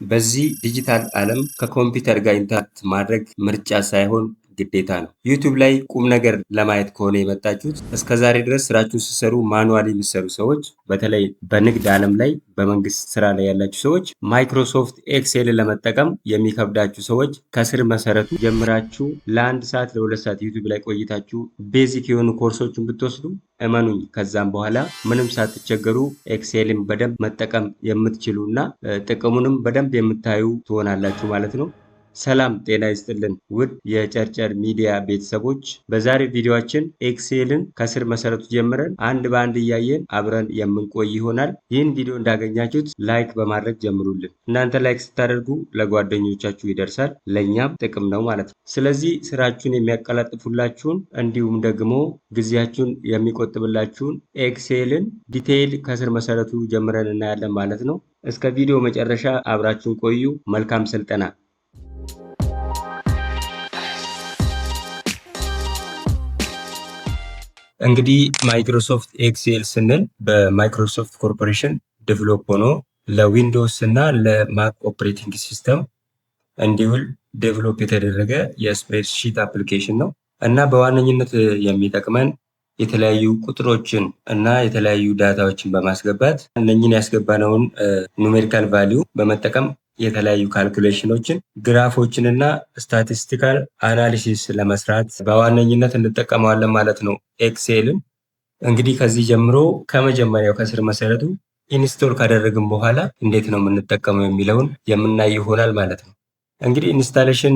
በዚህ ዲጂታል ዓለም ከኮምፒውተር ጋር ኢንተራክት ማድረግ ምርጫ ሳይሆን ግዴታ ነው። ዩቲዩብ ላይ ቁም ነገር ለማየት ከሆነ የመጣችሁት እስከዛሬ ድረስ ስራችሁን ስትሰሩ ማኑዋሊ የሚሰሩ ሰዎች፣ በተለይ በንግድ ዓለም ላይ በመንግስት ስራ ላይ ያላችሁ ሰዎች ማይክሮሶፍት ኤክሴልን ለመጠቀም የሚከብዳችሁ ሰዎች ከስር መሰረቱ ጀምራችሁ ለአንድ ሰዓት ለሁለት ሰዓት ዩቲዩብ ላይ ቆይታችሁ ቤዚክ የሆኑ ኮርሶችን ብትወስዱ እመኑኝ ከዛም በኋላ ምንም ሳትቸገሩ ኤክሴልን በደንብ መጠቀም የምትችሉ እና ጥቅሙንም በደንብ የምታዩ ትሆናላችሁ ማለት ነው። ሰላም ጤና ይስጥልን ውድ የጨርጨር ሚዲያ ቤተሰቦች፣ በዛሬ ቪዲዮአችን ኤክሴልን ከስር መሰረቱ ጀምረን አንድ በአንድ እያየን አብረን የምንቆይ ይሆናል። ይህን ቪዲዮ እንዳገኛችሁት ላይክ በማድረግ ጀምሩልን። እናንተ ላይክ ስታደርጉ ለጓደኞቻችሁ ይደርሳል፣ ለእኛም ጥቅም ነው ማለት ነው። ስለዚህ ስራችሁን የሚያቀላጥፉላችሁን እንዲሁም ደግሞ ጊዜያችሁን የሚቆጥብላችሁን ኤክሴልን ዲቴይል ከስር መሰረቱ ጀምረን እናያለን ማለት ነው። እስከ ቪዲዮ መጨረሻ አብራችሁን ቆዩ። መልካም ስልጠና። እንግዲህ ማይክሮሶፍት ኤክሴል ስንል በማይክሮሶፍት ኮርፖሬሽን ዴቨሎፕ ሆኖ ለዊንዶውስ እና ለማክ ኦፕሬቲንግ ሲስተም እንዲውል ዴቨሎፕ የተደረገ የስፕሬድሺት አፕሊኬሽን ነው እና በዋነኝነት የሚጠቅመን የተለያዩ ቁጥሮችን እና የተለያዩ ዳታዎችን በማስገባት እነኝን ያስገባነውን ኑሜሪካል ቫሊዩ በመጠቀም የተለያዩ ካልኩሌሽኖችን፣ ግራፎችን እና ስታቲስቲካል አናሊሲስ ለመስራት በዋነኝነት እንጠቀመዋለን ማለት ነው ኤክሴልን። እንግዲህ ከዚህ ጀምሮ ከመጀመሪያው ከስር መሰረቱ ኢንስቶል ካደረግን በኋላ እንዴት ነው የምንጠቀመው የሚለውን የምናይ ይሆናል ማለት ነው። እንግዲህ ኢንስታሌሽን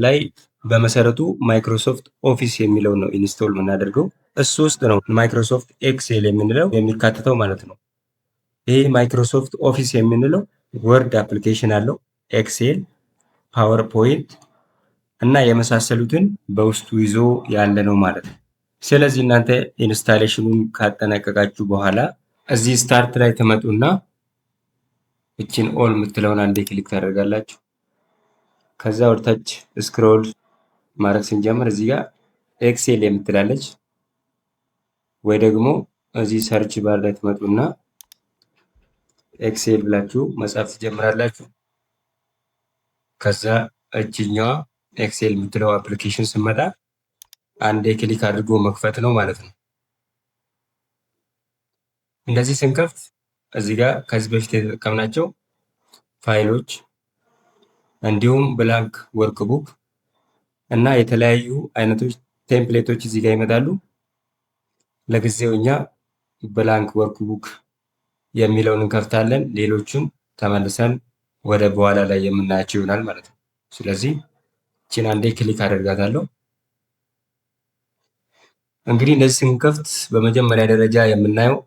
ላይ በመሰረቱ ማይክሮሶፍት ኦፊስ የሚለው ነው ኢንስቶል የምናደርገው። እሱ ውስጥ ነው ማይክሮሶፍት ኤክሴል የምንለው የሚካተተው ማለት ነው። ይህ ማይክሮሶፍት ኦፊስ የምንለው ወርድ አፕሊኬሽን አለው፣ ኤክሴል፣ ፓወርፖይንት እና የመሳሰሉትን በውስጡ ይዞ ያለ ነው ማለት ነው። ስለዚህ እናንተ ኢንስታሌሽኑን ካጠናቀቃችሁ በኋላ እዚህ ስታርት ላይ ትመጡና እችን ኦል የምትለውን አንዴ ክሊክ ታደርጋላችሁ። ከዛ ወደታች ስክሮል ማድረግ ስንጀምር እዚህ ጋር ኤክሴል የምትላለች ወይ ደግሞ እዚህ ሰርች ባር ላይ ትመጡና ኤክሴል ብላችሁ መጻፍ ትጀምራላችሁ። ከዛ እችኛዋ ኤክሴል የምትለው አፕሊኬሽን ስመጣ አንዴ ክሊክ አድርጎ መክፈት ነው ማለት ነው። እንደዚህ ስንከፍት እዚህ ጋር ከዚህ በፊት የተጠቀምናቸው ፋይሎች እንዲሁም ብላንክ ወርክቡክ እና የተለያዩ አይነቶች ቴምፕሌቶች እዚህ ጋር ይመጣሉ። ለጊዜው እኛ ብላንክ ወርክቡክ የሚለውን እንከፍታለን። ሌሎቹን ተመልሰን ወደ በኋላ ላይ የምናያቸው ይሆናል ማለት ነው። ስለዚህ እቺን አንዴ ክሊክ አደርጋታለሁ። እንግዲህ እነዚህ ስንከፍት በመጀመሪያ ደረጃ የምናየው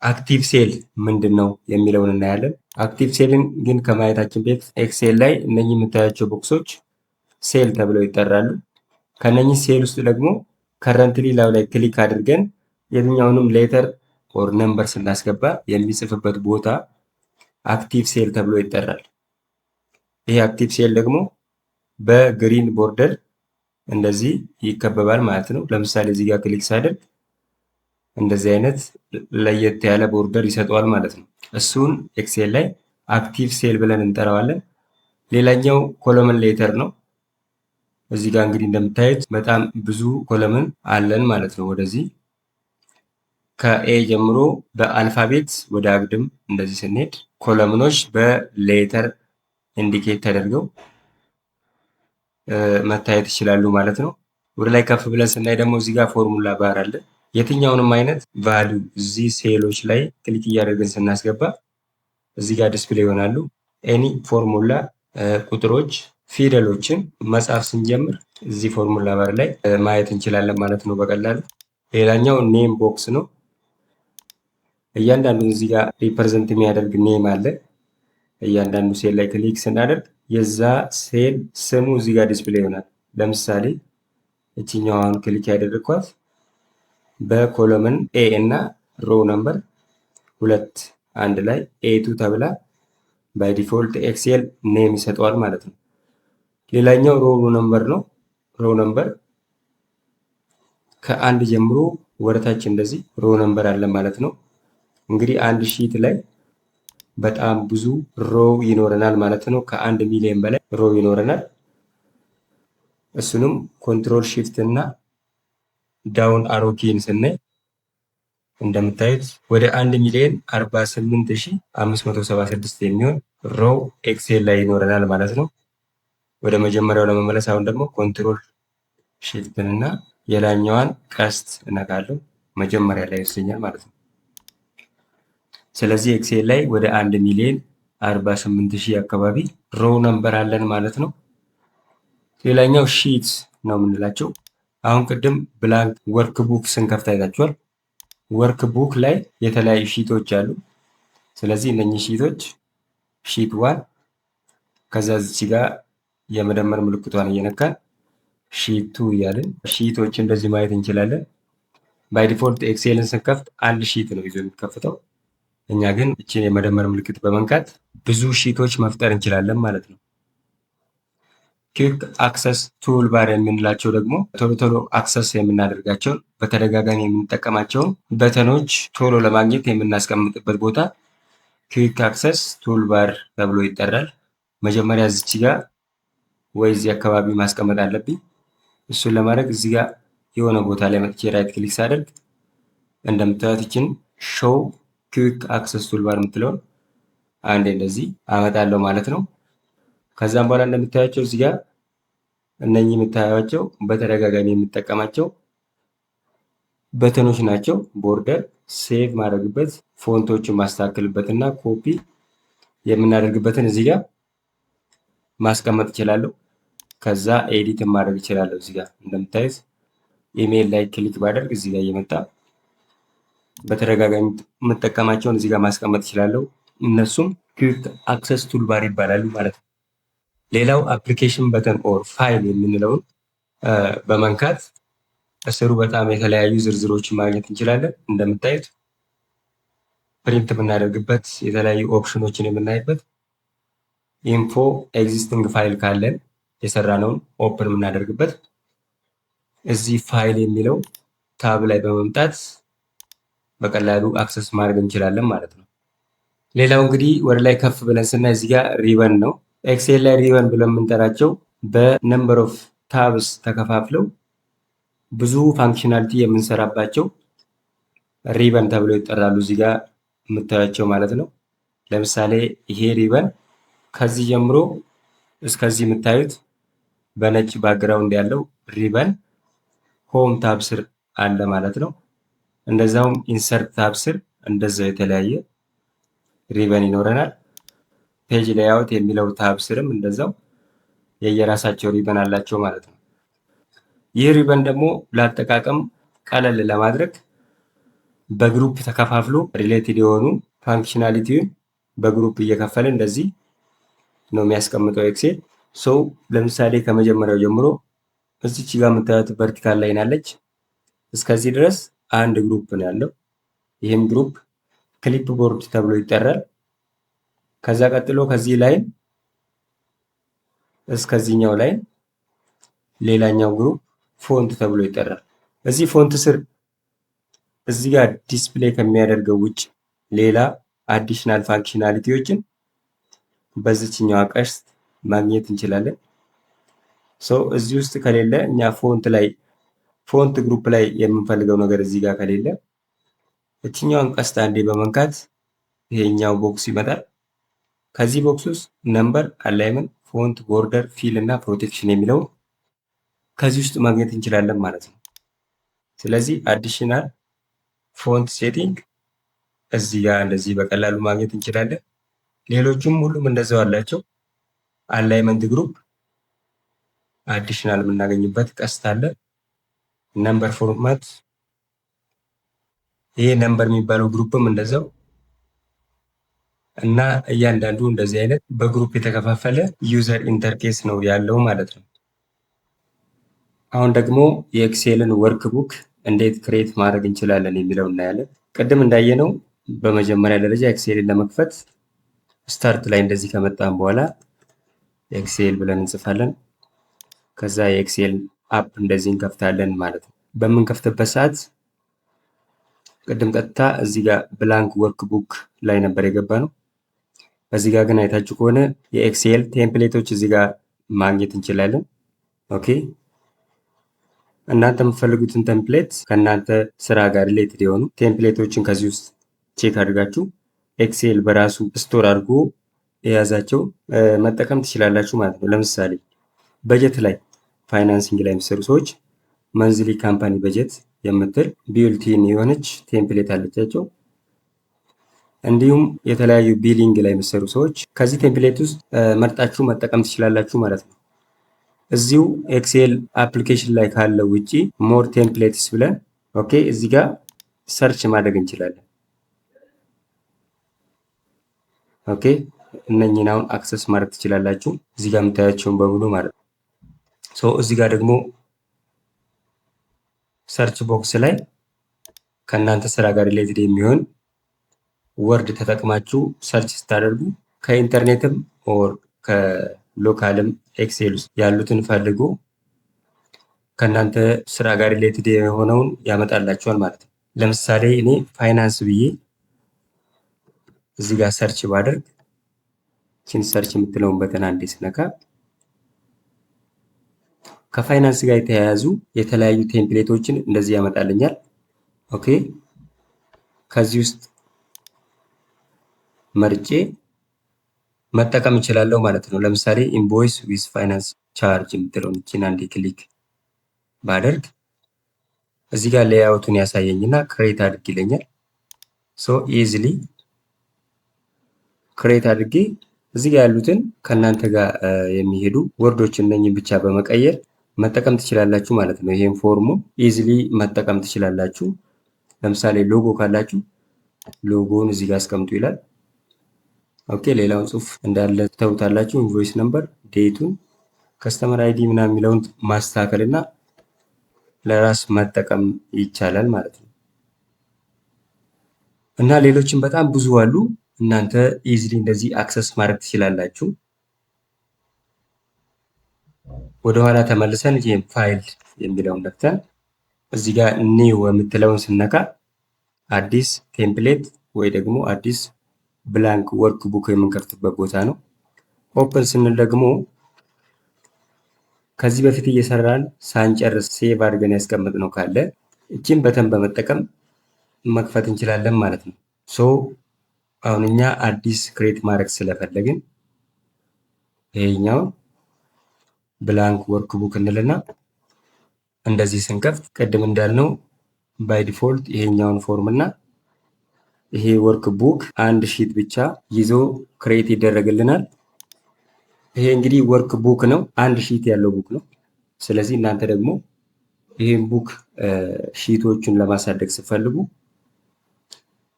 አክቲቭ ሴል ምንድን ነው የሚለውን እናያለን። አክቲቭ ሴልን ግን ከማየታችን በፊት ኤክሴል ላይ እነኚህ የምታያቸው ቦክሶች ሴል ተብለው ይጠራሉ። ከነኚህ ሴል ውስጥ ደግሞ ከረንትሊ ላው ላይ ክሊክ አድርገን የትኛውንም ሌተር ኦር ነምበር ስናስገባ የሚጽፍበት ቦታ አክቲቭ ሴል ተብሎ ይጠራል። ይሄ አክቲቭ ሴል ደግሞ በግሪን ቦርደር እንደዚህ ይከበባል ማለት ነው። ለምሳሌ እዚህ ጋር ክሊክ ሳደርግ እንደዚህ አይነት ለየት ያለ ቦርደር ይሰጠዋል ማለት ነው። እሱን ኤክሴል ላይ አክቲቭ ሴል ብለን እንጠራዋለን። ሌላኛው ኮለመን ሌተር ነው። እዚህ ጋር እንግዲህ እንደምታዩት በጣም ብዙ ኮለመን አለን ማለት ነው። ወደዚህ ከኤ ጀምሮ በአልፋቤት ወደ አግድም እንደዚህ ስንሄድ ኮለምኖች በሌተር ኢንዲኬት ተደርገው መታየት ይችላሉ ማለት ነው። ወደ ላይ ከፍ ብለን ስናይ ደግሞ እዚህ ጋር ፎርሙላ ባር አለ። የትኛውንም አይነት ቫልዩ እዚህ ሴሎች ላይ ክሊክ እያደረግን ስናስገባ እዚህ ጋር ዲስፕሌይ ይሆናሉ። ኤኒ ፎርሙላ ቁጥሮች፣ ፊደሎችን መጻፍ ስንጀምር እዚህ ፎርሙላ ባር ላይ ማየት እንችላለን ማለት ነው በቀላሉ። ሌላኛው ኔም ቦክስ ነው። እያንዳንዱ እዚህ ጋር ሪፕሬዘንት የሚያደርግ ኔም አለ። እያንዳንዱ ሴል ላይ ክሊክ ስናደርግ የዛ ሴል ስሙ እዚህ ጋር ዲስፕሌይ ይሆናል። ለምሳሌ እችኛዋን ክሊክ ያደረግኳት በኮለመን ኤ እና ሮ ነምበር 2 አንድ ላይ ኤ2 ተብላ ባይ ዲፎልት ኤክሴል ኔም ይሰጠዋል ማለት ነው። ሌላኛው ሮ ነምበር ነው። ሮ ነምበር ከአንድ ጀምሮ ወደታች እንደዚህ ሮ ነምበር አለ ማለት ነው። እንግዲህ አንድ ሺት ላይ በጣም ብዙ ሮው ይኖረናል ማለት ነው። ከ1 ሚሊዮን በላይ ሮው ይኖረናል። እሱንም ኮንትሮል ሺፍት እና ዳውን አሮ ኪን ስናይ እንደምታዩት ወደ 1,048,576 የሚሆን ሮው ኤክሴል ላይ ይኖረናል ማለት ነው። ወደ መጀመሪያው ለመመለስ አሁን ደግሞ ኮንትሮል ሺፍትን እና የላኛዋን ቀስት እነካለሁ። መጀመሪያ ላይ ይወስደኛል ማለት ነው። ስለዚህ ኤክሴል ላይ ወደ 1,048,000 አካባቢ ሮው ነምበር አለን ማለት ነው። ሌላኛው ሺት ነው የምንላቸው። አሁን ቅድም ብላንክ ወርክ ቡክ ስንከፍት አይታችኋል። ወርክ ቡክ ላይ የተለያዩ ሺቶች አሉ። ስለዚህ እነኚህ ሺቶች ሺት ዋን፣ ከዛ እዚህ ጋር የመደመር ምልክቷን እየነካን ሺት ቱ እያልን ሺቶች እንደዚህ ማየት እንችላለን። ባይ ዲፎልት ኤክሴልን ስንከፍት አንድ ሺት ነው ይዞ የሚከፍተው። እኛ ግን እችን የመደመር ምልክት በመንካት ብዙ ሺቶች መፍጠር እንችላለን ማለት ነው። ኩዊክ አክሰስ ቱል ባር የምንላቸው ደግሞ ቶሎ ቶሎ አክሰስ የምናደርጋቸውን በተደጋጋሚ የምንጠቀማቸውን በተኖች ቶሎ ለማግኘት የምናስቀምጥበት ቦታ ኩዊክ አክሰስ ቱል ባር ተብሎ ይጠራል። መጀመሪያ እዚች ጋር ወይ እዚህ አካባቢ ማስቀመጥ አለብኝ። እሱን ለማድረግ እዚህ ጋር የሆነ ቦታ ላይ መጥቼ ራይት ክሊክ ሳደርግ እንደምታዩት ይችን ሾው ኩዊክ አክሰስ ቱል ባር የምትለውን አንዴ እንደዚህ አመጣለሁ ማለት ነው። ከዛም በኋላ እንደምታያቸው እዚህ ጋር እነኚህ የምታዩቸው በተደጋጋሚ የምጠቀማቸው በተኖች ናቸው። ቦርደር ሴቭ ማድረግበት፣ ፎንቶችን ማስተካከልበት እና ኮፒ የምናደርግበትን እዚህ ጋር ማስቀመጥ እችላለሁ። ከዛ ኤዲት ማድረግ እችላለሁ። እዚህ ጋር እንደምታዩት ኢሜይል ላይ ክሊክ ባደርግ እዚህ ጋር እየመጣ በተደጋጋሚ የምጠቀማቸውን እዚህ ጋር ማስቀመጥ እችላለሁ። እነሱም ኩዊክ አክሰስ ቱል ባር ይባላሉ ማለት ነው። ሌላው አፕሊኬሽን በተን ኦር ፋይል የምንለውን በመንካት እስሩ በጣም የተለያዩ ዝርዝሮችን ማግኘት እንችላለን። እንደምታዩት ፕሪንት የምናደርግበት የተለያዩ ኦፕሽኖችን የምናይበት፣ ኢንፎ ኤግዚስቲንግ ፋይል ካለን የሰራነውን ኦፕን የምናደርግበት፣ እዚህ ፋይል የሚለው ታብ ላይ በመምጣት በቀላሉ አክሰስ ማድረግ እንችላለን ማለት ነው። ሌላው እንግዲህ ወደ ላይ ከፍ ብለን ስናይ እዚህ ጋር ሪበን ነው። ኤክሴል ላይ ሪበን ብለን የምንጠራቸው በነምበር ኦፍ ታብስ ተከፋፍለው ብዙ ፋንክሽናሊቲ የምንሰራባቸው ሪበን ተብለው ይጠራሉ። እዚህ ጋር የምታያቸው ማለት ነው። ለምሳሌ ይሄ ሪበን ከዚህ ጀምሮ እስከዚህ የምታዩት በነጭ ባክግራውንድ ያለው ሪበን ሆም ታብ ስር አለ ማለት ነው። እንደዛውም ኢንሰርት ታብ ስር እንደዛው የተለያየ ሪበን ይኖረናል። ፔጅ ሌይአውት የሚለው ታብ ስርም እንደዛው የየራሳቸው ሪበን አላቸው ማለት ነው። ይህ ሪበን ደግሞ ለአጠቃቀም ቀለል ለማድረግ በግሩፕ ተከፋፍሎ ሪሌትድ የሆኑ ፋንክሽናሊቲውን በግሩፕ እየከፈለ እንደዚህ ነው የሚያስቀምጠው ኤክሴል። ሰው ለምሳሌ ከመጀመሪያው ጀምሮ እዚች ጋር የምታዩት ቨርቲካል ላይን አለች። እስከዚህ ድረስ አንድ ግሩፕ ነው ያለው። ይህም ግሩፕ ክሊፕ ቦርድ ተብሎ ይጠራል። ከዛ ቀጥሎ ከዚህ ላይን እስከዚህኛው ላይን ሌላኛው ግሩፕ ፎንት ተብሎ ይጠራል። እዚህ ፎንት ስር እዚህ ጋር ዲስፕሌይ ከሚያደርገው ውጭ ሌላ አዲሽናል ፋንክሽናሊቲዎችን በዚችኛዋ ቀስት ማግኘት እንችላለን። እዚህ ውስጥ ከሌለ እኛ ፎንት ግሩፕ ላይ የምንፈልገው ነገር እዚህ ጋር ከሌለ እችኛዋን ቀስት አንዴ በመንካት ይሄኛው ቦክስ ይመጣል። ከዚህ ቦክስ ውስጥ ነምበር፣ አላይመንት፣ ፎንት፣ ቦርደር፣ ፊል እና ፕሮቴክሽን የሚለው ከዚህ ውስጥ ማግኘት እንችላለን ማለት ነው። ስለዚህ አዲሽናል ፎንት ሴቲንግ እዚህ ጋር እንደዚህ በቀላሉ ማግኘት እንችላለን። ሌሎቹም ሁሉም እንደዛው አላቸው። አላይመንት ግሩፕ አዲሽናል የምናገኝበት ቀስት አለ። ነምበር ፎርማት፣ ይሄ ነምበር የሚባለው ግሩፕም እንደዛው እና እያንዳንዱ እንደዚህ አይነት በግሩፕ የተከፋፈለ ዩዘር ኢንተርፌስ ነው ያለው ማለት ነው። አሁን ደግሞ የኤክሴልን ወርክ ቡክ እንዴት ክሬት ማድረግ እንችላለን የሚለው እናያለን። ቅድም እንዳየነው በመጀመሪያ ደረጃ ኤክሴልን ለመክፈት ስታርት ላይ እንደዚህ ከመጣን በኋላ ኤክሴል ብለን እንጽፋለን። ከዛ የኤክሴል አፕ እንደዚህ እንከፍታለን ማለት ነው። በምንከፍትበት ሰዓት ቅድም ቀጥታ እዚህ ጋር ብላንክ ወርክ ቡክ ላይ ነበር የገባ ነው። እዚህ ጋር ግን አይታችሁ ከሆነ የኤክሴል ቴምፕሌቶች እዚህ ጋር ማግኘት እንችላለን። ኦኬ እናንተ የምትፈልጉትን ቴምፕሌት ከእናንተ ስራ ጋር ሪሌትድ የሆኑ ቴምፕሌቶችን ከዚህ ውስጥ ቼክ አድርጋችሁ ኤክሴል በራሱ ስቶር አድርጎ የያዛቸው መጠቀም ትችላላችሁ ማለት ነው። ለምሳሌ በጀት ላይ ፋይናንሲንግ ላይ የሚሰሩ ሰዎች መንዝሊ ካምፓኒ በጀት የምትል ቢልቲን የሆነች ቴምፕሌት አለቻቸው። እንዲሁም የተለያዩ ቢሊንግ ላይ የሚሰሩ ሰዎች ከዚህ ቴምፕሌት ውስጥ መርጣችሁ መጠቀም ትችላላችሁ ማለት ነው። እዚሁ ኤክሴል አፕሊኬሽን ላይ ካለው ውጪ ሞር ቴምፕሌትስ ብለን ኦኬ እዚህ ጋር ሰርች ማድረግ እንችላለን። ኦኬ እነኚህን አሁን አክሰስ ማድረግ ትችላላችሁ እዚህ ጋር የምታያቸውን በሙሉ ማለት ነው። ሶ እዚህ ጋር ደግሞ ሰርች ቦክስ ላይ ከእናንተ ስራ ጋር ሪሌትድ የሚሆን ወርድ ተጠቅማችሁ ሰርች ስታደርጉ ከኢንተርኔትም ኦር ከሎካልም ኤክሴል ውስጥ ያሉትን ፈልጉ ከእናንተ ስራ ጋር ሪሌትድ የሆነውን ያመጣላችኋል ማለት ነው። ለምሳሌ እኔ ፋይናንስ ብዬ እዚህ ጋር ሰርች ባደርግ ቺን ሰርች የምትለውን በተን አንዴ ስነካ ከፋይናንስ ጋር የተያያዙ የተለያዩ ቴምፕሌቶችን እንደዚህ ያመጣልኛል። ኦኬ ከዚህ ውስጥ መርጬ መጠቀም እችላለሁ ማለት ነው። ለምሳሌ ኢንቮይስ ዊዝ ፋይናንስ ቻርጅ የምትለውን እቺን አንዴ ክሊክ ባደርግ እዚህ ጋር ሌያውቱን ያሳየኝና ክሬት አድርግ ይለኛል። ሶ ኢዚሊ ክሬት አድርጌ እዚህ ጋር ያሉትን ከእናንተ ጋር የሚሄዱ ወርዶችን እነኝን ብቻ በመቀየር መጠቀም ትችላላችሁ ማለት ነው። ይሄን ፎርሙ ኢዚሊ መጠቀም ትችላላችሁ። ለምሳሌ ሎጎ ካላችሁ ሎጎውን እዚህ ጋር አስቀምጡ ይላል። ኦኬ ሌላውን ጽሁፍ እንዳለ ተውታላችሁ። ኢንቮይስ ነምበር፣ ዴቱን፣ ከስተመር አይዲ ምናምን የሚለውን ማስተካከል እና ለራስ መጠቀም ይቻላል ማለት ነው። እና ሌሎችም በጣም ብዙ አሉ። እናንተ ኢዚሊ እንደዚህ አክሰስ ማድረግ ትችላላችሁ። ወደኋላ ተመልሰን ይሄን ፋይል የሚለውን ነክተን እዚህ ጋር ኒው የምትለውን ስነካ አዲስ ቴምፕሌት ወይ ደግሞ አዲስ ብላንክ ወርክ ቡክ የምንከፍትበት ቦታ ነው። ኦፕን ስንል ደግሞ ከዚህ በፊት እየሰራን ሳንጨርስ ሴቭ አድርገን ያስቀምጥነው ካለ እቺን በተን በመጠቀም መክፈት እንችላለን ማለት ነው። ሶ አሁን እኛ አዲስ ክሬት ማድረግ ስለፈለግን ይሄኛውን ብላንክ ወርክ ቡክ እንልና እንደዚህ ስንከፍት ቅድም እንዳልነው ባይ ዲፎልት ይሄኛውን ፎርም እና ይሄ ወርክ ቡክ አንድ ሺት ብቻ ይዞ ክሬት ይደረግልናል። ይሄ እንግዲህ ወርክ ቡክ ነው፣ አንድ ሺት ያለው ቡክ ነው። ስለዚህ እናንተ ደግሞ ይሄን ቡክ ሺቶቹን ለማሳደግ ስትፈልጉ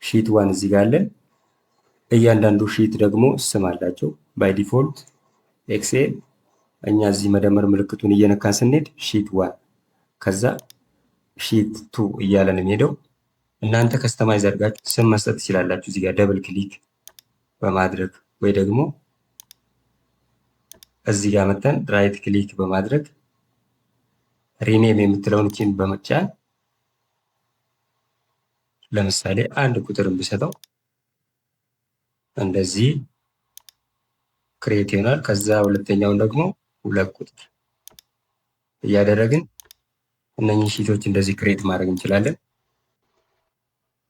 ሺት ዋን እዚህ ጋር አለ። እያንዳንዱ ሺት ደግሞ ስም አላቸው። ባይ ዲፎልት ኤክሴል እኛ እዚህ መደመር ምልክቱን እየነካን ስንሄድ ሺት ዋን ከዛ ሺት ቱ እያለን የሚሄደው እናንተ ከስተማይዝ አድርጋችሁ ስም መስጠት ትችላላችሁ። እዚህ ጋር ደብል ክሊክ በማድረግ ወይ ደግሞ እዚህ ጋር መተን ራይት ክሊክ በማድረግ ሪኔም የምትለውን ኪን በመጫን ለምሳሌ አንድ ቁጥርን ብሰጠው እንደዚህ ክሬት ይሆናል። ከዛ ሁለተኛውን ደግሞ ሁለት ቁጥር እያደረግን እነኚህ ሺቶች እንደዚህ ክሬት ማድረግ እንችላለን።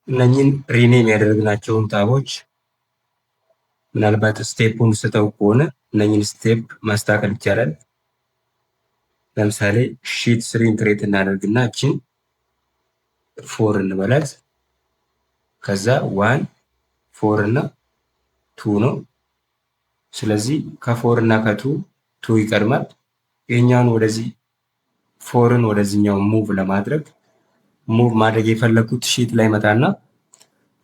እነኚህን ሪኔም ያደረግናቸውን ታቦች ምናልባት ስቴፑን ስተው ከሆነ እነኚህን ስቴፕ ማስተካከል ይቻላል። ለምሳሌ ሺት ስሪን ክሬት እናደርግና እችን ፎር እንበላት። ከዛ ዋን ፎር እና ቱ ነው። ስለዚህ ከፎር እና ከቱ ቱ ይቀድማል። ይህኛውን ወደዚህ ፎርን ወደዚህኛው ሙቭ ለማድረግ ሙቭ ማድረግ የፈለኩት ሺት ላይ መጣና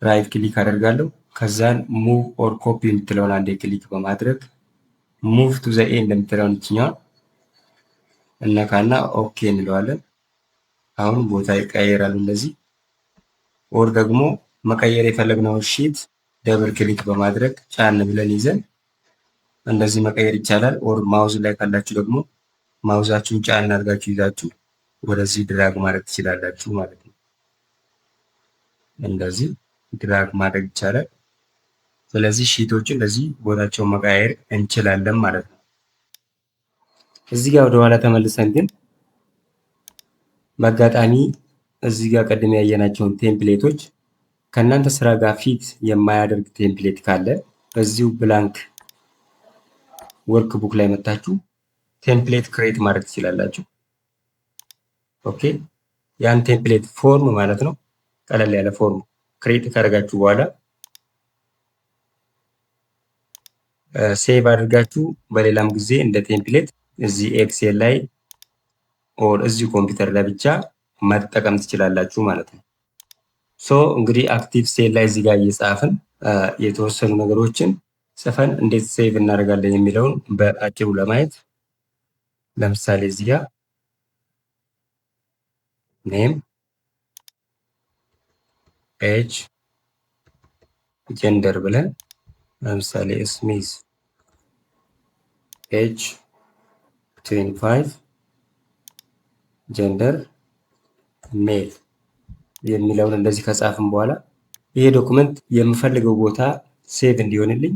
ራይት ክሊክ አደርጋለሁ። ከዛን ሙቭ ኦር ኮፒ የምትለውን አንዴ ክሊክ በማድረግ ሙቭ ቱ ዘ ኤንድ የምትለውን እችኛውን እነካና ኦኬ እንለዋለን። አሁን ቦታ ይቀየራሉ እንደዚህ። ኦር ደግሞ መቀየር የፈለግነውን ሺት ደብል ክሊክ በማድረግ ጫን ብለን ይዘን እንደዚህ መቀየር ይቻላል። ኦር ማውዝ ላይ ካላችሁ ደግሞ ማውዛችሁን ጫን አድርጋችሁ ይዛችሁ ወደዚህ ድራግ ማድረግ ትችላላችሁ ማለት ነው። እንደዚህ ድራግ ማድረግ ይቻላል። ስለዚህ ሺቶችን እንደዚህ ቦታቸውን መቀያየር እንችላለን ማለት ነው። እዚህ ጋር ወደኋላ ተመልሰን ግን በአጋጣሚ እዚህ ጋር ቀድም ያየናቸውን ቴምፕሌቶች ከእናንተ ስራ ጋር ፊት የማያደርግ ቴምፕሌት ካለ በዚሁ ብላንክ ወርክ ቡክ ላይ መታችሁ ቴምፕሌት ክሬት ማድረግ ትችላላችሁ። ኦኬ ያን ቴምፕሌት ፎርም ማለት ነው። ቀለል ያለ ፎርም ክሬት ካደረጋችሁ በኋላ ሴቭ አድርጋችሁ በሌላም ጊዜ እንደ ቴምፕሌት እዚህ ኤክሴል ላይ ኦር እዚህ ኮምፒውተር ላይ ብቻ መጠቀም ትችላላችሁ ማለት ነው። ሶ እንግዲህ አክቲቭ ሴል ላይ እዚህ ጋር እየጻፍን የተወሰኑ ነገሮችን ጽፈን እንዴት ሴቭ እናደርጋለን የሚለውን በአጭሩ ለማየት ለምሳሌ እዚህ ጋር ኔም ኤጅ ጀንደር ብለን ለምሳሌ ስሚዝ ኤጅ 25 ጀንደር ሜል የሚለውን እንደዚህ ከጻፍን በኋላ ይሄ ዶክመንት የምፈልገው ቦታ ሴቭ እንዲሆንልኝ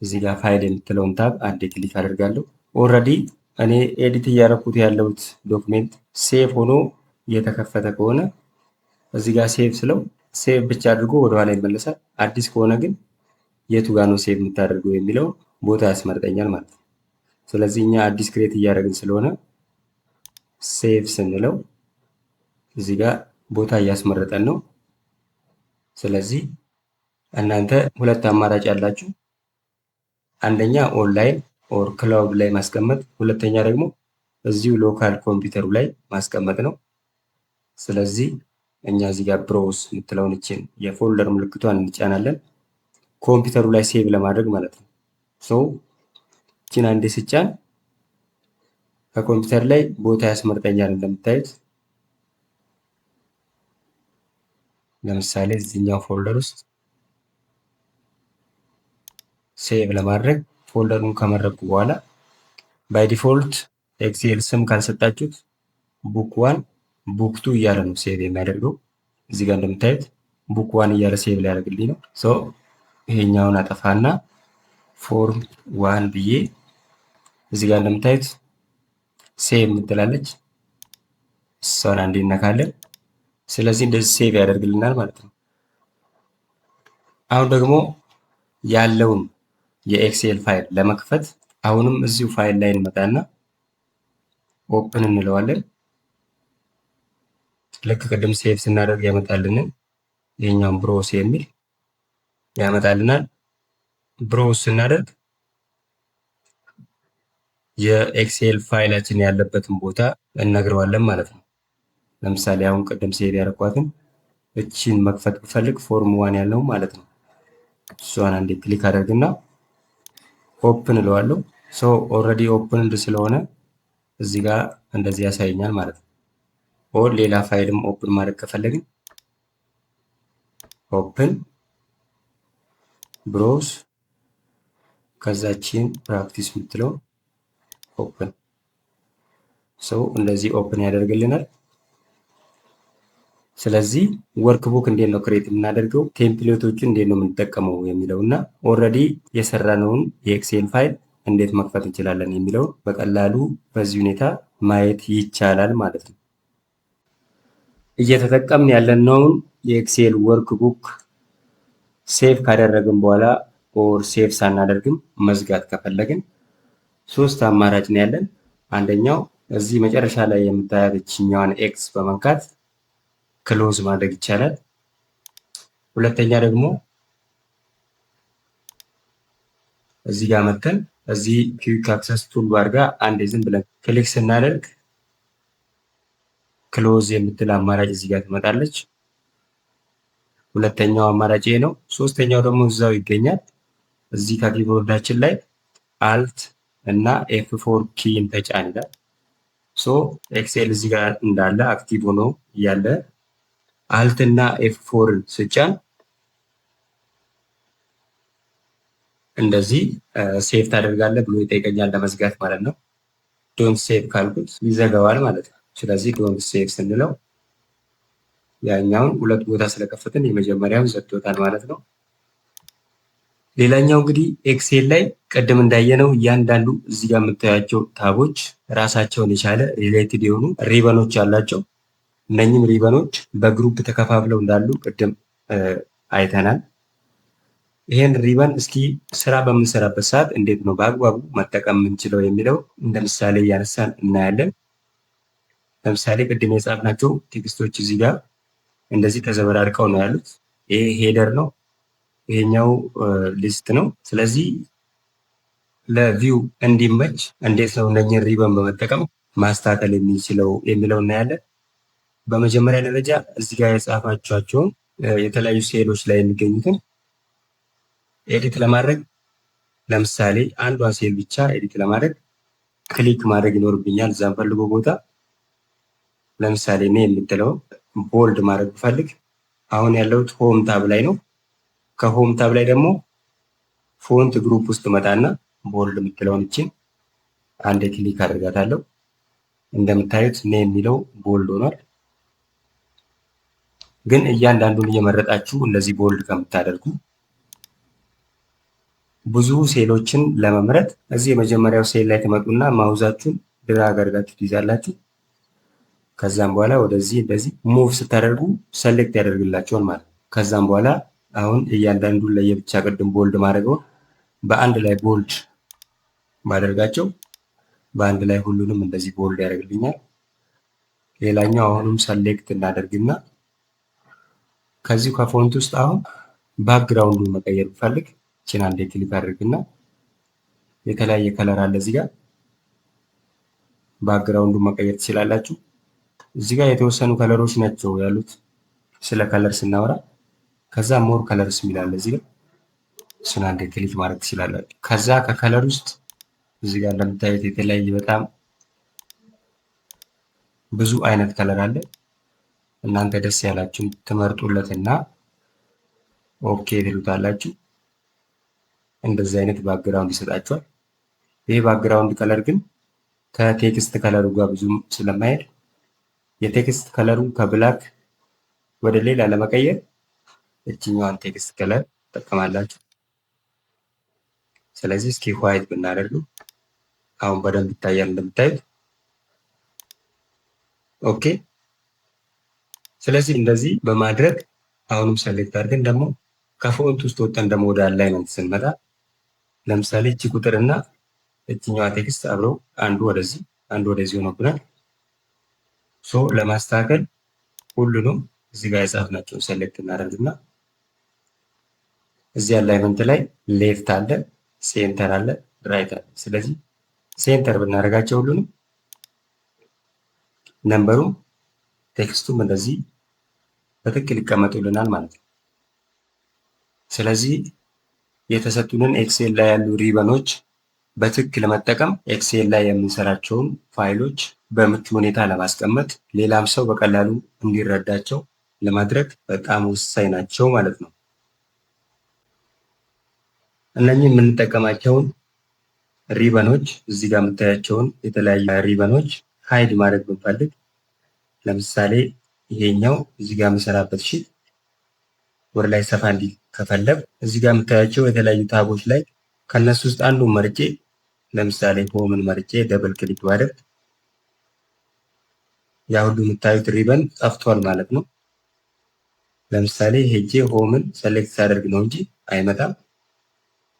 እዚህ ጋር ፋይል የምትለውን ታብ አንዴ ክሊክ አደርጋለሁ። ኦልሬዲ እኔ ኤዲት እያደረኩት ያለሁት ዶክሜንት ሴቭ ሆኖ እየተከፈተ ከሆነ እዚህ ጋር ሴቭ ስለው ሴቭ ብቻ አድርጎ ወደኋላ ይመለሳል። አዲስ ከሆነ ግን የቱ ጋር ነው ሴቭ የምታደርገው የሚለው ቦታ ያስመርጠኛል ማለት ነው። ስለዚህ እኛ አዲስ ክሬት እያደረግን ስለሆነ ሴቭ ስንለው እዚህ ጋር ቦታ እያስመረጠን ነው። ስለዚህ እናንተ ሁለት አማራጭ ያላችሁ፣ አንደኛ ኦንላይን ኦር ክላውድ ላይ ማስቀመጥ፣ ሁለተኛ ደግሞ እዚሁ ሎካል ኮምፒውተሩ ላይ ማስቀመጥ ነው። ስለዚህ እኛ እዚህ ጋር ብሮውስ የምትለውን እችን የፎልደር ምልክቷን እንጫናለን ኮምፒውተሩ ላይ ሴቭ ለማድረግ ማለት ነው። ሶ እችን አንዴ ስጫን ከኮምፒውተር ላይ ቦታ ያስመርጠኛል እንደምታዩት። ለምሳሌ እዚህኛው ፎልደር ውስጥ ሴቭ ለማድረግ ፎልደሩን ከመረጥኩ በኋላ ባይ ዲፎልት ኤክሴል ስም ካልሰጣችሁት ቡክ ዋን ቡክ ቱ እያለ ነው ሴቭ የሚያደርገው። እዚህ ጋር እንደምታዩት ቡክ ዋን እያለ ሴቭ ሊያደርግልኝ ነው። ሶ ይሄኛውን አጠፋና ፎርም ዋን ብዬ እዚህ ጋር እንደምታዩት ሴቭ የምትላለች እሷን አንዴ እነካለን። ስለዚህ እንደዚህ ሴቭ ያደርግልናል ማለት ነው። አሁን ደግሞ ያለውን የኤክሴል ፋይል ለመክፈት አሁንም እዚሁ ፋይል ላይ እንመጣና ኦፕን እንለዋለን። ልክ ቅድም ሴቭ ስናደርግ ያመጣልንን ይሄኛውን ብሮውስ የሚል ያመጣልናል። ብሮውስ ስናደርግ የኤክሴል ፋይላችን ያለበትን ቦታ እነግረዋለን ማለት ነው። ለምሳሌ አሁን ቅድም ሴቭ ያደረኳትን እቺን መክፈት ብፈልግ ፎርም ዋን ያለው ማለት ነው። እሷን አንዴ ክሊክ አደርግና ኦፕን እለዋለሁ። ሶ ኦልሬዲ ኦፕን ስለሆነ እዚህ ጋር እንደዚህ ያሳየኛል ማለት ነው። ኦር ሌላ ፋይልም ኦፕን ማድረግ ከፈለግን ኦፕን ብሮውስ ከዛችን ፕራክቲስ የምትለው ኦፕን ሰው እንደዚህ ኦፕን ያደርግልናል። ስለዚህ ወርክ ቡክ እንዴት ነው ክሬት የምናደርገው፣ ቴምፕሌቶችን እንዴት ነው የምንጠቀመው የሚለው እና ኦልሬዲ የሰራነውን የኤክሴል ፋይል እንዴት መክፈት እንችላለን የሚለው በቀላሉ በዚህ ሁኔታ ማየት ይቻላል ማለት ነው። እየተጠቀምን ያለነውን የኤክሴል ወርክ ቡክ ሴቭ ካደረግን በኋላ ኦር ሴቭ ሳናደርግም መዝጋት ከፈለግን ሶስት አማራጭ ነው ያለን። አንደኛው እዚህ መጨረሻ ላይ የምታያት እችኛዋን ኤክስ በመንካት ክሎዝ ማድረግ ይቻላል። ሁለተኛ ደግሞ እዚህ ጋር መተን እዚህ ኩዊክ አክሰስ ቱልባር ጋር አንዴ ዝም ብለን ክሊክ ስናደርግ ክሎዝ የምትል አማራጭ እዚህ ጋር ትመጣለች። ሁለተኛው አማራጭ ይሄ ነው። ሶስተኛው ደግሞ እዛው ይገኛል። እዚህ ከኪቦርዳችን ላይ አልት እና ኤፍ4 ኪን ተጫን ይላል። ሶ ኤክሴል እዚህ ጋር እንዳለ አክቲቭ ሆኖ እያለ አልት እና ኤፍ4ን ስጫን እንደዚህ ሴቭ ታደርጋለህ ብሎ ይጠይቀኛል ለመዝጋት ማለት ነው። ዶንት ሴቭ ካልኩት ይዘጋዋል ማለት ነው። ስለዚህ ዶንት ሴቭ ስንለው ያኛውን ሁለት ቦታ ስለከፈትን የመጀመሪያውን ዘግቶታል ማለት ነው። ሌላኛው እንግዲህ ኤክሴል ላይ ቅድም እንዳየነው እያንዳንዱ እዚህ ጋር የምታያቸው ታቦች ራሳቸውን የቻለ ሪሌትድ የሆኑ ሪበኖች አላቸው። እነኝም ሪበኖች በግሩፕ ተከፋፍለው እንዳሉ ቅድም አይተናል። ይህን ሪበን እስኪ ስራ በምንሰራበት ሰዓት እንዴት ነው በአግባቡ መጠቀም የምንችለው የሚለው እንደ ምሳሌ እያነሳን እናያለን። ለምሳሌ ቅድም የጻፍናቸው ቴክስቶች እዚህ ጋር እንደዚህ ተዘበራርቀው ነው ያሉት። ይሄ ሄደር ነው፣ ይሄኛው ሊስት ነው። ስለዚህ ለቪው እንዲመች እንዴት ነው እነኝህን ሪበን በመጠቀም ማስተካከል የሚችለው የሚለው እናያለን። በመጀመሪያ ደረጃ እዚህ ጋር የጻፋቸውን የተለያዩ ሴሎች ላይ የሚገኙትን ኤዲት ለማድረግ ለምሳሌ አንዷን ሴል ብቻ ኤዲት ለማድረግ ክሊክ ማድረግ ይኖርብኛል እዛም ፈልጎ ቦታ። ለምሳሌ እኔ የምትለው ቦልድ ማድረግ ብፈልግ አሁን ያለሁት ሆም ታብ ላይ ነው። ከሆም ታብ ላይ ደግሞ ፎንት ግሩፕ ውስጥ መጣና ቦልድ የምትለውን እችን አንድ ክሊክ አድርጋታለሁ። እንደምታዩት እኔ የሚለው ቦልድ ሆኗል። ግን እያንዳንዱን እየመረጣችሁ እንደዚህ ቦልድ ከምታደርጉ ብዙ ሴሎችን ለመምረጥ እዚህ የመጀመሪያው ሴል ላይ ትመጡና ማውዛችሁን ድራግ አድርጋችሁ ትይዛላችሁ። ከዛም በኋላ ወደዚህ እንደዚህ ሙቭ ስታደርጉ ሰሌክት ያደርግላችኋል ማለት ነው። ከዛም በኋላ አሁን እያንዳንዱን ለየብቻ ቅድም ቦልድ ማድረገው በአንድ ላይ ቦልድ ማደርጋቸው በአንድ ላይ ሁሉንም እንደዚህ ቦልድ ያደርግልኛል። ሌላኛው አሁንም ሰሌክት እናደርግና ከዚሁ ከፎንት ውስጥ አሁን ባክግራውንዱን መቀየር ብፈልግ ችን አንዴ ክሊክ አድርግና የተለያየ ከለር አለ እዚህ ጋር ባክግራውንዱን መቀየር ትችላላችሁ። እዚህ ጋር የተወሰኑ ከለሮች ናቸው ያሉት ስለ ከለር ስናወራ። ከዛ ሞር ከለርስ የሚላል እዚህ ጋር እሱን አንዴ ክሊክ ማድረግ ትችላላችሁ። ከዛ ከከለር ውስጥ እዚህ ጋር እንደምታዩት የተለያየ በጣም ብዙ አይነት ከለር አለ። እናንተ ደስ ያላችሁን ትመርጡለትና ኦኬ ትሉታላችሁ። እንደዚህ አይነት ባክግራውንድ ይሰጣችኋል። ይሄ ባክግራውንድ ከለር ግን ከቴክስት ከለሩ ጋር ብዙም ስለማይሄድ የቴክስት ከለሩን ከብላክ ወደ ሌላ ለመቀየር እችኛዋን ቴክስት ከለር ትጠቀማላችሁ። ስለዚህ እስኪ ዋይት ብናደርገው አሁን በደንብ ይታያል እንደምታዩት። ኦኬ። ስለዚህ እንደዚህ በማድረግ አሁንም ሰሌክት አድርገን ደግሞ ከፎንት ውስጥ ወጥተን ደግሞ ወደ አላይመንት ስንመጣ ለምሳሌ እቺ ቁጥርና እችኛዋ ቴክስት አብረው አንዱ ወደዚህ አንዱ ወደዚህ ሆኖብናል። ሶ ለማስተካከል ሁሉንም እዚህ ጋር የጻፍናቸውን ሰሌክት እናደርግና እዚህ አላይመንት ላይ ሌፍት አለ፣ ሴንተር አለ፣ ራይት አለ። ስለዚህ ሴንተር ብናደርጋቸው ሁሉንም ነምበሩም ቴክስቱም እንደዚህ በትክክል ይቀመጡልናል ማለት ነው። ስለዚህ የተሰጡንን ኤክሴል ላይ ያሉ ሪበኖች በትክክል ለመጠቀም ኤክሴል ላይ የምንሰራቸውን ፋይሎች በምቹ ሁኔታ ለማስቀመጥ ሌላም ሰው በቀላሉ እንዲረዳቸው ለማድረግ በጣም ወሳኝ ናቸው ማለት ነው። እነኚህ የምንጠቀማቸውን ሪበኖች እዚህ ጋር የምታያቸውን የተለያዩ ሪበኖች ሃይድ ማድረግ ብንፈልግ ለምሳሌ ይሄኛው እዚህ ጋር የምሰራበት ሺት ወደ ላይ ሰፋ እንዲል ከፈለግ እዚህ ጋር የምታያቸው የተለያዩ ታቦች ላይ ከነሱ ውስጥ አንዱን መርጬ ለምሳሌ ሆምን መርጬ ደብል ክሊክ ባደርግ ያ ሁሉ የምታዩት ሪበን ጠፍቷል ማለት ነው። ለምሳሌ ሄጄ ሆምን ሰሌክት ሳደርግ ነው እንጂ አይመጣም።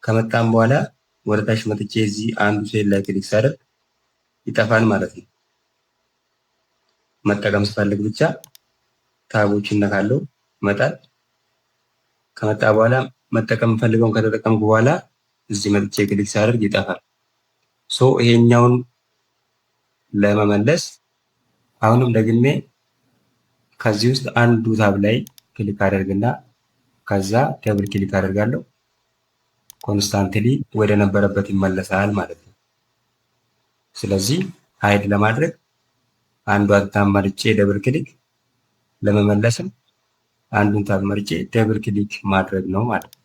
ከመጣም በኋላ ወደ ታች መጥቼ እዚህ አንዱ ሴል ላይ ክሊክ ሳደርግ ይጠፋል ማለት ነው። መጠቀም ስፈልግ ብቻ ታቦችን ነካለው ይመጣል። ከመጣ በኋላ መጠቀም ፈልገውን ከተጠቀምኩ በኋላ እዚህ መጥቼ ክሊክ ሳደርግ ይጠፋል። ሶ ይሄኛውን ለመመለስ አሁንም ደግሜ ከዚህ ውስጥ አንዱ ታብ ላይ ክሊክ አደርግና ከዛ ደብል ክሊክ አደርጋለሁ። ኮንስታንትሊ ወደ ነበረበት ይመለሳል ማለት ነው። ስለዚህ ሃይድ ለማድረግ አንዷን ታብ መርጬ ደብል ክሊክ ለመመለስም አንዱን ታብ መርጬ ደብል ክሊክ ማድረግ ነው ማለት ነው።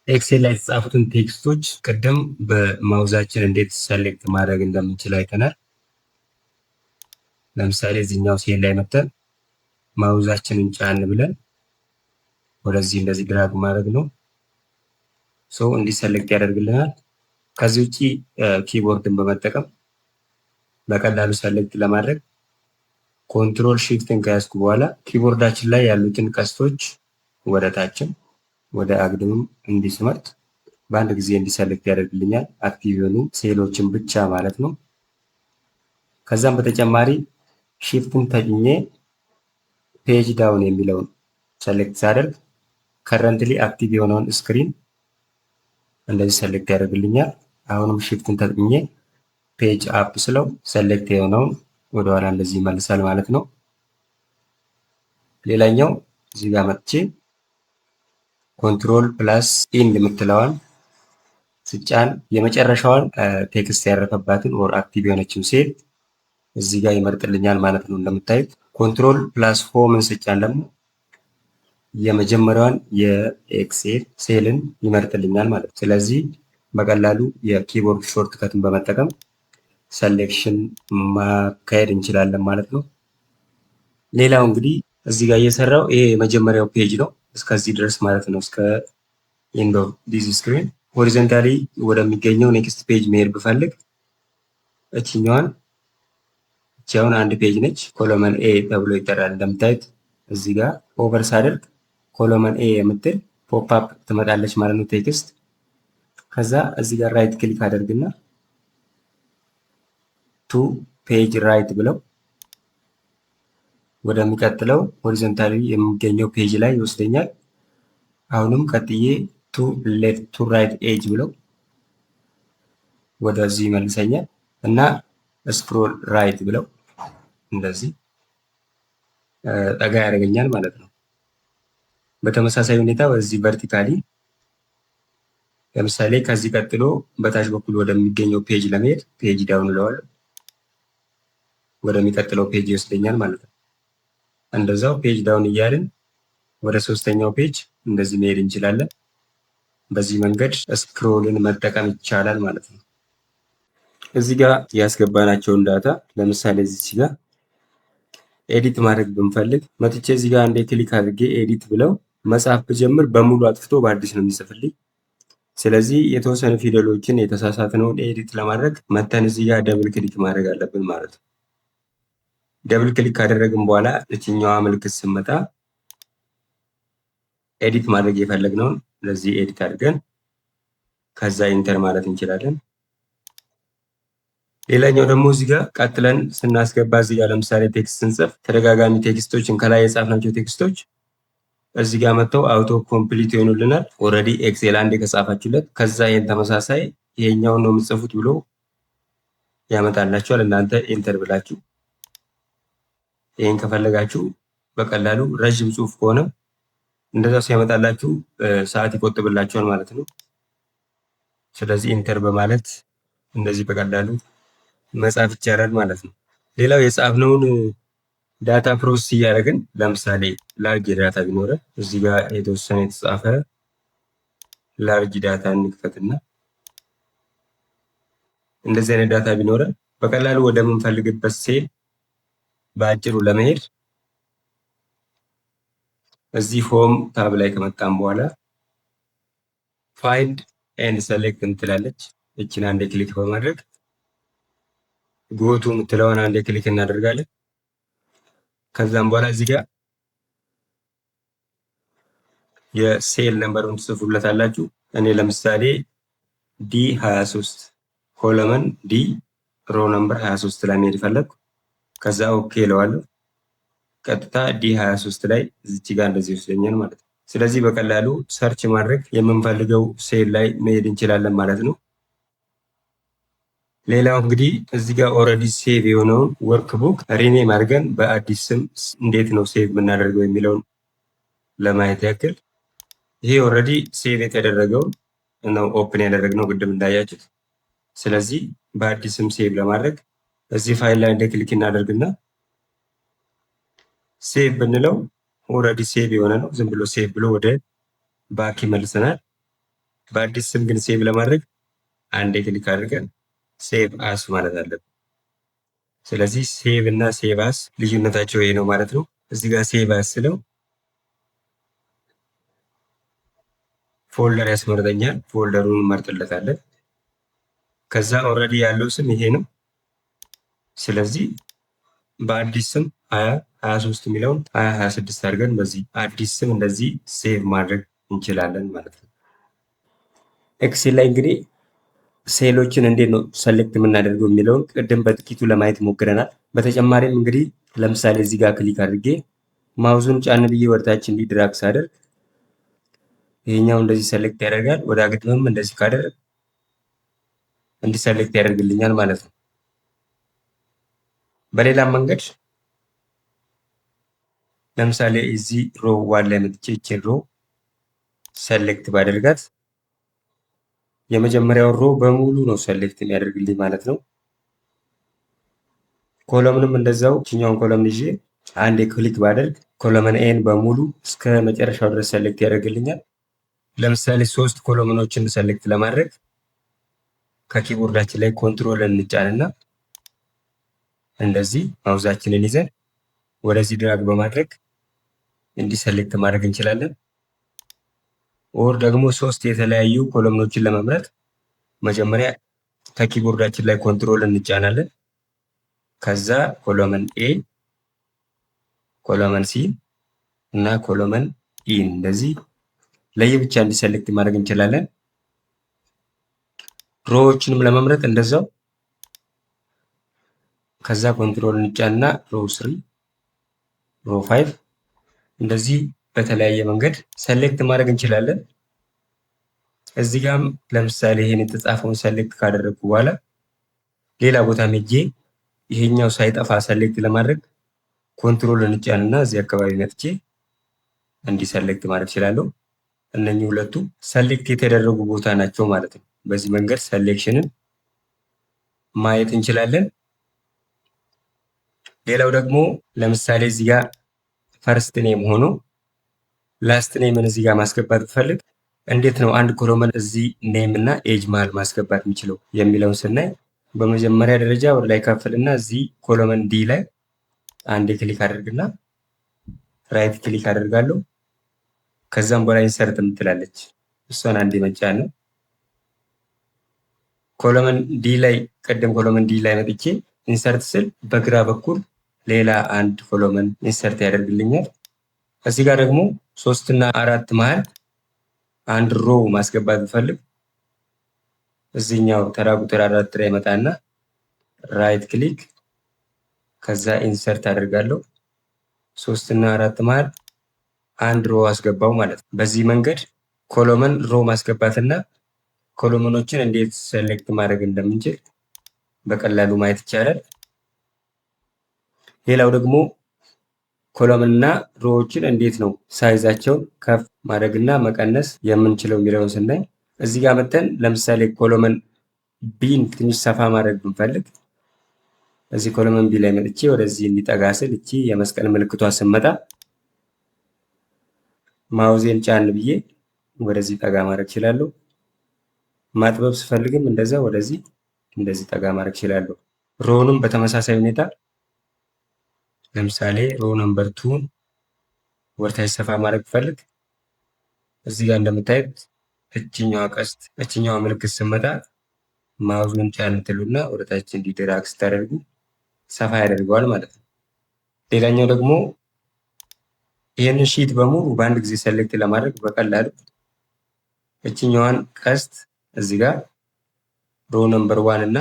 ኤክሴል ላይ የተጻፉትን ቴክስቶች ቅድም በማውዛችን እንዴት ሰሌክት ማድረግ እንደምንችል አይተናል። ለምሳሌ እዚህኛው ሴል ላይ መጥተን ማውዛችንን ጫን ብለን ወደዚህ እንደዚህ ድራግ ማድረግ ነው። እንዲህ ሰሌክት ያደርግልናል። ከዚህ ውጪ ኪቦርድን በመጠቀም በቀላሉ ሰሌክት ለማድረግ ኮንትሮል ሺፍትን ከያዝኩ በኋላ ኪቦርዳችን ላይ ያሉትን ቀስቶች ወደ ታችም ወደ አግድምም እንዲስመርጥ በአንድ ጊዜ እንዲሰሌክት ያደርግልኛል። አክቲቭ የሆኑ ሴሎችን ብቻ ማለት ነው። ከዛም በተጨማሪ ሺፍትን ተጭኜ ፔጅ ዳውን የሚለውን ሰሌክት ሳደርግ ከረንትሊ አክቲቭ የሆነውን ስክሪን እንደዚህ ሰሌክት ያደርግልኛል። አሁንም ሺፍትን ተጭኜ ፔጅ አፕ ስለው ሰሌክት የሆነውን ወደኋላ እንደዚህ ይመልሳል ማለት ነው። ሌላኛው እዚህ ጋር መጥቼ ኮንትሮል ፕላስ ኢንድ የምትለዋን ስጫን የመጨረሻዋን ቴክስት ያረፈባትን ወር አክቲቭ የሆነችው ሴል እዚህ ጋር ይመርጥልኛል ማለት ነው። እንደምታዩት ኮንትሮል ፕላስ ሆምን ስጫን ደግሞ የመጀመሪያዋን የኤክሴል ሴልን ይመርጥልኛል ማለት ነው። ስለዚህ በቀላሉ የኪቦርድ ሾርት ከትን በመጠቀም ሰሌክሽን ማካሄድ እንችላለን ማለት ነው። ሌላው እንግዲህ እዚህ ጋር እየሰራው ይሄ የመጀመሪያው ፔጅ ነው እስከዚህ ድረስ ማለት ነው። እስከ ኤንድ ኦፍ ዲስ ስክሪን ሆሪዞንታሊ ወደሚገኘው ኔክስት ፔጅ መሄድ ብፈልግ እችኛዋን እቻውን አንድ ፔጅ ነች። ኮሎመን ኤ ተብሎ ይጠራል። እንደምታዩት እዚህ ጋር ኦቨር ሳደርግ ኮሎመን ኤ የምትል ፖፕ አፕ ትመጣለች ማለት ነው ቴክስት። ከዛ እዚህ ጋር ራይት ክሊክ አደርግና ቱ ፔጅ ራይት ብለው ወደሚቀጥለው ሆሪዞንታሊ የሚገኘው ፔጅ ላይ ይወስደኛል። አሁንም ቀጥዬ ቱ ሌፍት ቱ ራይት ኤጅ ብለው ወደዚህ ይመልሰኛል እና ስክሮል ራይት ብለው እንደዚህ ጠጋ ያደርገኛል ማለት ነው። በተመሳሳይ ሁኔታ በዚህ ቨርቲካሊ ለምሳሌ ከዚህ ቀጥሎ በታች በኩል ወደሚገኘው ፔጅ ለመሄድ ፔጅ ዳውን እለዋለሁ። ወደሚቀጥለው ፔጅ ይወስደኛል ማለት ነው። እንደዛው ፔጅ ዳውን እያልን ወደ ሶስተኛው ፔጅ እንደዚህ መሄድ እንችላለን። በዚህ መንገድ ስክሮልን መጠቀም ይቻላል ማለት ነው። እዚህ ጋር ያስገባናቸውን ዳታ ለምሳሌ እዚህ ጋር ኤዲት ማድረግ ብንፈልግ መጥቼ እዚህ ጋር አንዴ ክሊክ አድርጌ ኤዲት ብለው መጻፍ ብጀምር በሙሉ አጥፍቶ በአዲስ ነው የሚጽፍልኝ። ስለዚህ የተወሰኑ ፊደሎችን የተሳሳትነውን ኤዲት ለማድረግ መተን እዚህ ጋር ደብል ክሊክ ማድረግ አለብን ማለት ነው። ደብል ክሊክ ካደረግን በኋላ እችኛዋ ምልክት ስመጣ ኤዲት ማድረግ የፈለግነውን ለዚህ ኤዲት አድርገን ከዛ ኢንተር ማለት እንችላለን። ሌላኛው ደግሞ እዚህ ጋር ቀጥለን ስናስገባ እዚህ ጋር ለምሳሌ ቴክስት ስንጽፍ ተደጋጋሚ ቴክስቶችን ከላይ የጻፍናቸው ቴክስቶች እዚህ ጋር መጥተው አውቶ ኮምፕሊት ይሆኑልናል። ኦልሬዲ ኤክሴል አንዴ ከጻፋችሁለት ከዛ ይሄን ተመሳሳይ ይሄኛውን ነው የምትጽፉት ብሎ ያመጣላችኋል። እናንተ ኢንተር ብላችሁ ይሄን ከፈለጋችሁ በቀላሉ ረጅም ጽሁፍ ከሆነ እንደዛው ሲያመጣላችሁ ሰዓት ይቆጥብላችኋል ማለት ነው። ስለዚህ ኢንተር በማለት እንደዚህ በቀላሉ መጻፍ ይቻላል ማለት ነው። ሌላው የጻፍነውን ዳታ ፕሮሰስ እያደረግን ለምሳሌ ላርጅ ዳታ ቢኖረ እዚህ ጋር የተወሰነ የተጻፈ ላርጅ ዳታ እንክፈትና እንደዚህ አይነት ዳታ ቢኖረ በቀላሉ ወደምንፈልግበት ሴል በአጭሩ ለመሄድ እዚህ ሆም ታብ ላይ ከመጣን በኋላ ፋይንድ ኤንድ ሰሌክት እንትላለች። እችን አንዴ ክሊክ በማድረግ ጎቱ የምትለውን አንዴ ክሊክ እናደርጋለን። ከዛም በኋላ እዚህ ጋር የሴል ነምበሩን ትጽፉለታላችሁ። እኔ ለምሳሌ ዲ23 ኮለመን ዲ ሮ ነምበር 23 ላይ መሄድ ፈለግኩ። ከዛ ኦኬ እለዋለሁ። ቀጥታ ዲ23 ላይ እዚች ጋር እንደዚህ ይወስደኛል ማለት ነው። ስለዚህ በቀላሉ ሰርች ማድረግ የምንፈልገው ሴል ላይ መሄድ እንችላለን ማለት ነው። ሌላው እንግዲህ እዚህ ጋር ኦልሬዲ ሴቭ የሆነውን ወርክ ቡክ ሪኔም አድርገን በአዲስ ስም እንዴት ነው ሴቭ የምናደርገው የሚለውን ለማየት ያክል ይሄ ኦልሬዲ ሴቭ የተደረገው ነው ኦፕን ያደረግነው ቅድም እንዳያችሁት። ስለዚህ በአዲስ ስም ሴቭ ለማድረግ እዚህ ፋይል ላይ እንደ ክሊክ እናደርግና ሴቭ ብንለው ኦልሬዲ ሴቭ የሆነ ነው። ዝም ብሎ ሴቭ ብሎ ወደ ባክ ይመልሰናል። በአዲስ ስም ግን ሴቭ ለማድረግ አንዴ ክሊክ አድርገን ሴቭ አስ ማለት አለብን። ስለዚህ ሴቭ እና ሴቭ አስ ልዩነታቸው ይሄ ነው ማለት ነው። እዚህ ጋር ሴቭ አስ ስለው ፎልደር ያስመርጠኛል። ፎልደሩን እንመርጥለታለን። ከዛ ኦልሬዲ ያለው ስም ይሄ ነው። ስለዚህ በአዲስ ስም 2023 የሚለውን 2026 አድርገን በዚህ አዲስ ስም እንደዚህ ሴቭ ማድረግ እንችላለን ማለት ነው። ኤክሴል ላይ እንግዲህ ሴሎችን እንዴት ነው ሰሌክት የምናደርገው የሚለውን ቅድም በጥቂቱ ለማየት ሞክረናል። በተጨማሪም እንግዲህ ለምሳሌ እዚህ ጋር ክሊክ አድርጌ ማውዙን ጫን ብዬ ወደታች እንዲድራግ ሳደርግ ይሄኛው እንደዚህ ሰሌክት ያደርጋል። ወደ አግድምም እንደዚህ ካደረግ እንዲህ ሰሌክት ያደርግልኛል ማለት ነው። በሌላም መንገድ ለምሳሌ እዚህ ሮ ዋን ላይ መጥቼ ይችን ሮ ሰሌክት ባደርጋት የመጀመሪያውን ሮ በሙሉ ነው ሰሌክት የሚያደርግልኝ ማለት ነው። ኮለምንም እንደዛው እችኛውን ኮለምን ይዤ አንዴ ክሊክ ባደርግ ኮለምን ኤን በሙሉ እስከ መጨረሻው ድረስ ሰሌክት ያደርግልኛል። ለምሳሌ 3 ኮለምኖችን ሰሌክት ለማድረግ ከኪቦርዳችን ላይ ኮንትሮል እንጫንና እንደዚህ ማውዛችንን ይዘን ወደዚህ ድራግ በማድረግ እንዲህ ሰሌክት ማድረግ እንችላለን። ኦር ደግሞ 3 የተለያዩ ኮለምኖችን ለመምረጥ መጀመሪያ ከኪቦርዳችን ላይ ኮንትሮል እንጫናለን። ከዛ ኮለመን ኤ፣ ኮለመን ሲ እና ኮለመን ኢ እንደዚህ ለየብቻ እንዲሰሌክት ማድረግ እንችላለን። ሮዎችንም ለመምረጥ እንደዛው ከዛ ኮንትሮል እንጫንና ሮ 3፣ ሮ 5 እንደዚህ በተለያየ መንገድ ሰሌክት ማድረግ እንችላለን። እዚህ ጋርም ለምሳሌ ይሄን የተጻፈውን ሰሌክት ካደረግኩ በኋላ ሌላ ቦታ ሄጄ ይሄኛው ሳይጠፋ ሰሌክት ለማድረግ ኮንትሮል እንጫንና እዚህ አካባቢ መጥቼ እንዲህ ሰሌክት ማድረግ እችላለሁ። እነኚህ ሁለቱ ሰሌክት የተደረጉ ቦታ ናቸው ማለት ነው። በዚህ መንገድ ሰሌክሽንን ማየት እንችላለን። ሌላው ደግሞ ለምሳሌ እዚህ ጋር ፈርስት ኔም ሆኖ ላስት ኔምን እዚህ ጋር ማስገባት ብፈልግ እንዴት ነው አንድ ኮለመን እዚህ ኔም እና ኤጅ መሃል ማስገባት የሚችለው የሚለውን ስናይ በመጀመሪያ ደረጃ ወደ ላይ ከፍልና እዚህ ኮለመን ዲ ላይ አንዴ ክሊክ አድርግና ራይት ክሊክ አደርጋለሁ። ከዛም በላይ ኢንሰርት የምትላለች እሷን አንዴ መጫን ነው። ኮለመን ዲ ላይ ቀደም ኮለመን ዲ ላይ መጥቼ ኢንሰርት ስል በግራ በኩል ሌላ አንድ ኮለመን ኢንሰርት ያደርግልኛል። እዚህ ጋር ደግሞ 3 እና 4 መሃል አንድ ሮ ማስገባት ብፈልግ እዚህኛው ተራ ቁጥር 4 ላይ መጣና ራይት ክሊክ ከዛ ኢንሰርት አደርጋለሁ። 3 እና 4 መሃል አንድ ሮ አስገባው ማለት ነው። በዚህ መንገድ ኮለመን ሮ ማስገባትና ኮለመኖችን እንዴት ሴሌክት ማድረግ እንደምንችል በቀላሉ ማየት ይቻላል። ሌላው ደግሞ ኮለመን እና ሮዎችን እንዴት ነው ሳይዛቸውን ከፍ ማድረግና መቀነስ የምንችለው የሚለውን ስናይ እዚህ ጋር መተን ለምሳሌ ኮለመን ቢን ትንሽ ሰፋ ማድረግ ብንፈልግ እዚህ ኮለመን ቢ ላይ መጥቼ ወደዚህ እንዲጠጋ ስል እቺ የመስቀል ምልክቷ ስመጣ ማውዜን ጫን ብዬ ወደዚህ ጠጋ ማድረግ እችላለሁ። ማጥበብ ስፈልግም እንደዛ ወደዚህ እንደዚህ ጠጋ ማድረግ እችላለሁ። ሮውንም በተመሳሳይ ሁኔታ ለምሳሌ ሮ ነምበር 2 ወርታች ሰፋ ማድረግ ፈልግ እዚህ ጋር እንደምታዩት እችኛዋ ቀስት እችኛዋ ምልክት ስመጣ ማውዙን ጫን ትሉና ወደታች እንዲድራግ ስታደርጉ ሰፋ ያደርገዋል ማለት ነው። ሌላኛው ደግሞ ይህንን ሺት በሙሉ በአንድ ጊዜ ሰሌክት ለማድረግ በቀላሉ እችኛዋን ቀስት እዚህ ጋር ሮ ነምበር 1 እና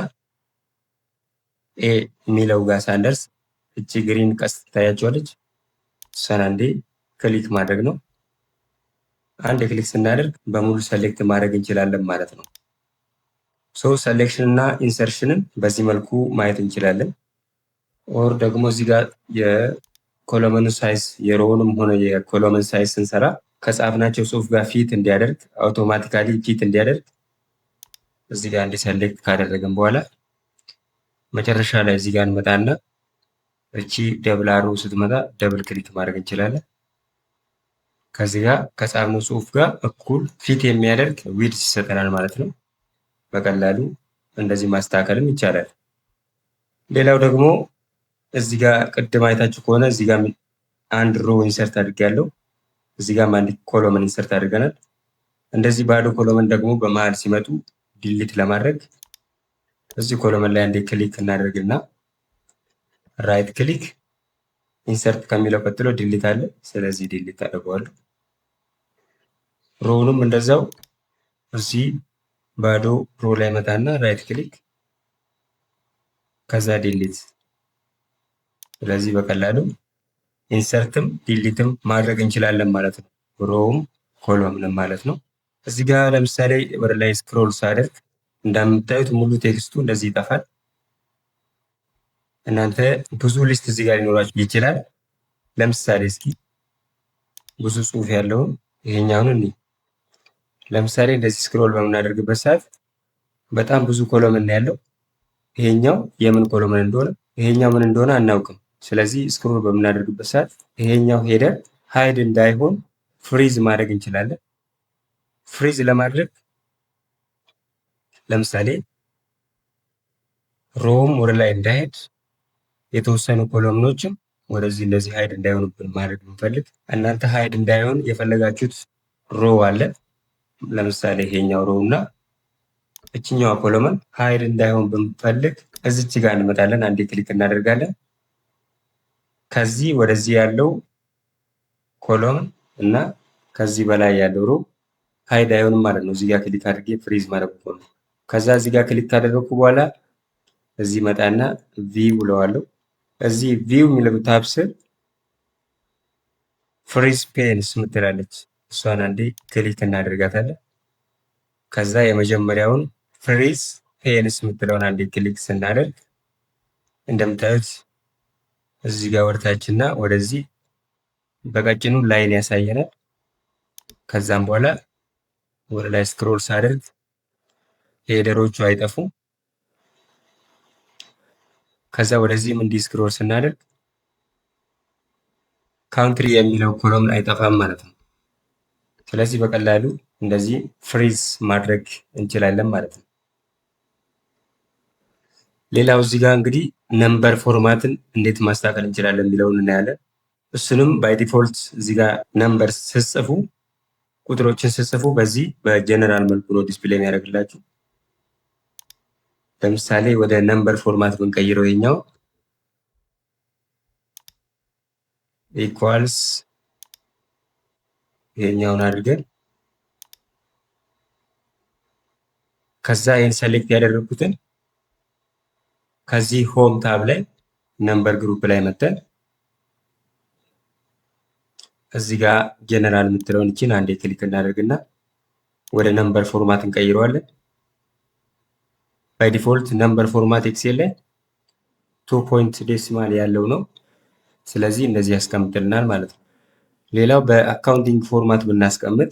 ኤ የሚለው ጋር ሳንደርስ እቺ ግሪን ቀስት ታያቸዋለች። እሷን አንዴ ክሊክ ማድረግ ነው። አንድ ክሊክ ስናደርግ በሙሉ ሰሌክት ማድረግ እንችላለን ማለት ነው። ሰሌክሽን እና ኢንሰርሽንን በዚህ መልኩ ማየት እንችላለን። ኦር ደግሞ እዚህ ጋር የኮለመን ሳይዝ የሮውንም ሆነ የኮለመን ሳይዝ ስንሰራ ከጻፍናቸው ጽሁፍ ጋር ፊት እንዲያደርግ አውቶማቲካሊ ፊት እንዲያደርግ እዚህ ጋር እንዲ ሰሌክት ካደረግን በኋላ መጨረሻ ላይ እዚህ ጋር እንመጣና እቺ ደብል አሮ ስትመጣ ደብል ክሊክ ማድረግ እንችላለን። ከዚህ ጋር ከጻፍነው ጽሁፍ ጋር እኩል ፊት የሚያደርግ ዊድዝ ይሰጠናል ማለት ነው። በቀላሉ እንደዚህ ማስተካከልም ይቻላል። ሌላው ደግሞ እዚህ ጋር ቅድም አይታችሁ ከሆነ እዚህ ጋር አንድ ሮ ኢንሰርት አድርጌያለሁ። እዚህ ጋር አንድ ኮሎመን ኢንሰርት አድርገናል። እንደዚህ ባዶ ኮሎመን ደግሞ በመሃል ሲመጡ ዲሊት ለማድረግ እዚህ ኮሎመን ላይ አንዴ ክሊክ እናደርግና ራይት ክሊክ ኢንሰርት ከሚለው ቀጥሎ ዲሊት አለ። ስለዚህ ዲሊት አደርገዋለሁ። ሮውንም እንደዛው እዚህ ባዶ ሮ ላይ መጣና ራይት ክሊክ ከዛ ዲሊት። ስለዚህ በቀላሉ ኢንሰርትም ዲሊትም ማድረግ እንችላለን ማለት ነው። ሮውም ኮሎምንም ማለት ነው። እዚህ ጋር ለምሳሌ ወደ ላይ ስክሮል ሳደርግ እንደምታዩት ሙሉ ቴክስቱ እንደዚህ ይጠፋል። እናንተ ብዙ ሊስት እዚህ ጋር ሊኖራችሁ ይችላል። ለምሳሌ እስኪ ብዙ ጽሁፍ ያለውን ይሄኛውን እንይ። ለምሳሌ እንደዚህ ስክሮል በምናደርግበት ሰዓት በጣም ብዙ ኮሎምን ያለው። ይሄኛው የምን ኮሎምን እንደሆነ ይሄኛው ምን እንደሆነ አናውቅም። ስለዚህ ስክሮል በምናደርግበት ሰዓት ይሄኛው ሄደር ሃይድ እንዳይሆን ፍሪዝ ማድረግ እንችላለን። ፍሪዝ ለማድረግ ለምሳሌ ሮም ወደ ላይ እንዳይሄድ የተወሰኑ ኮሎምኖችም ወደዚህ እንደዚህ ሃይድ እንዳይሆኑብን ማድረግ ብንፈልግ እናንተ ሃይድ እንዳይሆን የፈለጋችሁት ሮ አለ። ለምሳሌ ይሄኛው ሮ እና እችኛዋ ኮሎመን ሃይድ እንዳይሆን ብንፈልግ እዚች ጋር እንመጣለን። አንዴ ክሊክ እናደርጋለን። ከዚህ ወደዚህ ያለው ኮሎመን እና ከዚህ በላይ ያለው ሮ ሃይድ አይሆንም ማለት ነው። እዚህ ጋር ክሊክ አድርጌ ፍሪዝ ማድረግ ነው። ከዛ እዚህ ጋር ክሊክ ካደረኩ በኋላ እዚህ መጣና ቪው ብለዋለሁ። እዚህ ቪው የሚለው ታብ ስር ፍሪዝ ፔንስ ምትላለች። እሷን አንዴ ክሊክ እናደርጋታለን። ከዛ የመጀመሪያውን ፍሪዝ ፔንስ ምትለውን አንዴ ክሊክ ስናደርግ እንደምታዩት እዚህ ጋር ወደታችና ወደዚህ በቀጭኑ ላይን ያሳየናል። ከዛም በኋላ ወደ ላይ ስክሮል ሳደርግ ሄደሮቹ አይጠፉም። ከዛ ወደዚህም እንዲህ ስክሮል ስናደርግ ካውንትሪ የሚለው ኮሎምን አይጠፋም ማለት ነው። ስለዚህ በቀላሉ እንደዚህ ፍሪዝ ማድረግ እንችላለን ማለት ነው። ሌላው እዚህ ጋር እንግዲህ ነምበር ፎርማትን እንዴት ማስተካከል እንችላለን የሚለውን እናያለን። እሱንም ባይ ዲፎልት እዚህ ጋር ነምበር ስትጽፉ ቁጥሮችን ስትጽፉ በዚህ በጀነራል መልኩ ነው ዲስፕሌይ የሚያደርግላችሁ። ለምሳሌ ወደ ነምበር ፎርማት ብንቀይረው ይሄኛው ኢኳልስ ይሄኛውን አድርገን ከዛ ይሄን ሴሌክት ያደረኩትን ከዚህ ሆም ታብ ላይ ነምበር ግሩፕ ላይ መተን እዚህ ጋር ጀነራል የምትለውን እቺን አንዴ ክሊክ እናደርግና ወደ ነምበር ፎርማት እንቀይረዋለን። ባይ ዲፎልት ነምበር ፎርማት ኤክሴል ላይ 2 ፖይንት ዴሲማል ያለው ነው። ስለዚህ እንደዚህ ያስቀምጥልናል ማለት ነው። ሌላው በአካውንቲንግ ፎርማት ብናስቀምጥ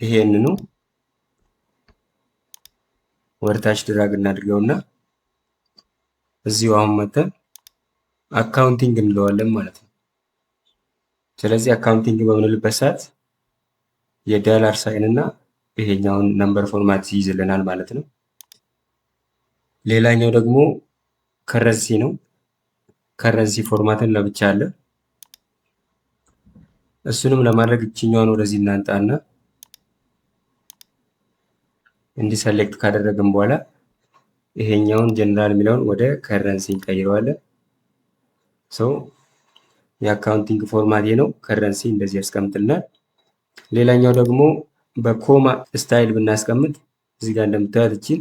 ይሄንኑ ወርታች ድራግ እናድርገውና እዚሁ አሁን መተን አካውንቲንግ እንለዋለን ማለት ነው። ስለዚህ አካውንቲንግ በምንልበት ሰዓት የዶላር ሳይን እና ይሄኛውን ነምበር ፎርማት ይይዝልናል ማለት ነው። ሌላኛው ደግሞ ከረንሲ ነው። ከረንሲ ፎርማትን ለብቻ አለ። እሱንም ለማድረግ እችኛውን ወደዚህ እናንጣና እንዲህ ሰሌክት ካደረግን በኋላ ይሄኛውን ጀነራል የሚለውን ወደ ከረንሲ እንቀይረዋለን። የአካውንቲንግ ፎርማት ነው። ከረንሲ እንደዚህ ያስቀምጥልናል። ሌላኛው ደግሞ በኮማ ስታይል ብናስቀምጥ እዚህ ጋር እንደምታዩት እቺን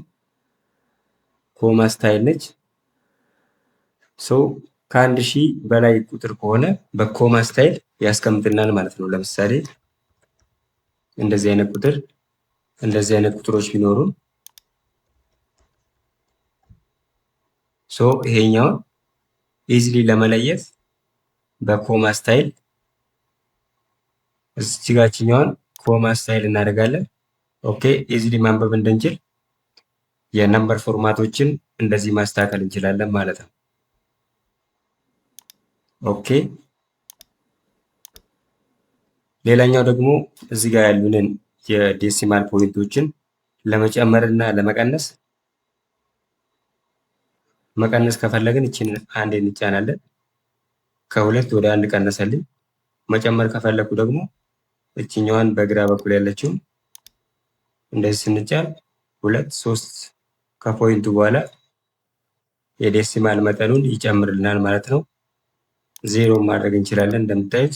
ኮማ ስታይል ነች። ከአንድ ሺህ በላይ ቁጥር ከሆነ በኮማ ስታይል ያስቀምጥልናል ማለት ነው። ለምሳሌ እንደዚህ አይነት ቁጥር እንደዚህ አይነት ቁጥሮች ቢኖሩን ይሄኛውን ኢዚሊ ለመለየት በኮማ ስታይል እዚህ ጋርኛውን ኮማ ስታይል እናደርጋለን። ኦኬ ኢዚሊ ማንበብ እንድንችል የነምበር ፎርማቶችን እንደዚህ ማስተካከል እንችላለን ማለት ነው። ኦኬ ሌላኛው ደግሞ እዚህ ጋር ያሉንን የዴሲማል ፖይንቶችን ለመጨመር እና ለመቀነስ መቀነስ ከፈለግን እችን አንድ እንጫናለን። ከሁለት ወደ አንድ ቀነሰልኝ። መጨመር ከፈለኩ ደግሞ እችኛዋን በግራ በኩል ያለችውን እንደዚህ ስንጫን 2 3 ከፖይንቱ በኋላ የዴሲማል መጠኑን ይጨምርልናል ማለት ነው። ዜሮ ማድረግ እንችላለን። እንደምታዩት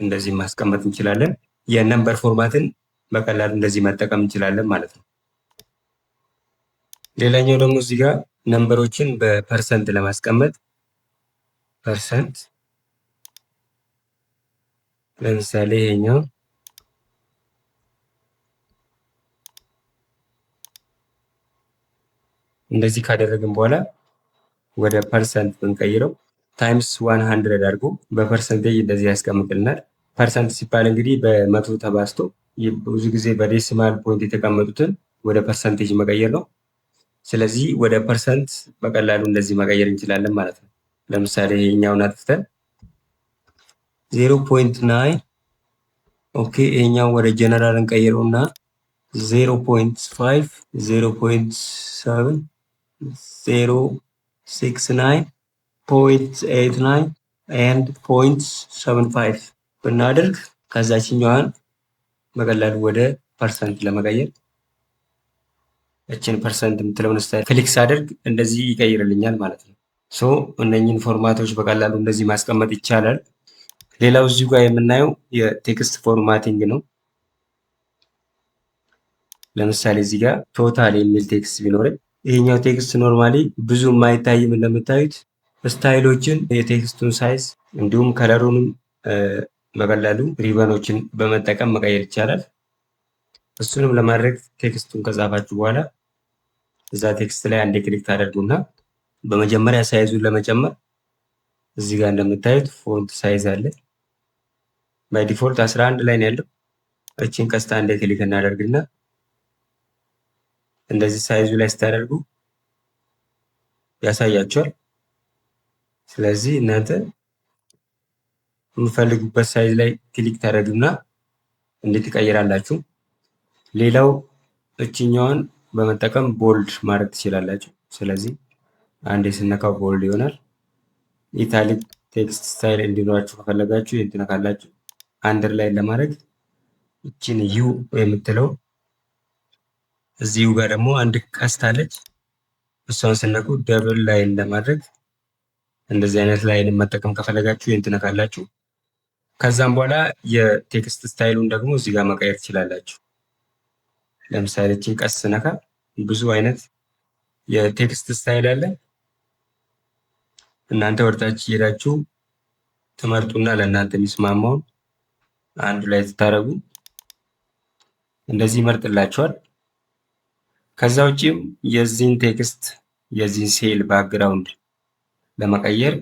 እንደዚህ ማስቀመጥ እንችላለን። የነምበር ፎርማትን በቀላሉ እንደዚህ መጠቀም እንችላለን ማለት ነው። ሌላኛው ደግሞ እዚህ ጋር ነምበሮችን በፐርሰንት ለማስቀመጥ ፐርሰንት ለምሳሌ ይሄኛው እንደዚህ ካደረግን በኋላ ወደ ፐርሰንት ብንቀይረው ታይምስ 100 አድርጎ በፐርሰንቴጅ እንደዚህ ያስቀምጥልናል። ፐርሰንት ሲባል እንግዲህ በመቶ ተባዝቶ ብዙ ጊዜ በዴሲማል ፖይንት የተቀመጡትን ወደ ፐርሰንቴጅ መቀየር ነው። ስለዚህ ወደ ፐርሰንት በቀላሉ እንደዚህ መቀየር እንችላለን ማለት ነው። ለምሳሌ ይሄኛውን አጥፍተን 0.9 ኦኬ፣ ይሄኛው ወደ ጀነራል እንቀይረውና 0.5 0.7 0.69 0.89 and 0.75 ብናደርግ ከዛችኛዋን በቀላሉ ወደ ፐርሰንት ለመቀየር እችን ፐርሰንት የምትለውን ስታይል ክሊክ ሳደርግ እንደዚህ ይቀይርልኛል ማለት ነው። ሶ እነኚህን ፎርማቶች በቀላሉ እንደዚህ ማስቀመጥ ይቻላል። ሌላው እዚሁ ጋር የምናየው የቴክስት ፎርማቲንግ ነው። ለምሳሌ እዚህ ጋር ቶታል የሚል ቴክስት ቢኖረኝ ይሄኛው ቴክስት ኖርማሊ ብዙ የማይታይም እንደምታዩት ስታይሎችን የቴክስቱን ሳይዝ እንዲሁም ከለሩንም በቀላሉ ሪበኖችን በመጠቀም መቀየር ይቻላል። እሱንም ለማድረግ ቴክስቱን ከጻፋችሁ በኋላ እዛ ቴክስት ላይ አንዴ ክሊክ ታደርጉና በመጀመሪያ ሳይዙን ለመጨመር እዚህ ጋር እንደምታዩት ፎንት ሳይዝ አለ። ባይ ዲፎልት 11 ላይ ነው ያለው። እቺን ቀስታ አንዴ ክሊክ እናደርግና እንደዚህ ሳይዙ ላይ ስታደርጉ ያሳያችኋል። ስለዚህ እናንተ የምትፈልጉበት ሳይዝ ላይ ክሊክ ታደርጉና እንዴት ትቀይራላችሁ። ሌላው እችኛዋን በመጠቀም ቦልድ ማድረግ ትችላላችሁ። ስለዚህ አንዴ ስነካው ቦልድ ይሆናል። ኢታሊክ ቴክስት ስታይል እንዲኖራችሁ ከፈለጋችሁ ይሄን ትነካላችሁ። አንደር ላይ ለማድረግ እቺን ዩ የምትለው እዚሁ ጋር ደግሞ አንድ ቀስት አለች። እሷን ስነኩ ደብል ላይን ለማድረግ እንደዚህ አይነት ላይን መጠቀም ከፈለጋችሁ ይሄን ትነካላችሁ። ከዛም በኋላ የቴክስት ስታይሉን ደግሞ እዚህ ጋር መቀየር ትችላላችሁ። ለምሳሌ እቺን ቀስት ስነካ ብዙ አይነት የቴክስት ስታይል አለ። እናንተ ወርታች ሄዳችሁ ትመርጡና ለእናንተ የሚስማማውን አንዱ ላይ ትታረጉ እንደዚህ ይመርጥላችኋል። ከዛ ውጪም የዚህን ቴክስት የዚህን ሴል ባክግራውንድ ለመቀየር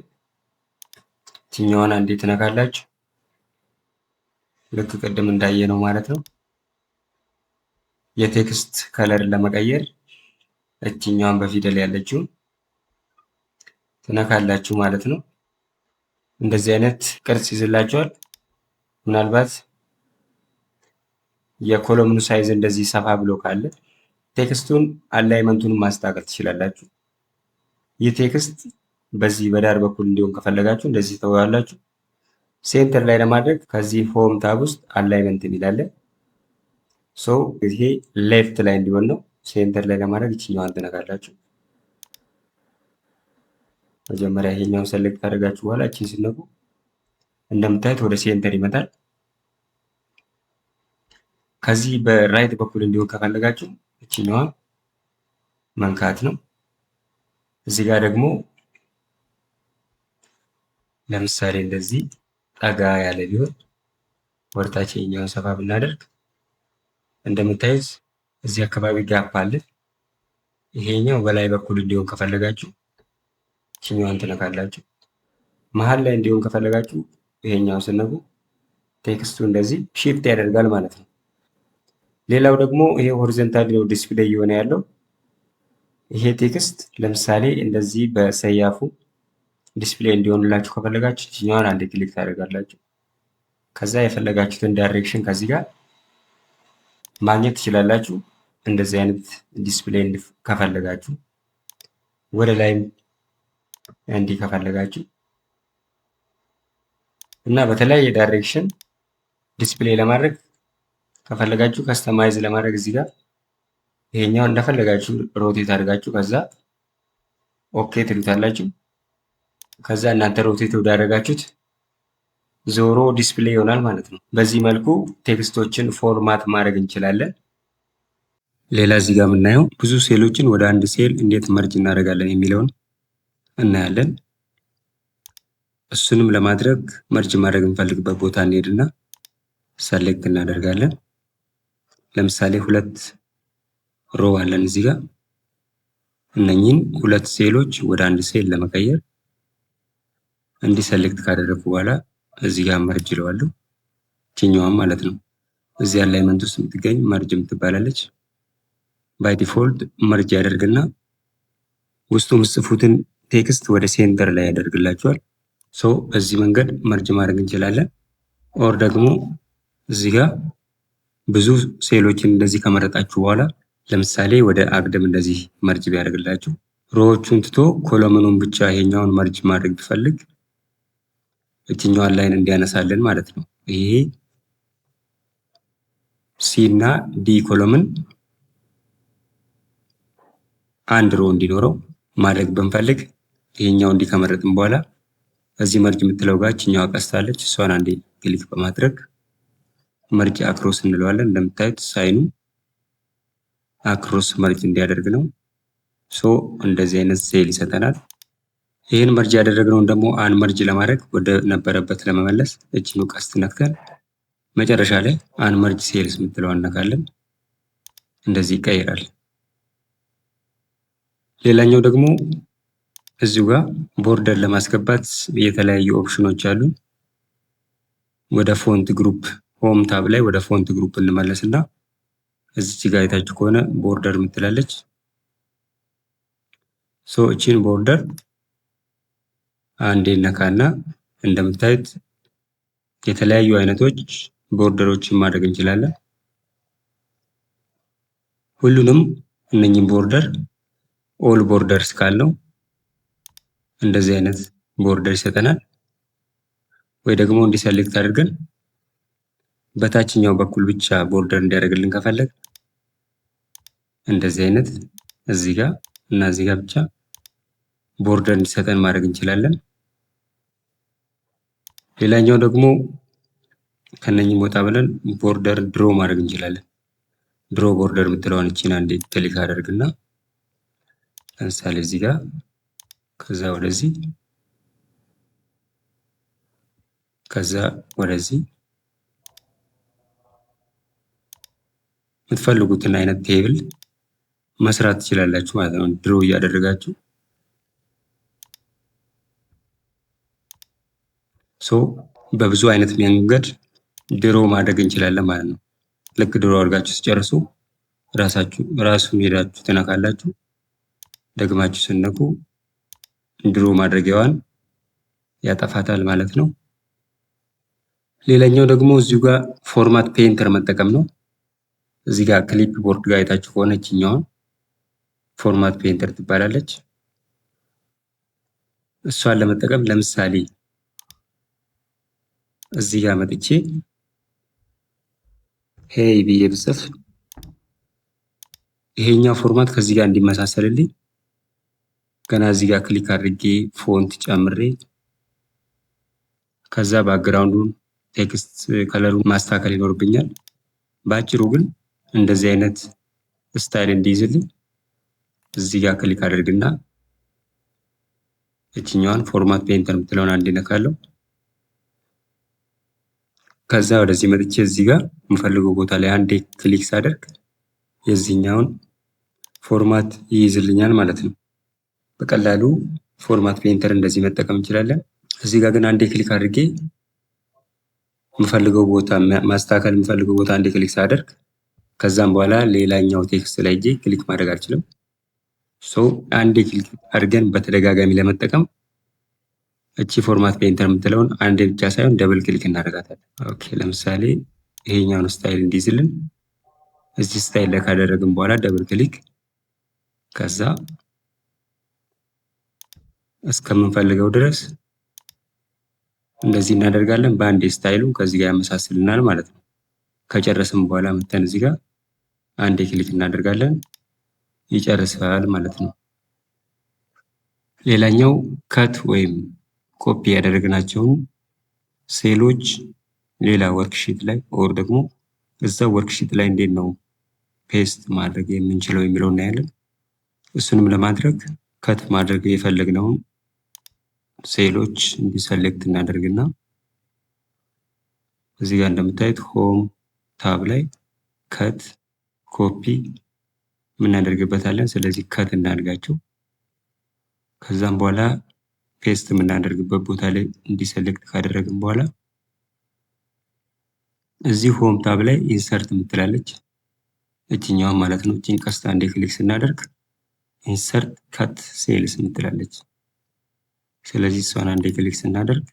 እችኛዋን አንዴ ትነካላችሁ። ልክ ቅድም እንዳየነው ማለት ነው። የቴክስት ከለር ለመቀየር እችኛዋን በፊደል ያለችውን ትነካላችሁ ማለት ነው። እንደዚህ አይነት ቅርጽ ይዝላችኋል። ምናልባት የኮለምኑ ሳይዝ እንደዚህ ሰፋ ብሎ ካለ ቴክስቱን አላይመንቱን ማስተካከል ትችላላችሁ። ይህ ቴክስት በዚህ በዳር በኩል እንዲሆን ከፈለጋችሁ እንደዚህ ተወያላችሁ። ሴንተር ላይ ለማድረግ ከዚህ ሆም ታብ ውስጥ አላይመንት የሚላለ ሶ ይሄ ሌፍት ላይ እንዲሆን ነው። ሴንተር ላይ ለማድረግ ይችኛዋን ትነካላችሁ። መጀመሪያ ይሄኛውን ሰሌክት አድርጋችሁ በኋላ እቺን ስነኩ እንደምታዩት ወደ ሴንተር ይመጣል። ከዚህ በራይት በኩል እንዲሆን ከፈለጋችሁ እቺኛዋን መንካት ነው። እዚህ ጋር ደግሞ ለምሳሌ እንደዚህ ጠጋ ያለ ቢሆን ወርታች ይሄኛውን ሰፋ ብናደርግ እንደምታዩት እዚህ አካባቢ ጋፕ አለ። ይሄኛው በላይ በኩል እንዲሆን ከፈለጋችሁ እቺኛዋን ትነካላችሁ። መሃል ላይ እንዲሆን ከፈለጋችሁ ይሄኛውን ስነኩ ቴክስቱ እንደዚህ ሺፍት ያደርጋል ማለት ነው። ሌላው ደግሞ ይሄ ሆሪዞንታሊ ነው ዲስፕሌይ እየሆነ ያለው። ይሄ ቴክስት ለምሳሌ እንደዚህ በሰያፉ ዲስፕሌይ እንዲሆንላችሁ ከፈለጋችሁ እቺኛዋን አንዴ ክሊክ ታደርጋላችሁ። ከዛ የፈለጋችሁትን ዳይሬክሽን ከዚህ ጋር ማግኘት ትችላላችሁ። እንደዚህ አይነት ዲስፕሌይ ከፈለጋችሁ ወደ ላይም እንዲህ ከፈለጋችሁ እና በተለያየ ዳይሬክሽን ዲስፕሌይ ለማድረግ ከፈለጋችሁ ከስተማይዝ ለማድረግ እዚህ ጋር ይሄኛው እንደፈለጋችሁ ሮቴት አድርጋችሁ ከዛ ኦኬ ትሉታላችሁ። ከዛ እናንተ ሮቴት ወዳደረጋችሁት ዞሮ ዲስፕሌይ ይሆናል ማለት ነው። በዚህ መልኩ ቴክስቶችን ፎርማት ማድረግ እንችላለን። ሌላ እዚህ ጋር የምናየው ብዙ ሴሎችን ወደ አንድ ሴል እንዴት መርጅ እናደርጋለን የሚለውን እናያለን። እሱንም ለማድረግ መርጅ ማድረግ እንፈልግበት ቦታ እንሄድና ሰሌክት እናደርጋለን። ለምሳሌ ሁለት ሮ አለን እዚህ ጋር። እነኚህን ሁለት ሴሎች ወደ አንድ ሴል ለመቀየር እንዲህ ሰሌክት ካደረግኩ በኋላ እዚህ ጋር መርጅ ይለዋለሁ። ይችኛዋን ማለት ነው። እዚህ አላይመንት ውስጥ የምትገኝ መርጅ የምትባላለች። ባይ ዲፎልት መርጅ ያደርግና ውስጡ የምትጽፉትን ቴክስት ወደ ሴንተር ላይ ያደርግላችኋል። ሶ በዚህ መንገድ መርጅ ማድረግ እንችላለን። ኦር ደግሞ እዚህ ጋር ብዙ ሴሎችን እንደዚህ ከመረጣችሁ በኋላ ለምሳሌ ወደ አግድም እንደዚህ መርጅ ቢያደርግላችሁ ሮዎቹን ትቶ ኮለምኑን ብቻ ይሄኛውን መርጅ ማድረግ ቢፈልግ እችኛዋን ላይን እንዲያነሳልን ማለት ነው። ይሄ ሲ እና ዲ ኮለምን አንድ ሮ እንዲኖረው ማድረግ ብንፈልግ ይሄኛው እንዲህ ከመረጥን በኋላ እዚህ መርጅ የምትለው ጋር እችኛዋ ቀስታለች። እሷን አንዴ ክሊክ በማድረግ መርጅ አክሮስ እንለዋለን። እንደምታዩት ሳይኑ አክሮስ መርጅ እንዲያደርግ ነው። ሶ እንደዚህ አይነት ሴል ይሰጠናል። ይህን መርጅ ያደረግነውን ደግሞ አን መርጅ ለማድረግ ወደ ነበረበት ለመመለስ እችኑ ቀስት ነክተን መጨረሻ ላይ አን መርጅ ሴልስ የምትለው እነካለን። እንደዚህ ይቀይራል። ሌላኛው ደግሞ እዚሁ ጋር ቦርደር ለማስገባት የተለያዩ ኦፕሽኖች አሉ። ወደ ፎንት ግሩፕ ሆም ታብ ላይ ወደ ፎንት ግሩፕ እንመለስና እዚች ጋር የታችሁ ከሆነ ቦርደር የምትላለች። ሶ እቺን ቦርደር አንዴ ነካና እንደምታዩት የተለያዩ አይነቶች ቦርደሮችን ማድረግ እንችላለን። ሁሉንም እነኚህን ቦርደር ኦል ቦርደርስ ካልነው እንደዚህ አይነት ቦርደር ይሰጠናል። ወይ ደግሞ እንዲሰሌክት አድርገን በታችኛው በኩል ብቻ ቦርደር እንዲያደርግልን ከፈለግ እንደዚህ አይነት እዚህ ጋር እና እዚህ ጋር ብቻ ቦርደር እንዲሰጠን ማድረግ እንችላለን። ሌላኛው ደግሞ ከነኚህ ወጣ ብለን ቦርደር ድሮ ማድረግ እንችላለን። ድሮ ቦርደር የምትለውን እቺን አንዴ ክሊክ አደርግና ለምሳሌ እዚህ ጋር ከዛ ወደዚህ ከዛ ወደዚህ የምትፈልጉትን አይነት ቴብል መስራት ትችላላችሁ ማለት ነው። ድሮ እያደረጋችሁ ሶ በብዙ አይነት መንገድ ድሮ ማድረግ እንችላለን ማለት ነው። ልክ ድሮ አድርጋችሁ ሲጨርሱ ራሱን ሄዳችሁ ትነካላችሁ። ደግማችሁ ስነኩ ድሮ ማድረጊያዋን ያጠፋታል ማለት ነው። ሌላኛው ደግሞ እዚሁ ጋር ፎርማት ፔይንተር መጠቀም ነው። እዚህ ጋር ክሊፕ ቦርድ ጋር አይታችሁ ከሆነ እችኛዋን ፎርማት ፔይንተር ትባላለች። እሷን ለመጠቀም ለምሳሌ እዚህ ጋር መጥቼ ሄይ ብዬ ብጽፍ ይሄኛው ፎርማት ከዚህ ጋር እንዲመሳሰልልኝ ገና እዚህ ጋር ክሊክ አድርጌ ፎንት ጨምሬ ከዛ ባክግራውንዱን ቴክስት ከለሩን ማስተካከል ይኖርብኛል። በአጭሩ ግን እንደዚህ አይነት ስታይል እንዲይዝልኝ እዚህ ጋር ክሊክ አድርግና እችኛዋን ፎርማት ፔይንተር የምትለውን አንዴ ነካለሁ። ከዛ ወደዚህ መጥቼ እዚህ ጋር የምፈልገው ቦታ ላይ አንዴ ክሊክ ሳደርግ የዚህኛውን ፎርማት ይይዝልኛል ማለት ነው። በቀላሉ ፎርማት ፔይንተር እንደዚህ መጠቀም እንችላለን። እዚህ ጋር ግን አንዴ ክሊክ አድርጌ የምፈልገው ቦታ ማስተካከል የምፈልገው ቦታ አንዴ ክሊክ ሳደርግ ከዛም በኋላ ሌላኛው ቴክስት ላይ እጄ ክሊክ ማድረግ አልችልም። ሶ አንዴ ክሊክ አድርገን በተደጋጋሚ ለመጠቀም እቺ ፎርማት ፔይንተር የምትለውን አንዴ ብቻ ሳይሆን ደብል ክሊክ እናደርጋታለን። ኦኬ ለምሳሌ ይሄኛውን ስታይል እንዲይዝልን እዚህ ስታይል ላይ ካደረግን በኋላ ደብል ክሊክ ከዛ እስከምንፈልገው ድረስ እንደዚህ እናደርጋለን። በአንድ ስታይሉን ከዚህ ጋር ያመሳስልናል ማለት ነው። ከጨረስን በኋላ መተን እዚህ ጋር አንዴ ክሊክ እናደርጋለን፣ ይጨርሳል ማለት ነው። ሌላኛው ከት ወይም ኮፒ ያደረግናቸውን ሴሎች ሌላ ወርክሺት ላይ ኦር ደግሞ እዛው ወርክሺት ላይ እንዴት ነው ፔስት ማድረግ የምንችለው የሚለው እናያለን። እሱንም ለማድረግ ከት ማድረግ የፈለግነውን ሴሎች እንዲሰሌክት እናደርግና እዚህ ጋር እንደምታዩት ሆም ታብ ላይ ከት ኮፒ የምናደርግበታለን። ስለዚህ ከት እናድርጋቸው። ከዛም በኋላ ፔስት የምናደርግበት ቦታ ላይ እንዲሰሌክት ካደረግን በኋላ እዚህ ሆም ታብ ላይ ኢንሰርት የምትላለች እችኛዋ ማለት ነው። እቺን ቀስት አንዴ ክሊክ ስናደርግ ኢንሰርት ከት ሴልስ የምትላለች። ስለዚህ እሷን አንዴ ክሊክ ስናደርግ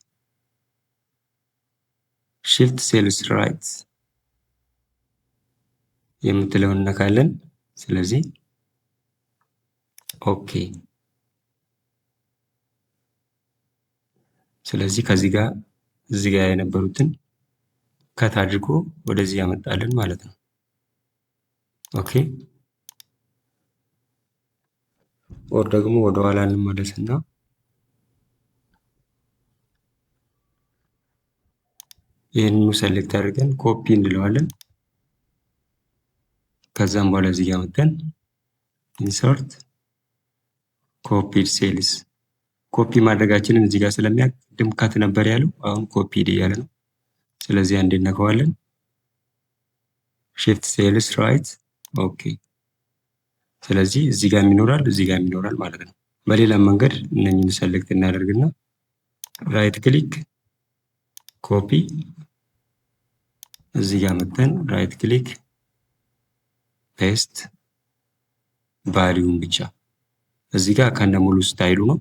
ሽፍት ሴልስ ራይት የምትለውን እነካለን። ስለዚህ ኦኬ። ስለዚህ ከዚህ ጋር እዚህ ጋር የነበሩትን ከት አድርጎ ወደዚህ ያመጣልን ማለት ነው። ኦኬ ኦር ደግሞ ወደ ኋላ እንመለስና ይህንኑ ሰሌክት አድርገን ኮፒ እንለዋለን። ከዛም በኋላ እዚህ ጋር መተን ኢንሰርት ኮፒድ ሴልስ ኮፒ ማድረጋችንን እዚህ ጋር ስለሚያውቅ ቅድም ከት ነበር ያለው፣ አሁን ኮፒድ እያለ ነው። ስለዚህ አንዴ እነካዋለን። ሽፍት ሴልስ ራይት ኦኬ። ስለዚህ እዚህ ጋር ይኖራል፣ እዚህ ጋር ይኖራል ማለት ነው። በሌላ መንገድ እነኝን ሰሌክት እናደርግና ራይት ክሊክ ኮፒ፣ እዚህ ጋር መተን ራይት ክሊክ ፔስት፣ ቫሊዩን ብቻ እዚህ ጋር ከነ ሙሉ ስታይሉ ነው።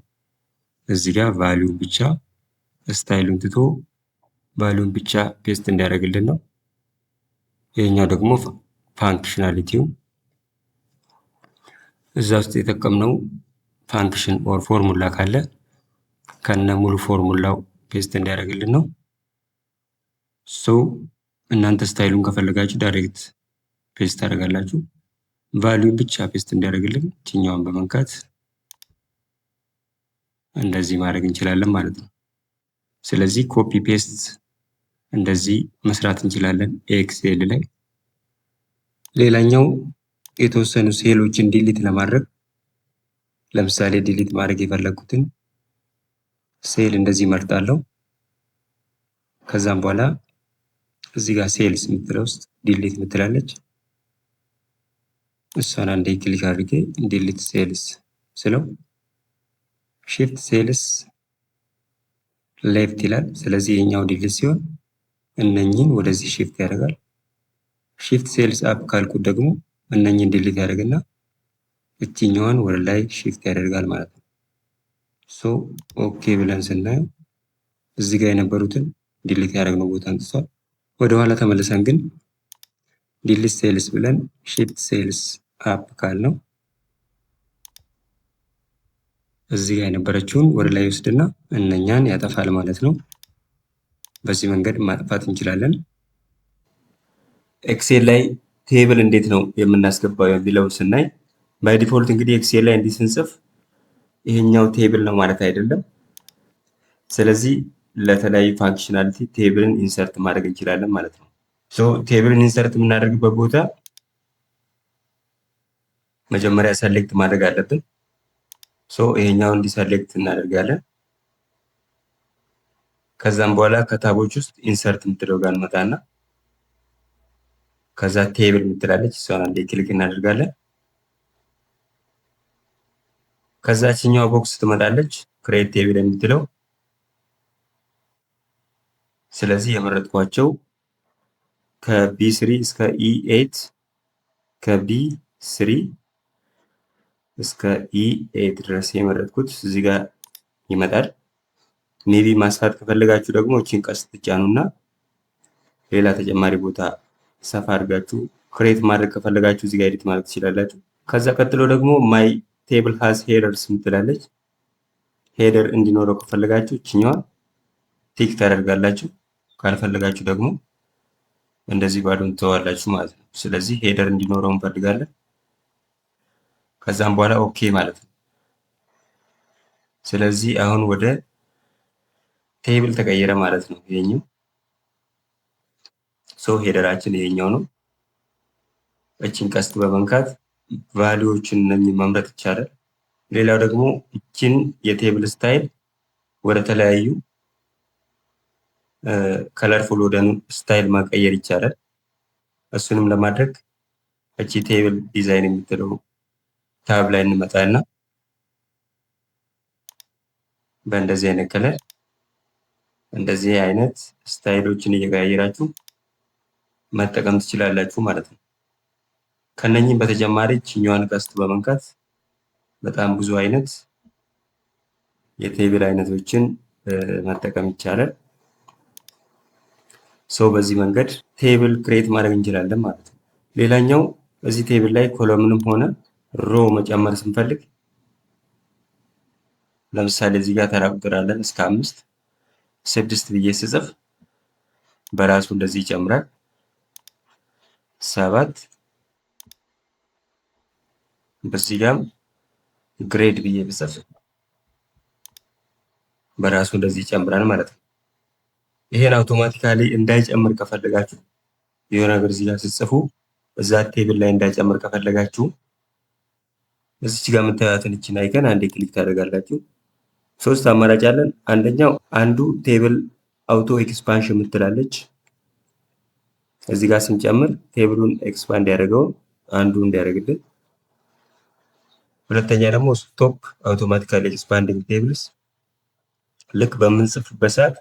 እዚህ ጋር ቫሊዩን ብቻ ስታይሉን ትቶ ቫሊዩን ብቻ ፔስት እንዲያደርግልን ነው። ይሄኛው ደግሞ ፋንክሽናሊቲው እዛ ውስጥ የተጠቀምነው ፋንክሽን ኦር ፎርሙላ ካለ ከነ ሙሉ ፎርሙላው ፔስት እንዲያደርግልን ነው። እናንተ ስታይሉን ከፈለጋችሁ ዳይሬክት ፔስት ታደርጋላችሁ። ቫሊዩን ብቻ ፔስት እንዲያደርግልን እችኛዋን በመንካት እንደዚህ ማድረግ እንችላለን ማለት ነው። ስለዚህ ኮፒ ፔስት እንደዚህ መስራት እንችላለን ኤክሴል ላይ። ሌላኛው የተወሰኑ ሴሎችን ዲሊት ለማድረግ ለምሳሌ ዲሊት ማድረግ የፈለኩትን ሴል እንደዚህ መርጣለሁ። ከዛም በኋላ እዚህ ጋር ሴልስ የምትለው ውስጥ ዲሊት የምትላለች እሷን አንዴ ክሊክ አድርጌ ዲሊት ሴልስ ስለው ሽፍት ሴልስ ሌፍት ይላል። ስለዚህ የኛው ዲሊት ሲሆን እነኚህን ወደዚህ ሽፍት ያደርጋል። ሽፍት ሴልስ አፕ ካልኩት ደግሞ እነኚህን ዲሊት ያደርግና እችኛዋን ወደ ላይ ሽፍት ያደርጋል ማለት ነው። ኦኬ ብለን ስናየው እዚህ ጋር የነበሩትን ዲሊት ያደረግነው ቦታ አንጥቷል። ወደ ኋላ ተመልሰን ግን ዲሊት ሴልስ ብለን ሽፍት ሴልስ አፕ ካልነው እዚህ ጋር የነበረችውን ወደ ላይ ወስድና እነኛን ያጠፋል ማለት ነው። በዚህ መንገድ ማጥፋት እንችላለን። ኤክሴል ላይ ቴብል እንዴት ነው የምናስገባው የሚለውን ስናይ ባይ ዲፎልት እንግዲህ ኤክሴል ላይ እንዲህ ስንጽፍ ይሄኛው ቴብል ነው ማለት አይደለም። ስለዚህ ለተለያዩ ፋንክሽናሊቲ ቴብልን ኢንሰርት ማድረግ እንችላለን ማለት ነው። ቴብልን ኢንሰርት የምናደርግበት ቦታ መጀመሪያ ሰሌክት ማድረግ አለብን። ይሄኛውን እንዲሰሌክት እናደርጋለን። ከዛም በኋላ ከታቦች ውስጥ ኢንሰርት የምትለው ጋር እንመጣና ከዛ ቴብል የምትላለች እሷን አንዴ ክሊክ እናደርጋለን። ከዛችኛው ቦክስ ትመጣለች ክሬት ቴብል የምትለው። ስለዚህ የመረጥኳቸው ከቢ3 እስከ ኢ8 ከቢ3 እስከ ኢ8 ድረስ የመረጥኩት እዚህ ጋር ይመጣል። ሜቢ ማስፋት ከፈለጋችሁ ደግሞ እቺን ቀስት ትጫኑና ሌላ ተጨማሪ ቦታ ሰፋ አድርጋችሁ ክሬት ማድረግ ከፈለጋችሁ እዚህ ጋር ኤዲት ማድረግ ትችላላችሁ። ከዛ ቀጥሎ ደግሞ ማይ ቴብል ሃዝ ሄደርስ ምትላለች። ሄደር እንዲኖረው ከፈለጋችሁ እችኛዋን ቲክ ታደርጋላችሁ። ካልፈለጋችሁ ደግሞ እንደዚህ ባዶን ትተዋላችሁ ማለት ነው። ስለዚህ ሄደር እንዲኖረው እንፈልጋለን። ከዛም በኋላ ኦኬ ማለት ነው። ስለዚህ አሁን ወደ ቴብል ተቀየረ ማለት ነው። ይሄኛው ሄደራችን ይሄኛው ነው። እቺን ቀስት በመንካት ቫልዩዎችን መምረጥ ይቻላል። ሌላው ደግሞ እቺን የቴብል ስታይል ወደ ተለያዩ ከለርፉል ወደ ስታይል ማቀየር ይቻላል። እሱንም ለማድረግ እቺ ቴብል ዲዛይን የምትለው ታብ ላይ እንመጣና በእንደዚህ አይነት ከለር እንደዚህ አይነት ስታይሎችን እየቀያየራችሁ መጠቀም ትችላላችሁ ማለት ነው። ከነኚህም በተጨማሪ እችኛዋን ቀስት በመንካት በጣም ብዙ አይነት የቴብል አይነቶችን መጠቀም ይቻላል። በዚህ መንገድ ቴብል ክሬት ማድረግ እንችላለን ማለት ነው። ሌላኛው እዚህ ቴብል ላይ ኮለምንም ሆነ ሮ መጨመር ስንፈልግ ለምሳሌ እዚህ ጋር ተራ ቁጥር አለን እስከ 5 6 ብዬ ስጽፍ በራሱ እንደዚህ ይጨምራል። 7 በዚህ ጋር ግሬድ ብዬ ብጽፍ በራሱ እንደዚህ ይጨምራል ማለት ነው። ይሄን አውቶማቲካሊ እንዳይጨምር ከፈለጋችሁ የሆነ ነገር እዚህ ጋር ስትጽፉ እዛ ቴብል ላይ እንዳይጨምር ከፈለጋችሁ እዚች ጋር የምታዩትን እቺን አይከን አንዴ ክሊክ ታደርጋላችሁ። 3 አማራጭ አለን። አንደኛው አንዱ ቴብል አውቶ ኤክስፓንሽን የምትላለች እዚህ ጋር ስንጨምር ቴብሉን ኤክስፓንድ ያደርገው አንዱ እንዲያደርግልን። ሁለተኛ ደግሞ ስቶፕ አውቶማቲካሊ ኤክስፓንዲንግ ቴብልስ ልክ በምንጽፍበት ሰዓት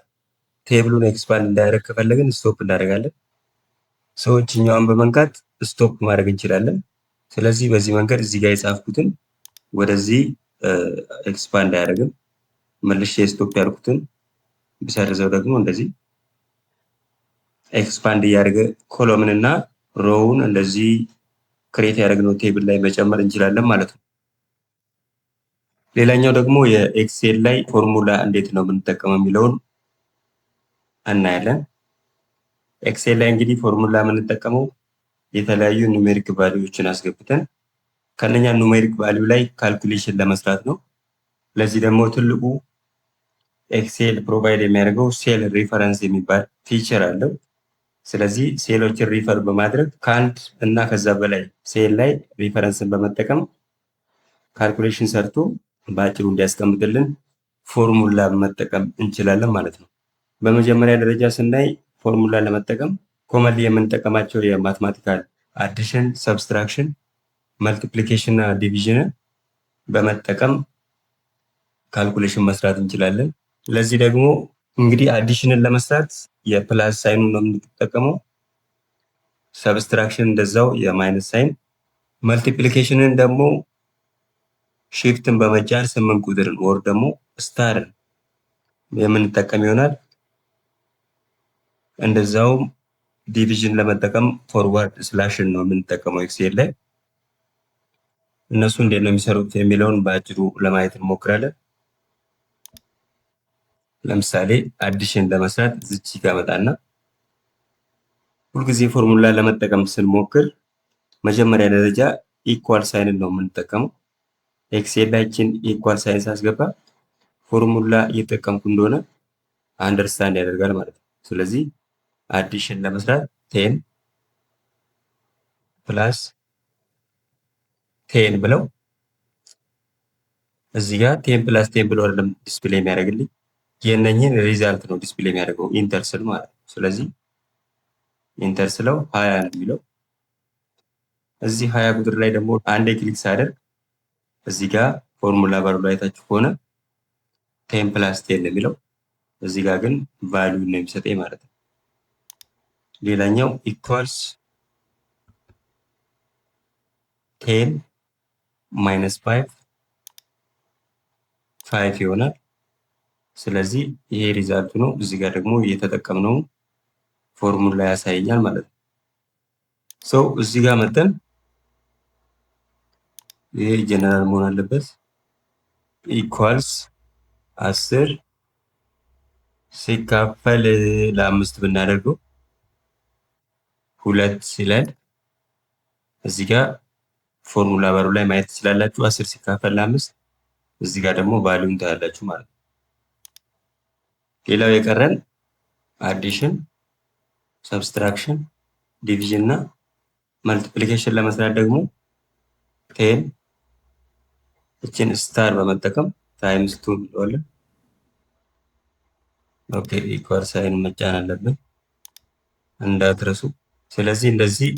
ቴብሉን ኤክስፓንድ እንዳያደርግ ከፈለግን ስቶፕ እናደርጋለን። እኛውን በመንካት ስቶፕ ማድረግ እንችላለን። ስለዚህ በዚህ መንገድ እዚህ ጋር የጻፍኩትን ወደዚህ ኤክስፓንድ አያደርግም። መልሼ ስቶፕ ያደርኩትን ብሰርዘው ደግሞ እንደዚህ ኤክስፓንድ እያደረገ ኮሎምን እና ሮውን እንደዚህ ክሬት ያደረግነው ቴብል ላይ መጨመር እንችላለን ማለት ነው። ሌላኛው ደግሞ የኤክሴል ላይ ፎርሙላ እንዴት ነው የምንጠቀመው የሚለውን እናያለን። ኤክሴል ላይ እንግዲህ ፎርሙላ የምንጠቀመው የተለያዩ ኑሜሪክ ቫልዩዎችን አስገብተን ከነኛ ኑሜሪክ ቫልዩ ላይ ካልኩሌሽን ለመስራት ነው። ለዚህ ደግሞ ትልቁ ኤክሴል ፕሮቫይድ የሚያደርገው ሴል ሪፈረንስ የሚባል ፊቸር አለው። ስለዚህ ሴሎችን ሪፈር በማድረግ ከአንድ እና ከዛ በላይ ሴል ላይ ሪፈረንስን በመጠቀም ካልኩሌሽን ሰርቶ በአጭሩ እንዲያስቀምጥልን ፎርሙላ መጠቀም እንችላለን ማለት ነው። በመጀመሪያ ደረጃ ስናይ ፎርሙላ ለመጠቀም ኮመንሊ የምንጠቀማቸው የማትማቲካል አዲሽን፣ ሰብስትራክሽን፣ መልቲፕሊኬሽን እና ዲቪዥን በመጠቀም ካልኩሌሽን መስራት እንችላለን። ለዚህ ደግሞ እንግዲህ አዲሽንን ለመስራት የፕላስ ሳይኑን ነው የምንጠቀመው። ሰብስትራክሽን እንደዛው የማይነስ ሳይን፣ መልቲፕሊኬሽንን ደግሞ ሺፍትን በመጫን 8 ቁጥርን ወር ደግሞ ስታርን የምንጠቀም ይሆናል። እንደዛውም ዲቪዥን ለመጠቀም ፎርዋርድ ስላሽን ነው የምንጠቀመው ኤክሴል ላይ። እነሱ እንዴት ነው የሚሰሩት የሚለውን በአጭሩ ለማየት እንሞክራለን። ለምሳሌ አዲሽን ለመስራት እዚች ጋር መጣና ሁልጊዜ ፎርሙላ ለመጠቀም ስንሞክር መጀመሪያ ደረጃ ኢኳል ሳይንን ነው የምንጠቀመው። ኤክሴል ላይ ኢኳል ሳይን ሳስገባ ፎርሙላ እየተጠቀምኩ እንደሆነ አንደርስታንድ ያደርጋል ማለት ነው። ስለዚህ አዲሽን ለመስራት 10 ፕላስ 10 ብለው እዚህ ጋር 10 ፕላስ 10 ብለው አይደለም ዲስፕሌይ የሚያደርግልኝ የነኝን ሪዛልት ነው ዲስፕሌይ የሚያደርገው ኢንተር ስል ማለት ነው። ስለዚህ ኢንተር ስለው 20 ነው የሚለው። እዚህ 20 ቁጥር ላይ ደግሞ አንዴ ክሊክ ሳደርግ እዚህ ጋር ፎርሙላ ባሩ ላይ ታች ከሆነ 10 ፕላስ 10 ነው የሚለው። እዚህ ጋር ግን ቫልዩ ነው የሚሰጠኝ ማለት ነው። ሌላኛው ኢኳልስ 10 ማይነስ 5 ይሆናል። ስለዚህ ይሄ ሪዛልቱ ነው። እዚህ ጋር ደግሞ እየተጠቀምነው ፎርሙላ ያሳየኛል ማለት ነው። ሰው እዚህ ጋር መጠን ይሄ ጀነራል መሆን አለበት። ኢኳልስ 10 ሲካፈል ለ5 ብናደርገው 2 ይላል። እዚህ ጋር ፎርሙላ ባሩ ላይ ማየት ትችላላችሁ። 10 ሲካፈል ለ5 እዚህ ጋር ደግሞ ቫልዩን ታያላችሁ ማለት ነው። ሌላው የቀረን አዲሽን፣ ሰብስትራክሽን፣ ዲቪዥን እና መልቲፕሊኬሽን ለመስራት ደግሞ ቴን እችን ስታር በመጠቀም ታይምስ 2 እንለዋለን። ኦኬ ኢኳል ሳይን መጫን አለብን እንዳትረሱ። ስለዚህ እንደዚህ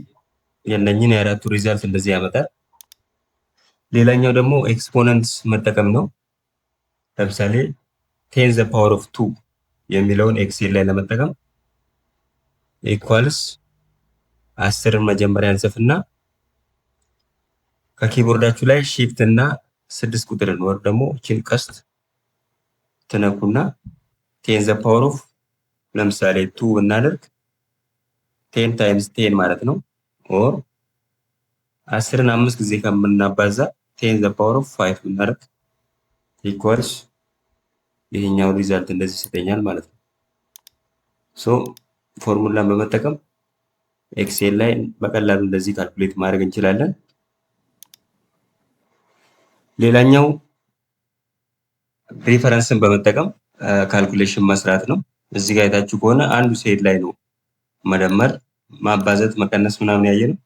የነኝን የአራቱ ሪዛልት እንደዚህ ያመጣል። ሌላኛው ደግሞ ኤክስፖነንትስ መጠቀም ነው። ለምሳሌ 10 ዘ ፓወር ኦፍ 2 የሚለውን ኤክሴል ላይ ለመጠቀም ኢኳልስ 10ን መጀመሪያ እንጽፍና ከኪቦርዳችሁ ላይ ሺፍት እና 6 ቁጥርን ወር ደግሞ እቺን ቀስት ትነኩና 10 ዘ ፓወር ኦፍ ለምሳሌ 2 ብናደርግ 10 ታይምስ 10 ማለት ነው። ኦር 10ን 5 ጊዜ ከምናባዛ 10 ዘ ፓወር ኦፍ 5 ብናደርግ ኢኳልስ ይሄኛው ሪዛልት እንደዚህ ይሰጠኛል ማለት ነው። ሶ ፎርሙላን በመጠቀም ኤክሴል ላይ በቀላሉ እንደዚህ ካልኩሌት ማድረግ እንችላለን። ሌላኛው ሪፈረንስን በመጠቀም ካልኩሌሽን መስራት ነው። እዚህ ጋር አይታችሁ ከሆነ አንዱ ሴል ላይ ነው መደመር፣ ማባዘት፣ መቀነስ ምናምን ያየ ነው።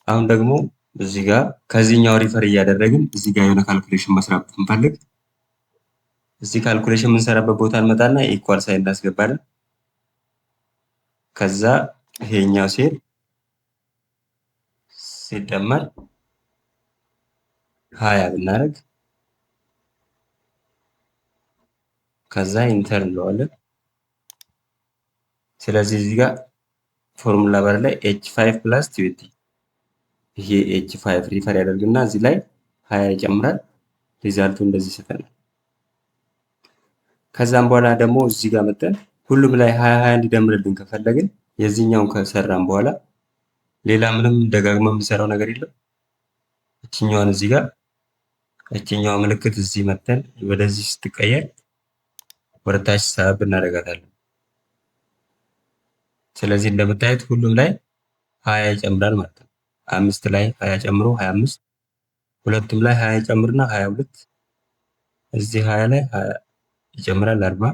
አሁን ደግሞ እዚህ ጋር ከዚህኛው ሪፈር እያደረግን እዚህ ጋር የሆነ ካልኩሌሽን መስራት ብንፈልግ እዚህ ካልኩሌሽን የምንሰራበት ቦታ እንመጣና ኢኳል ሳይን እናስገባለን። ከዛ ይሄኛው ሴል ሲደመር 20 ብናደርግ ከዛ ኢንተር እንለዋለን። ስለዚህ እዚህ ጋር ፎርሙላ ባር ላይ h5 ፕላስ 20 ይሄ h5 ሪፈር ያደርግና እዚህ ላይ 20 ይጨምራል። ሪዛልቱ እንደዚህ ይሰጠናል። ከዛም በኋላ ደግሞ እዚህ ጋር መጠን ሁሉም ላይ 20 እንዲደምርልን ከፈለግን የዚህኛውን ከሰራን በኋላ ሌላ ምንም ደጋግመን የምንሰራው ነገር የለም። እቺኛዋን እዚህ ጋር እቺኛዋ ምልክት እዚህ መተን ወደዚህ ስትቀየር ወደታች ሳብ እናደርጋታለን። ስለዚህ እንደምታዩት ሁሉም ላይ 20 ይጨምራል ማለት ነው። 5 ላይ 20 ጨምሮ 25፣ ሁለቱም ላይ 20 ጨምርና 22፣ እዚህ 20 ላይ 20 ይጨምራል 40።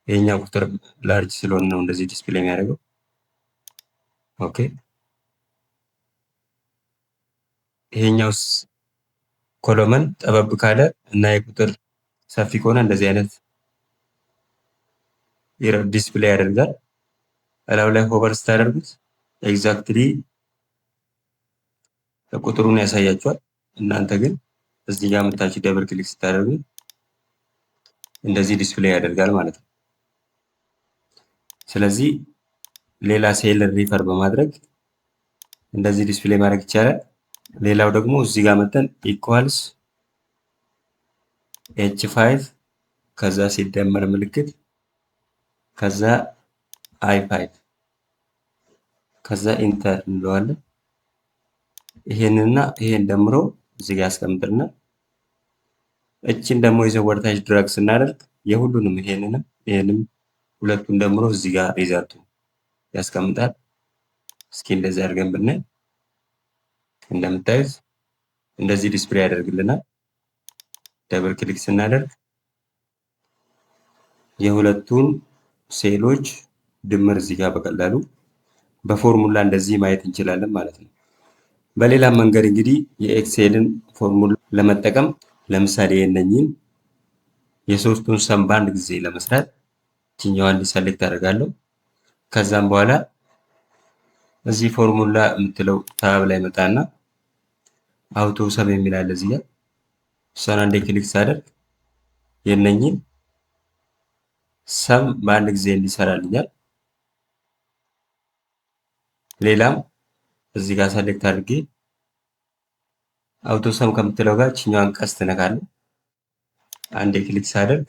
የኛው ቁጥር ላርጅ ስለሆነ ነው እንደዚህ ዲስፕሌይ የሚያደርገው። ኦኬ ይሄኛውስ ኮሎመን ጠበብ ካለ እና የቁጥር ሰፊ ከሆነ እንደዚህ አይነት ዲስፕሌይ ያደርጋል። እላው ላይ ሆቨር ስታደርጉት ኤግዛክትሊ ቁጥሩን ያሳያችኋል። እናንተ ግን እዚህ ጋር መታችሁ ደብል ክሊክ ስታደርጉ እንደዚህ ዲስፕሌይ ያደርጋል ማለት ነው። ስለዚህ ሌላ ሴል ሪፈር በማድረግ እንደዚህ ዲስፕሌይ ማድረግ ይቻላል። ሌላው ደግሞ እዚህ ጋር መተን ኢኳልስ h5 ከዛ ሲደመር ምልክት ከዛ i5 ከዛ ኢንተር እንለዋለን። ይሄንና ይሄን ደምሮ እዚህ ጋር ያስቀምጥልና እቺን ደግሞ ይዘው ወደታች ድራግ ስናደርግ የሁሉንም ይሄንም ሁለቱን ደምሮ እዚህ ጋር ሪዛልቱ ያስቀምጣል። እስኪ እንደዚህ አድርገን ብናይ እንደምታዩት እንደዚህ ዲስፕሌይ ያደርግልናል። ደብል ክሊክ ስናደርግ የሁለቱን ሴሎች ድምር እዚህ ጋር በቀላሉ በፎርሙላ እንደዚህ ማየት እንችላለን ማለት ነው። በሌላ መንገድ እንግዲህ የኤክሴልን ፎርሙላ ለመጠቀም ለምሳሌ የነኝን የሶስቱን ሰም በአንድ ጊዜ ለመስራት እችኛዋን ሴሌክት አደርጋለሁ። ከዛም በኋላ እዚህ ፎርሙላ የምትለው ታብ ላይ መጣና አውቶ ሰም የሚል አለ እዚህ ጋር እሷን አንዴ ክሊክ ሳደርግ የነኝን ሰም በአንድ ጊዜ እንዲሰራልኛል። ሌላም እዚህ ጋር ሴሌክት አድርጌ አውቶ ሰም ከምትለው ጋር እችኛዋን ቀስት ነካለሁ። አንዴ ክሊክ ሳደርግ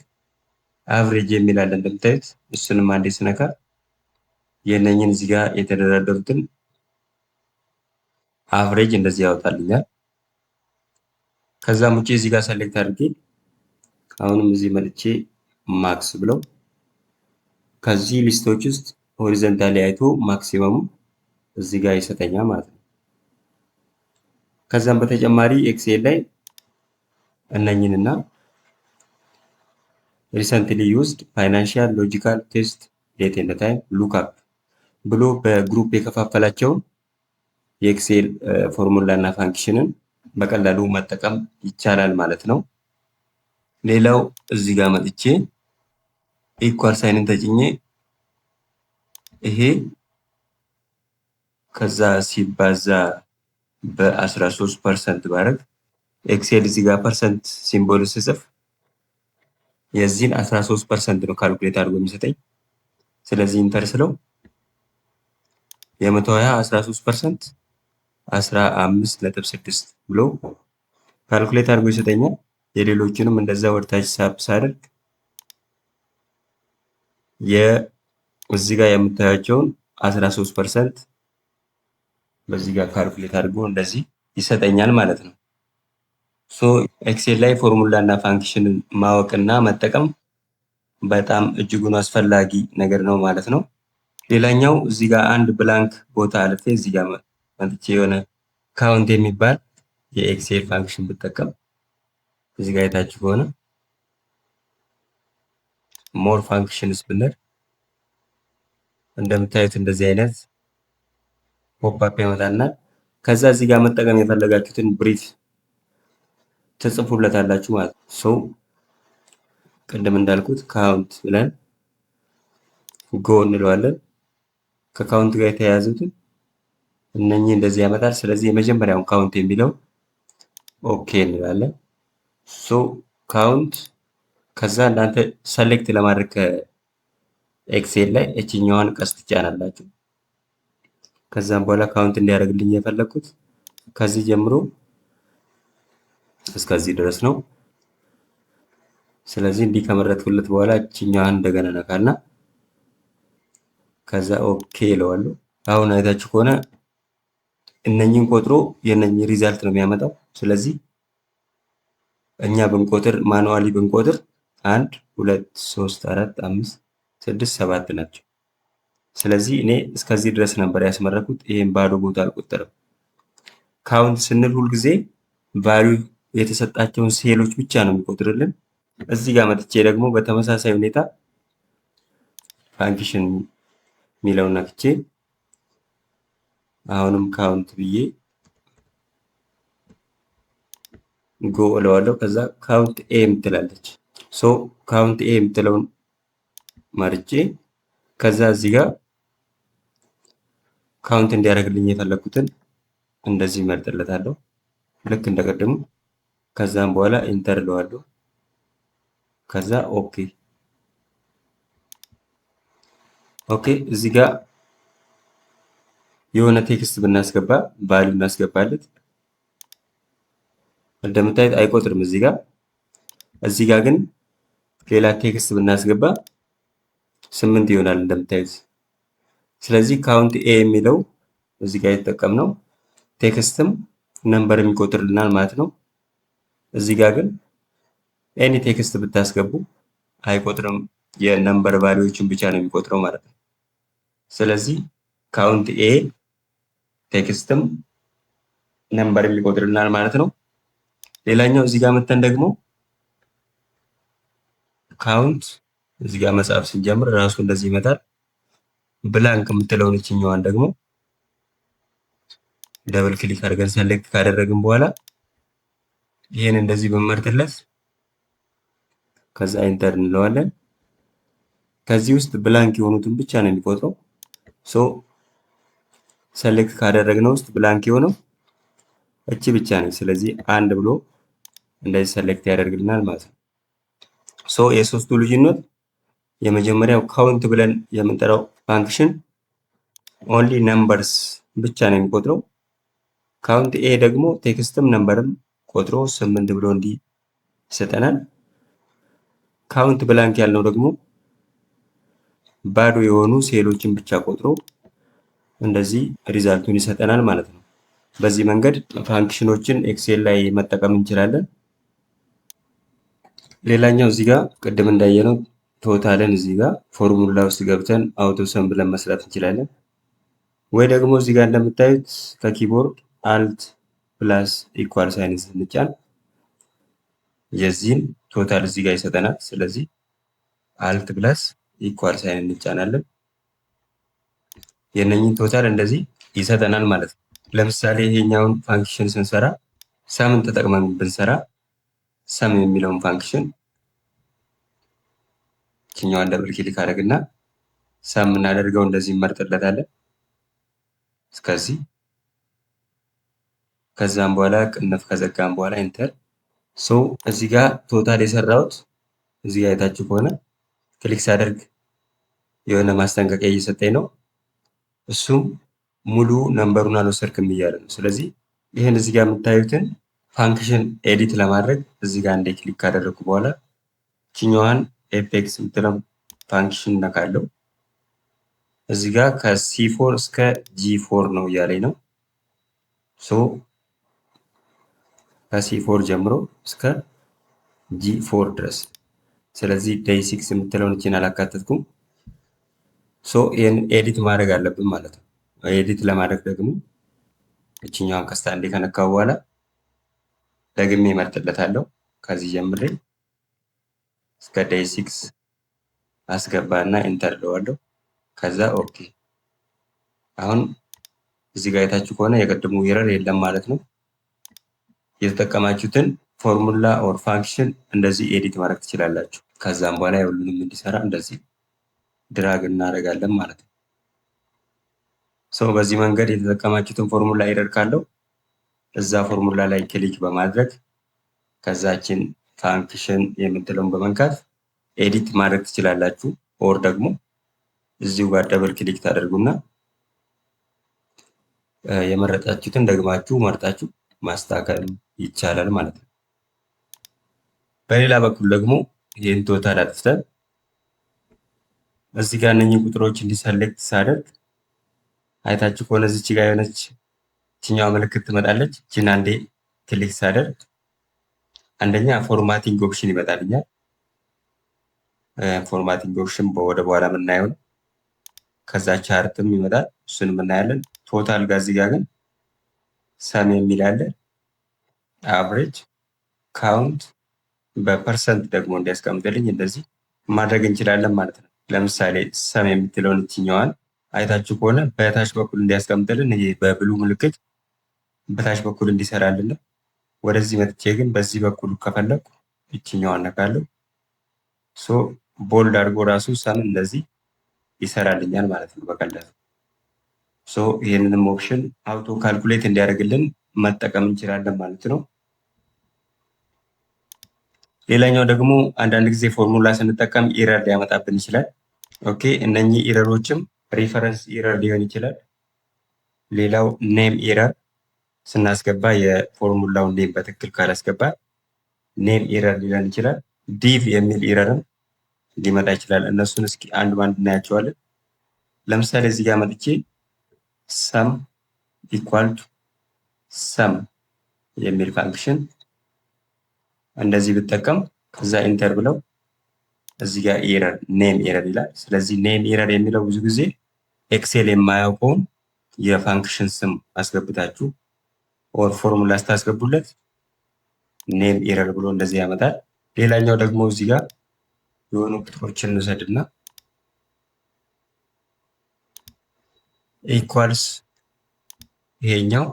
አቨሬጅ የሚል አለ እንደምታዩት እሱንም አንዴ ስነካ የእነኝን እዚህ ጋር የተደረደሩትን አቨሬጅ እንደዚህ ያወጣልኛል። ከዛም ውጪ እዚህ ጋር ሰሌክት አድርጌ አሁንም እዚህ መጥቼ ማክስ ብለው ከዚህ ሊስቶች ውስጥ ሆሪዘንታሊ አይቶ ማክሲመሙ እዚህ ጋር ይሰጠኛል ማለት ነው። ከዛም በተጨማሪ ኤክሴል ላይ እነኝንና ሪሰንትሊ ዩዝድ ፋይናንሻል ሎጂካል ቴስት ዴት ኤንድ ታይም ሉክአፕ ብሎ በግሩፕ የከፋፈላቸውን የኤክሴል ፎርሙላ እና ፋንክሽንን በቀላሉ መጠቀም ይቻላል ማለት ነው። ሌላው እዚህ ጋር መጥቼ ኢኳል ሳይንን ተጭኜ ይሄ ከዛ ሲባዛ በ13% ባረግ ኤክሴል እዚህ ጋር ፐርሰንት ሲምቦል ስጽፍ የዚህን 13% ነው ካልኩሌት አድርጎ የሚሰጠኝ። ስለዚህ ኢንተር ስለው የ120 13% 15.6 ብሎ ካልኩሌት አድርጎ ይሰጠኛል። የሌሎችንም እንደዛ ወርታች ሳብ ሳደርግ እዚህ ጋር የምታያቸውን 13% በዚህ ጋር ካልኩሌት አድርጎ እንደዚህ ይሰጠኛል ማለት ነው። ሶ ኤክሴል ላይ ፎርሙላ እና ፋንክሽንን ማወቅና መጠቀም በጣም እጅጉን አስፈላጊ ነገር ነው ማለት ነው። ሌላኛው እዚህ ጋር አንድ ብላንክ ቦታ አልፌ እዚህ ጋር መጥቼ የሆነ ካውንት የሚባል የኤክሴል ፋንክሽን ብጠቀም እዚህ ጋር የታች ከሆነ ሞር ፋንክሽንስ ብንል እንደምታዩት እንደዚህ አይነት ፖፕአፕ ያመጣልናል። ከዛ እዚህ ጋር መጠቀም የፈለጋችሁትን ብሪፍ ትጽፉለታላችሁ ማለት ነው። ሶ ቅድም እንዳልኩት ካውንት ብለን ጎ እንለዋለን። ከካውንት ጋር የተያያዙትን እነኚህ እንደዚህ ያመጣል። ስለዚህ የመጀመሪያውን ካውንት የሚለው ኦኬ እንላለን። ሶ ካውንት ከዛ እናንተ ሰሌክት ለማድረግ ከኤክሴል ላይ እችኛዋን ቀስት ትጫናላችሁ። ከዛም በኋላ ካውንት እንዲያደርግልኝ የፈለኩት ከዚህ ጀምሮ እስከዚህ ድረስ ነው። ስለዚህ እንዲህ ከመረጥኩለት በኋላ እችኛዋን እንደገና ነካና ከዛ ኦኬ እለዋለሁ። አሁን አይታችሁ ከሆነ እነኚህን ቆጥሮ የነኚህ ሪዛልት ነው የሚያመጣው። ስለዚህ እኛ ብንቆጥር ማኑዋሊ ብንቆጥር 1 2 3 4 5 6 7 ናቸው። ስለዚህ እኔ እስከዚህ ድረስ ነበር ያስመረኩት። ይሄን ባዶ ቦታ አልቆጠረም። ካውንት ስንል ሁልጊዜ ቫልዩ የተሰጣቸውን ሴሎች ብቻ ነው የሚቆጥርልን። እዚህ ጋር መጥቼ ደግሞ በተመሳሳይ ሁኔታ ፋንክሽን የሚለውን ነክቼ አሁንም ካውንት ብዬ ጎ እለዋለሁ። ከዛ ካውንት ኤ የምትላለች ሶ ካውንት ኤ የምትለውን መርጬ ከዛ እዚህ ጋር ካውንት እንዲያደርግልኝ የፈለኩትን እንደዚህ መርጥለታለሁ ልክ እንደቀደሙ። ከዛም በኋላ ኢንተር እለዋለሁ። ከዛ ኦኬ እዚህ ጋር የሆነ ቴክስት ብናስገባ ቫልዩ እናስገባለት እንደምታዩት አይቆጥርም እዚህ ጋር ግን ሌላ ቴክስት ብናስገባ 8 ይሆናል እንደምታዩት። ስለዚህ ካውንት ኤ የሚለው እዚህ ጋር የተጠቀምነው ቴክስትም ነምበርም ይቆጥርልናል ማለት ነው። እዚህ ጋር ግን ኤኒ ቴክስት ብታስገቡ አይቆጥርም፣ የነምበር ቫልዩዎችን ብቻ ነው የሚቆጥረው ማለት ነው። ስለዚህ ካውንት ኤ ቴክስትም ነምበርም ይቆጥርልናል ማለት ነው። ሌላኛው እዚህ ጋር መተን ደግሞ ካውንት እዚህ ጋር መጻፍ ስንጀምር ራሱ እንደዚህ ይመጣል። ብላንክ የምትለውን እችኛዋን ደግሞ ደብል ክሊክ አድርገን ሰሌክት ካደረግን በኋላ ይሄን እንደዚህ በመርጥለት ከዛ ኢንተር እንለዋለን። ከዚህ ውስጥ ብላንክ የሆኑትን ብቻ ነው የሚቆጥረው። ሶ ሰሌክት ካደረግነው ውስጥ ብላንክ የሆነው እቺ ብቻ ነች። ስለዚህ አንድ ብሎ እንደዚህ ሰሌክት ያደርግልናል ማለት ነው። ሶ የሶስቱ ልዩነት የመጀመሪያው ካውንት ብለን የምንጠራው ፋንክሽን ኦንሊ ነምበርስ ብቻ ነው የሚቆጥረው። ካውንት ኤ ደግሞ ቴክስትም ነምበርም ቆጥሮ 8 ብሎ እንዲህ ይሰጠናል። ካውንት ብላንክ ያልነው ደግሞ ባዶ የሆኑ ሴሎችን ብቻ ቆጥሮ እንደዚህ ሪዛልቱን ይሰጠናል ማለት ነው። በዚህ መንገድ ፋንክሽኖችን ኤክሴል ላይ መጠቀም እንችላለን። ሌላኛው እዚህ ጋር ቅድም እንዳየነው ቶታልን እዚህ ጋር ፎርሙላ ውስጥ ገብተን አውቶ ሰም ብለን መስራት እንችላለን። ወይ ደግሞ እዚህ ጋር እንደምታዩት ከኪቦርድ አልት ፕላስ ኢኳል ሳይን ስንጫን የዚህን ቶታል እዚህ ጋር ይሰጠናል። ስለዚህ አልት ፕላስ ኢኳል ሳይን እንጫናለን። የነኝን ቶታል እንደዚህ ይሰጠናል ማለት ነው። ለምሳሌ ይሄኛውን ፋንክሽን ስንሰራ ሰምን ተጠቅመን ብንሰራ ሰም የሚለውን ፋንክሽን እችኛዋን ደብል ክሊክ አደረግና ሰም እናደርገው እንደዚህ እንመርጥለታለን እስከዚህ። ከዛም በኋላ ቅንፍ ከዘጋም በኋላ ኢንተር። እዚህ ጋር ቶታል የሰራሁት እዚህ ጋር አይታችሁ ከሆነ ክሊክ ሳደርግ የሆነ ማስጠንቀቂያ እየሰጠኝ ነው። እሱም ሙሉ ነምበሩን አልወሰድክም እያለ ነው። ስለዚህ ይህን እዚህ ጋር የምታዩትን ፋንክሽን ኤዲት ለማድረግ እዚህ ጋር አንዴ ክሊክ ካደረግኩ በኋላ ችኛዋን ኤፔክስ የምትለው ፋንክሽን ነካለው። እዚህ ጋር ከሲ4 እስከ ጂ4 ነው እያለኝ ነው። ከሲ4 ጀምሮ እስከ ጂ4 ድረስ። ስለዚህ ዴይ 6 የምትለውን እችን አላካተትኩም። ይህን ኤዲት ማድረግ አለብን ማለት ነው። ኤዲት ለማድረግ ደግሞ እችኛዋን ቀስታ አንዴ ከነካው በኋላ ደግሜ እመርጥለታለሁ። ከዚህ ጀምሬ እስከ ዴይ 6 አስገባና ኢንተር እለዋለሁ። ከዛ ኦኬ። አሁን እዚህ ጋር አይታችሁ ከሆነ የቀድሞ ኤረር የለም ማለት ነው። የተጠቀማችሁትን ፎርሙላ ኦር ፋንክሽን እንደዚህ ኤዲት ማድረግ ትችላላችሁ። ከዛም በኋላ ሁሉንም እንዲሰራ እንደዚህ ድራግ እናደርጋለን ማለት ነው። በዚህ መንገድ የተጠቀማችሁትን ፎርሙላ ኤረር ካለው እዛ ፎርሙላ ላይ ክሊክ በማድረግ ከዛችን ፋንክሽን የምትለውን በመንካት ኤዲት ማድረግ ትችላላችሁ። ኦር ደግሞ እዚሁ ጋር ደብል ክሊክ ታደርጉና የመረጣችሁትን ደግማችሁ መርጣችሁ ማስተካከል ይቻላል ማለት ነው። በሌላ በኩል ደግሞ ይህን ቶታል አጥፍተን እዚህ ጋር እነኚህ ቁጥሮች እንዲሰሌክት ሳደርግ አይታችሁ ከሆነ እዚች ጋር የሆነች እችኛዋ ምልክት ትመጣለች። እችን አንዴ ክሊክ ሳደርግ አንደኛ ፎርማቲንግ ኦፕሽን ይመጣልኛል። ፎርማቲንግ ኦፕሽን ወደ በኋላ የምናየው ነው። ከዛ ቻርትም ይመጣል፣ እሱን እናያለን። ቶታል ጋር እዚህ ጋር ግን ሰም የሚል አለ። አቨሬጅ፣ ካውንት በፐርሰንት ደግሞ እንዲያስቀምጥልኝ እንደዚህ ማድረግ እንችላለን ማለት ነው። ለምሳሌ ሰም የምትለውን እችኛዋን አይታችሁ ከሆነ በታች በኩል እንዲያስቀምጥልን ይሄ በብሉ ምልክት በታች በኩል እንዲሰራልን ነው። ወደዚህ መጥቼ ግን በዚህ በኩል ከፈለኩ እችኛዋን ነካለሁ። ቦልድ አድርጎ ራሱ ሰም እንደዚህ ይሰራልኛል ማለት ነው በቀላሉ። ይህንንም ኦፕሽን አውቶ ካልኩሌት እንዲያደርግልን መጠቀም እንችላለን ማለት ነው። ሌላኛው ደግሞ አንዳንድ ጊዜ ፎርሙላ ስንጠቀም ኢረር ሊያመጣብን ይችላል። ኦኬ፣ እነኚህ ኢረሮችም ሪፈረንስ ኢረር ሊሆን ይችላል። ሌላው ኔም ኢረር ስናስገባ የፎርሙላውን ኔም በትክክል ካላስገባ ኔም ኢረር ሊሆን ይችላል። ዲቭ የሚል ኢረርም ሊመጣ ይችላል። እነሱን እስኪ አንድ ባንድ እናያቸዋለን። ለምሳሌ እዚህ ጋር መጥቼ ሰም ኢኳል ቱ ሰም የሚል ፋንክሽን እንደዚህ ብጠቀም ከዛ ኢንተር ብለው እዚህ ጋር ኤረር ኔም ኤረር ይላል። ስለዚህ ኔም ኤረር የሚለው ብዙ ጊዜ ኤክሴል የማያውቀውን የፋንክሽን ስም አስገብታችሁ ኦር ፎርሙላ ስታስገቡለት ኔም ኤረር ብሎ እንደዚህ ያመጣል። ሌላኛው ደግሞ እዚህ ጋር የሆኑ ቁጥሮችን እንውሰድና ኢኳልስ ይሄኛው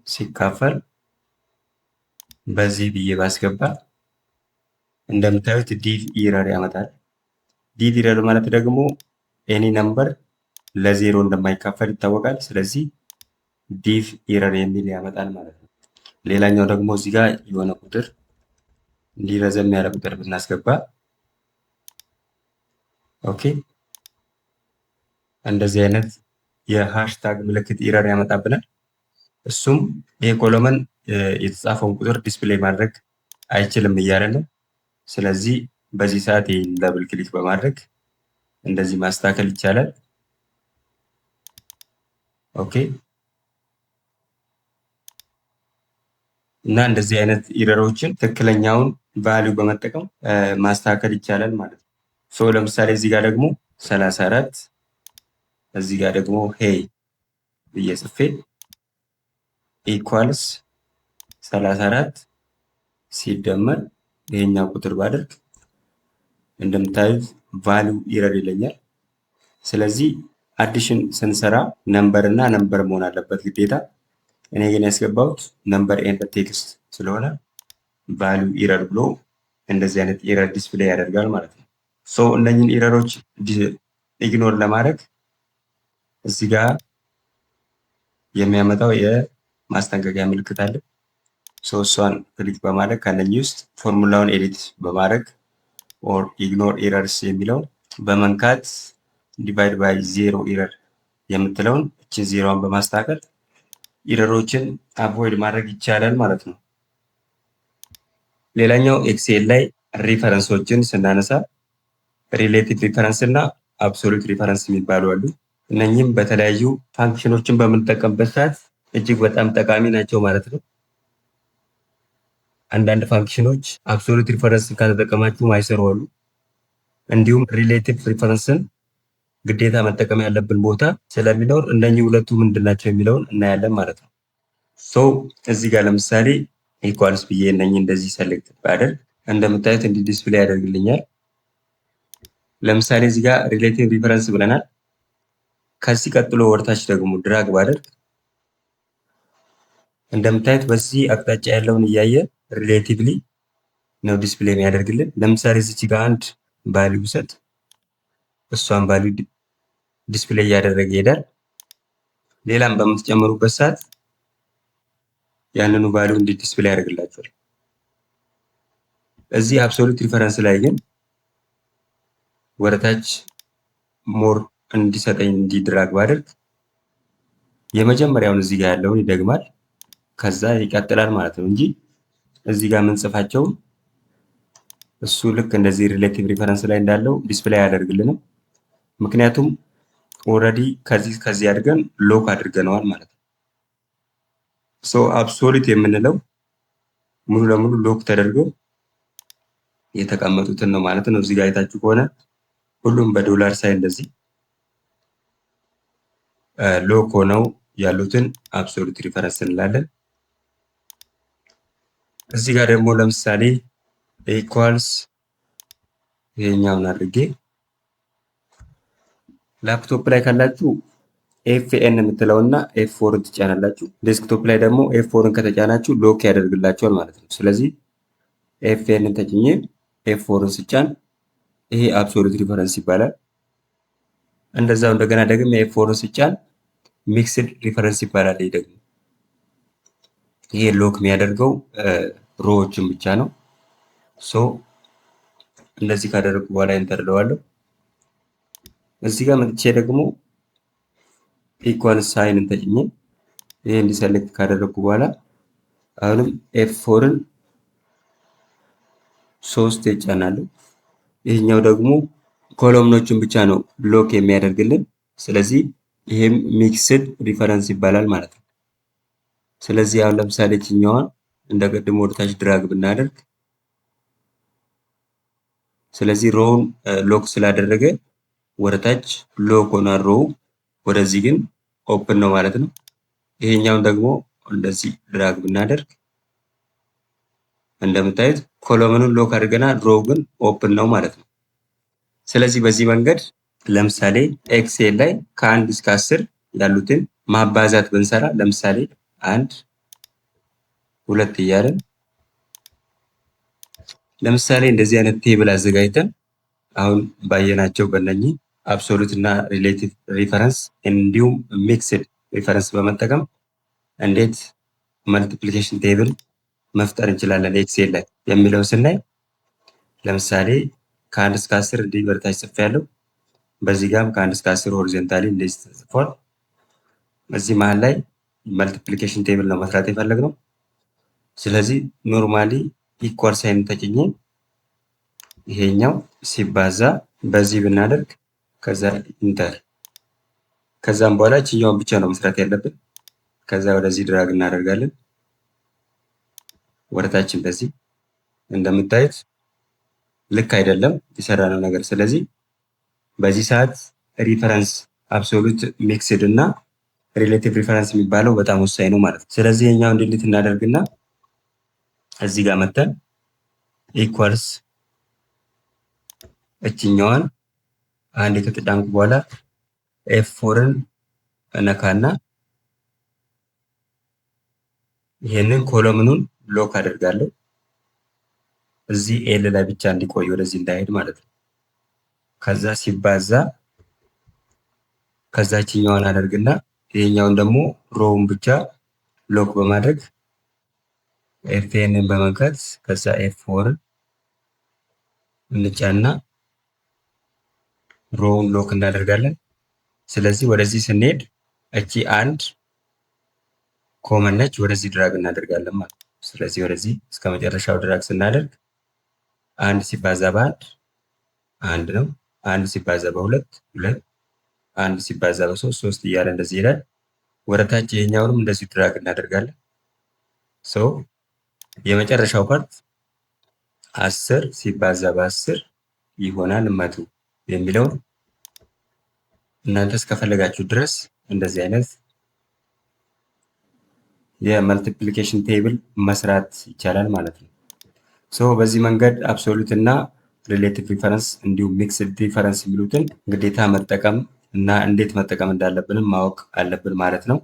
ሲካፈል በዚህ ብዬ ባስገባ እንደምታዩት ዲቭ ኢረር ያመጣል። ዲቭ ኢረር ማለት ደግሞ ኤኒ ነምበር ለዜሮ እንደማይካፈል ይታወቃል። ስለዚህ ዲቭ ኢረር የሚል ያመጣል ማለት ነው። ሌላኛው ደግሞ እዚህ ጋር የሆነ ቁጥር እንዲረዘም ያለ ቁጥር ብናስገባ ኦኬ፣ እንደዚህ አይነት የሃሽታግ ምልክት ኢረር ያመጣብናል። እሱም ይሄ ኮሎመን የተጻፈውን ቁጥር ዲስፕሌይ ማድረግ አይችልም እያለ ነው። ስለዚህ በዚህ ሰዓት ይህን ደብል ክሊክ በማድረግ እንደዚህ ማስተካከል ይቻላል። ኦኬ እና እንደዚህ አይነት ኢረሮችን ትክክለኛውን ቫልዩ በመጠቀም ማስተካከል ይቻላል ማለት ነው። ሶ ለምሳሌ እዚህ ጋር ደግሞ 34 እዚህ ጋር ደግሞ ሄይ ብዬ ጽፌ ኢኳልስ 34 ሲደመር ይሄኛው ቁጥር ባደርግ እንደምታዩት ቫልዩ ኢረር ይለኛል። ስለዚህ አዲሽን ስንሰራ ነምበር እና ነምበር መሆን አለበት ግዴታ። እኔ ግን ያስገባሁት ነምበር ኤንድ ቴክስት ስለሆነ ቫልዩ ኢረር ብሎ እንደዚህ አይነት ኢረር ዲስፕሌይ ያደርጋል ማለት ነው። ሶ እነኝን ኢረሮች ኢግኖር ለማድረግ እዚህ ጋር የሚያመጣው የማስጠንቀቂያ ምልክት አለ። ሶ እሷን ክሊክ በማድረግ ከነኚህ ውስጥ ፎርሙላውን ኤዲት በማድረግ ኦር ኢግኖር ኢረርስ የሚለውን በመንካት ዲቫይድ ባይ ዜሮ ኢረር የምትለውን እችን ዜሮን በማስተካከል ኢረሮችን አቮይድ ማድረግ ይቻላል ማለት ነው። ሌላኛው ኤክሴል ላይ ሪፈረንሶችን ስናነሳ ሪሌቲቭ ሪፈረንስ እና አብሶሉት ሪፈረንስ የሚባሉ አሉ። እነኚህም በተለያዩ ፋንክሽኖችን በምንጠቀምበት ሰዓት እጅግ በጣም ጠቃሚ ናቸው ማለት ነው። አንዳንድ ፋንክሽኖች አብሶሉት ሪፈረንስን ካልተጠቀማችሁ ማይሰሩ አሉ። እንዲሁም ሪሌቲቭ ሪፈረንስን ግዴታ መጠቀም ያለብን ቦታ ስለሚኖር እነኚህ ሁለቱ ምንድን ናቸው የሚለውን እናያለን ማለት ነው። ሶ እዚህ ጋር ለምሳሌ ኢኳልስ ብዬ እነኚህ እንደዚህ ሰሌክት ባደርግ እንደምታዩት እንዲህ ዲስፕሌይ ያደርግልኛል። ለምሳሌ እዚህ ጋር ሪሌቲቭ ሪፈረንስ ብለናል። ከዚህ ቀጥሎ ወርታች ደግሞ ድራግ ባደርግ እንደምታዩት በዚህ አቅጣጫ ያለውን እያየ ሪሌቲቭሊ ነው ዲስፕሌይ የሚያደርግልን። ለምሳሌ እዚች ጋር አንድ ቫልዩ ሰጥ እሷን ቫልዩ ዲስፕሌይ እያደረገ ይሄዳል። ሌላም በምትጨምሩበት ሰዓት ያንኑ ቫልዩ እንዲ ዲስፕሌይ ያደርግላችኋል። እዚህ አብሶሉት ሪፈረንስ ላይ ግን ወደታች ሞር እንዲሰጠኝ እንዲድራግ ባደርግ የመጀመሪያውን እዚህ ጋር ያለውን ይደግማል፣ ከዛ ይቀጥላል ማለት ነው እንጂ እዚህ ጋር የምንጽፋቸው እሱ ልክ እንደዚህ ሪሌቲቭ ሪፈረንስ ላይ እንዳለው ዲስፕሌይ አያደርግልንም። ምክንያቱም ኦልሬዲ ከዚህ አድርገን ሎክ አድርገነዋል ማለት ነው። ሶ አብሶሉት የምንለው ሙሉ ለሙሉ ሎክ ተደርገው የተቀመጡትን ነው ማለት ነው። እዚህ ጋር አይታችሁ ከሆነ ሁሉም በዶላር ሳይን እንደዚህ ሎክ ሆነው ያሉትን አብሶሉት ሪፈረንስ እንላለን። እዚህ ጋር ደግሞ ለምሳሌ ኢኳልስ ይሄኛውን አድርጌ ላፕቶፕ ላይ ካላችሁ ኤፍኤን የምትለውና ኤፍ4ን ትጫናላችሁ። ዴስክቶፕ ላይ ደግሞ ኤፍ4ን ከተጫናችሁ ሎክ ያደርግላችኋል ማለት ነው። ስለዚህ ኤፍኤንን ተጭኜ ኤፍ4ን ስጫን ይሄ አብሶሉት ሪፈረንስ ይባላል። እንደዛው እንደገና ደግሞ ኤፍ4ን ስጫን ሚክስድ ሪፈረንስ ይባላል። ይሄ ደግሞ ይሄ ሎክ የሚያደርገው ሮዎችን ብቻ ነው። ሶ እንደዚህ ካደረጉ በኋላ ኢንተር እለዋለሁ። እዚህ ጋር መጥቼ ደግሞ ኢኳል ሳይንን ተጭኜ ይሄ እንዲሰሌክት ካደረጉ በኋላ አሁንም ኤፍ4ን 3 ይጫናለሁ። ይሄኛው ደግሞ ኮሎምኖችን ብቻ ነው ሎክ የሚያደርግልን። ስለዚህ ይሄም ሚክስድ ሪፈረንስ ይባላል ማለት ነው። ስለዚህ አሁን ለምሳሌ እችኛዋን እንደቀድሞ ወደታች ድራግ ብናደርግ ስለዚህ ሮውን ሎክ ስላደረገ ወደታች ሎክ ሆኗል ሮው፣ ወደዚህ ግን ኦፕን ነው ማለት ነው። ይሄኛውን ደግሞ እንደዚህ ድራግ ብናደርግ እንደምታዩት ኮሎምኑን ሎክ አድርገናል፣ ሮው ግን ኦፕን ነው ማለት ነው። ስለዚህ በዚህ መንገድ ለምሳሌ ኤክሴል ላይ ከ1 እስከ 10 ያሉትን ማባዛት ብንሰራ ለምሳሌ 1 2 እያለን ለምሳሌ እንደዚህ አይነት ቴብል አዘጋጅተን አሁን ባየናቸው በእነኚህ አብሶሉት እና ሪሌቲቭ ሪፈረንስ እንዲሁም ሚክስድ ሪፈረንስ በመጠቀም እንዴት መልቲፕሊኬሽን ቴብል መፍጠር እንችላለን ኤክሴል ላይ የሚለው ስናይ ለምሳሌ ከ1 እስከ 10 እንዲህ በታች ጽፌያለሁ። በዚህ ጋርም ከ1 እስከ 10 ሆሪዞንታሊ እንደዚህ ተጽፏል። እዚህ መሃል ላይ መልቲፕሊኬሽን ቴብል ነው መስራት የፈለግነው። ስለዚህ ኖርማሊ ኢኳል ሳይን ተጭኜ ይሄኛው ሲባዛ በዚህ ብናደርግ ከዛ ኢንተር። ከዛም በኋላ እችኛዋን ብቻ ነው መስራት ያለብን። ከዛ ወደዚህ ድራግ እናደርጋለን ወደታች እንደዚህ። እንደምታዩት ልክ አይደለም የሰራነው ነገር። ስለዚህ በዚህ ሰዓት ሪፈረንስ አብሶሉት ሚክስድ እና ሪሌቲቭ ሪፈረንስ የሚባለው በጣም ወሳኝ ነው ማለት ነው። ስለዚህ የኛው እንዲሊት እናደርግና እዚህ ጋር መተን ኢኳልስ እችኛዋን አንድ ከተጫንኩ በኋላ ኤፍ4ን እነካና ይሄንን ኮሎምኑን ሎክ አደርጋለሁ። እዚህ ኤል ላይ ብቻ እንዲቆይ ወደዚህ እንዳይሄድ ማለት ነው። ከዛ ሲባዛ ከዛችኛዋን አደርግና ይሄኛውን ደግሞ ሮውን ብቻ ሎክ በማድረግ ኤፍኤንን በመንካት ከዛ ኤፍ4ን እንጫና ሮውን ሎክ እናደርጋለን። ስለዚህ ወደዚህ ስንሄድ እቺ አንድ ኮመን ነች፣ ወደዚህ ድራግ እናደርጋለን ማለት ነው። ስለዚህ ወደዚህ እስከ መጨረሻው ድራግ ስናደርግ አንድ ሲባዛ በአንድ አንድ ነው። አንድ ሲባዛ በሁለት ሁለት፣ አንድ ሲባዛ በሶስት ሶስት እያለ እንደዚህ ይላል። ወደታች ይሄኛውንም እንደዚህ ድራግ እናደርጋለን። ሶ የመጨረሻው ፓርት 10 ሲባዛ በ10 ይሆናል መቶ የሚለውን እናንተ እስከፈለጋችሁ ድረስ እንደዚህ አይነት የመልቲፕሊኬሽን ቴብል መስራት ይቻላል ማለት ነው። ሶ በዚህ መንገድ አብሶሉት እና ሪሌቲቭ ሪፈረንስ እንዲሁም ሚክስድ ሪፈረንስ የሚሉትን ግዴታ መጠቀም እና እንዴት መጠቀም እንዳለብንም ማወቅ አለብን ማለት ነው።